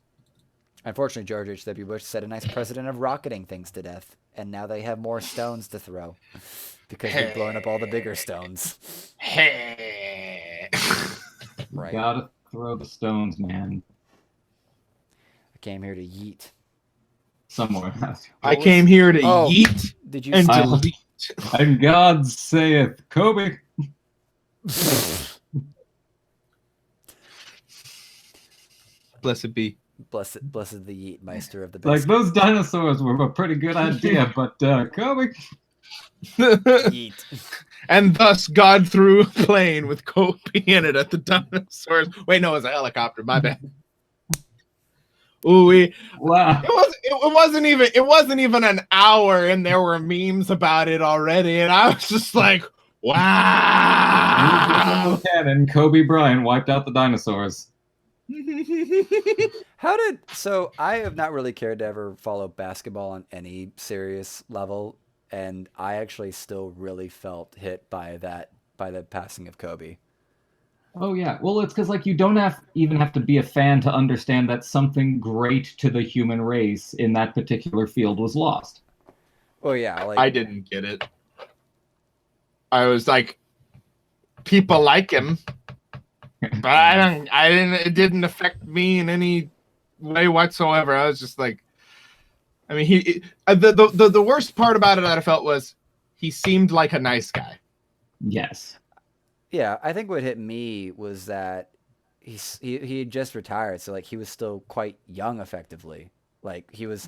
unfortunately, George H.W. Bush set a nice precedent of rocketing things to death, and now they have more stones to throw because they've blown up all the bigger stones. Right. Gotta throw the stones, man. I came here to yeet. Somewhere. I came here to yeet did you and delete. And God saith, Kobe. Blessed be. Blessed the Yeet Meister of the Like biscuit. those dinosaurs were a pretty good idea, but Kobe. Yeet. And thus God threw a plane with Kobe in it at the dinosaurs. Wait, no, it was a helicopter. My bad. Ooh, wow! It wasn't even an hour, and there were memes about it already, and I was just like, wow! And Kobe Bryant wiped out the dinosaurs. So I have not really cared to ever follow basketball on any serious level and I actually still really felt hit by the passing of Kobe. Oh yeah, well it's because like you don't even have to be a fan to understand that something great to the human race in that particular field was lost. Oh yeah, like I didn't get it. I was like, people like him, but I didn't. It didn't affect me in any way whatsoever. I was just like, I mean, the worst part about it that I felt was he seemed like a nice guy. Yes. Yeah, I think what hit me was that he had just retired, so like he was still quite young, effectively. Like he was,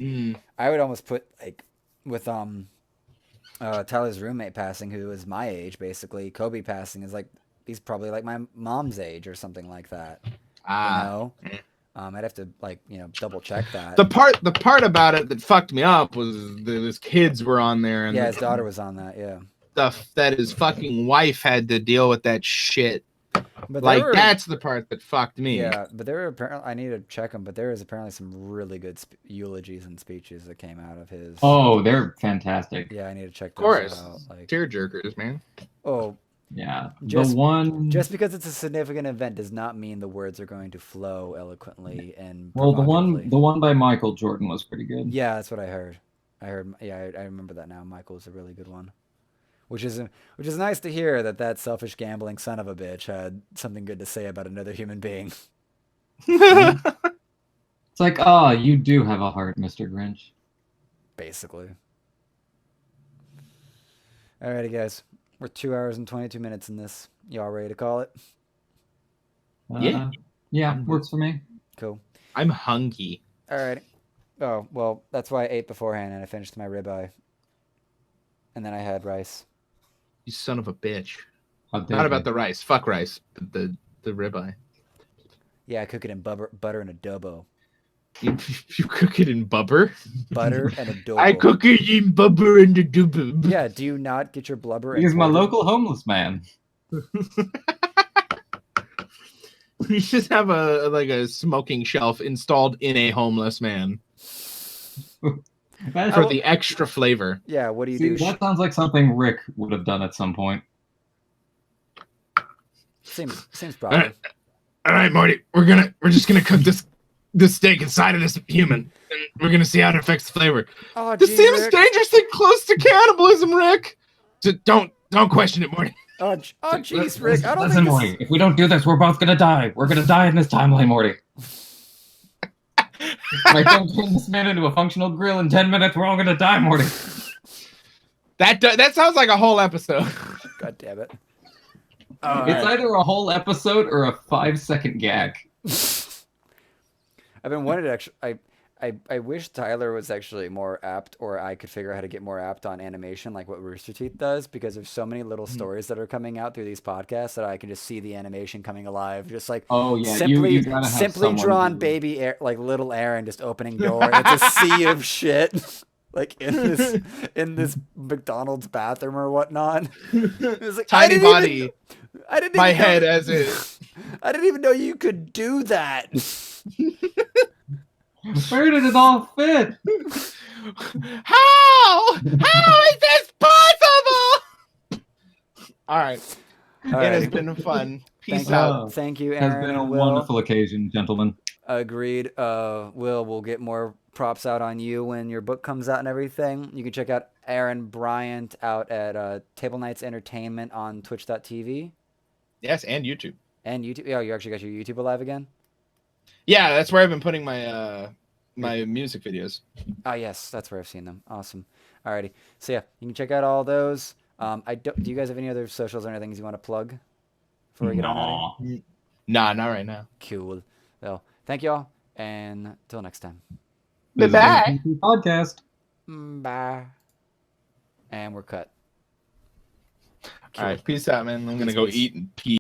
I would almost put like with Tyler's roommate passing, who was my age, basically. Kobe passing is like he's probably like my mom's age or something like that. You know, I'd have to like double check that. The part about it that fucked me up was his kids were on there, and yeah, his daughter was on that. Yeah. Stuff that his fucking wife had to deal with that shit. But like that's the part that fucked me. Yeah, but there were apparently, I need to check them, but there was apparently some really good eulogies and speeches that came out of his. Oh, they're fantastic. Yeah, I need to check those out. Like tearjerkers, man. Oh, yeah. Just because it's a significant event does not mean the words are going to flow eloquently and. Well, the one by Michael Jordan was pretty good. Yeah, that's what I heard. Yeah, I remember that now. Michael was a really good one. Which is nice to hear that selfish gambling son of a bitch had something good to say about another human being. It's like, oh, you do have a heart, Mr. Grinch. Basically. Alrighty, guys. We're 2 hours and 22 minutes in this. Y'all ready to call it? Yeah, works for me. Cool. I'm hungry. Alrighty. Oh, well, that's why I ate beforehand and I finished my ribeye. And then I had rice. You son of a bitch. Not about the rice. Fuck rice. But the ribeye. Yeah, I cook it in butter and adobo. You cook it in butter? Butter and adobo. I cook it in butter and adobo. Yeah, do you not get your blubber? He's my local homeless man. We should have a smoking shelf installed in a homeless man. For the extra flavor. Yeah, what do you do? That sounds like something Rick would have done at some point. Seems probably. All right, Morty. We're just gonna cook this steak inside of this human, and we're gonna see how it affects the flavor. Oh, this seems dangerously close to cannibalism, Rick. Don't question it, Morty. Oh, jeez, Rick. I don't Listen, think Morty. If we don't do this, we're both gonna die. We're gonna die in this timeline, Morty. I don't turn this man into a functional grill in 10 minutes. We're all gonna die, Morty. That sounds like a whole episode. God damn it. It's either a whole episode or a 5-second gag. I've been wanting to actually. I wish Tyler was actually more apt, or I could figure out how to get more apt on animation, like what Rooster Teeth does, because there's so many little stories that are coming out through these podcasts that I can just see the animation coming alive, just like simply drawn baby like little Aaron just opening door. It's a sea of shit, like in this McDonald's bathroom or whatnot. It's like, tiny body. My head as is. I didn't even know you could do that. Where did it all fit? How is this possible? All right. It has been fun. Peace out. Thank you, Aaron. Has been a wonderful occasion, gentlemen. Agreed. We'll get more props out on you when your book comes out and everything. You can check out Aaron Bryant out at Table Nights Entertainment on twitch.tv. Yes, and YouTube. And YouTube. Oh, you actually got your YouTube alive again? Yeah, that's where I've been putting my my music videos. Oh yes, that's where I've seen them. Awesome. Alrighty. So yeah, you can check out all those. Do you guys have any other socials or anything you want to plug before we get on out of here? Nah, not right now. Cool. Well, thank you all, and till next time. Bye-bye. Podcast. Bye. And we're cut. All right, peace out, man. I'm gonna go eat and pee.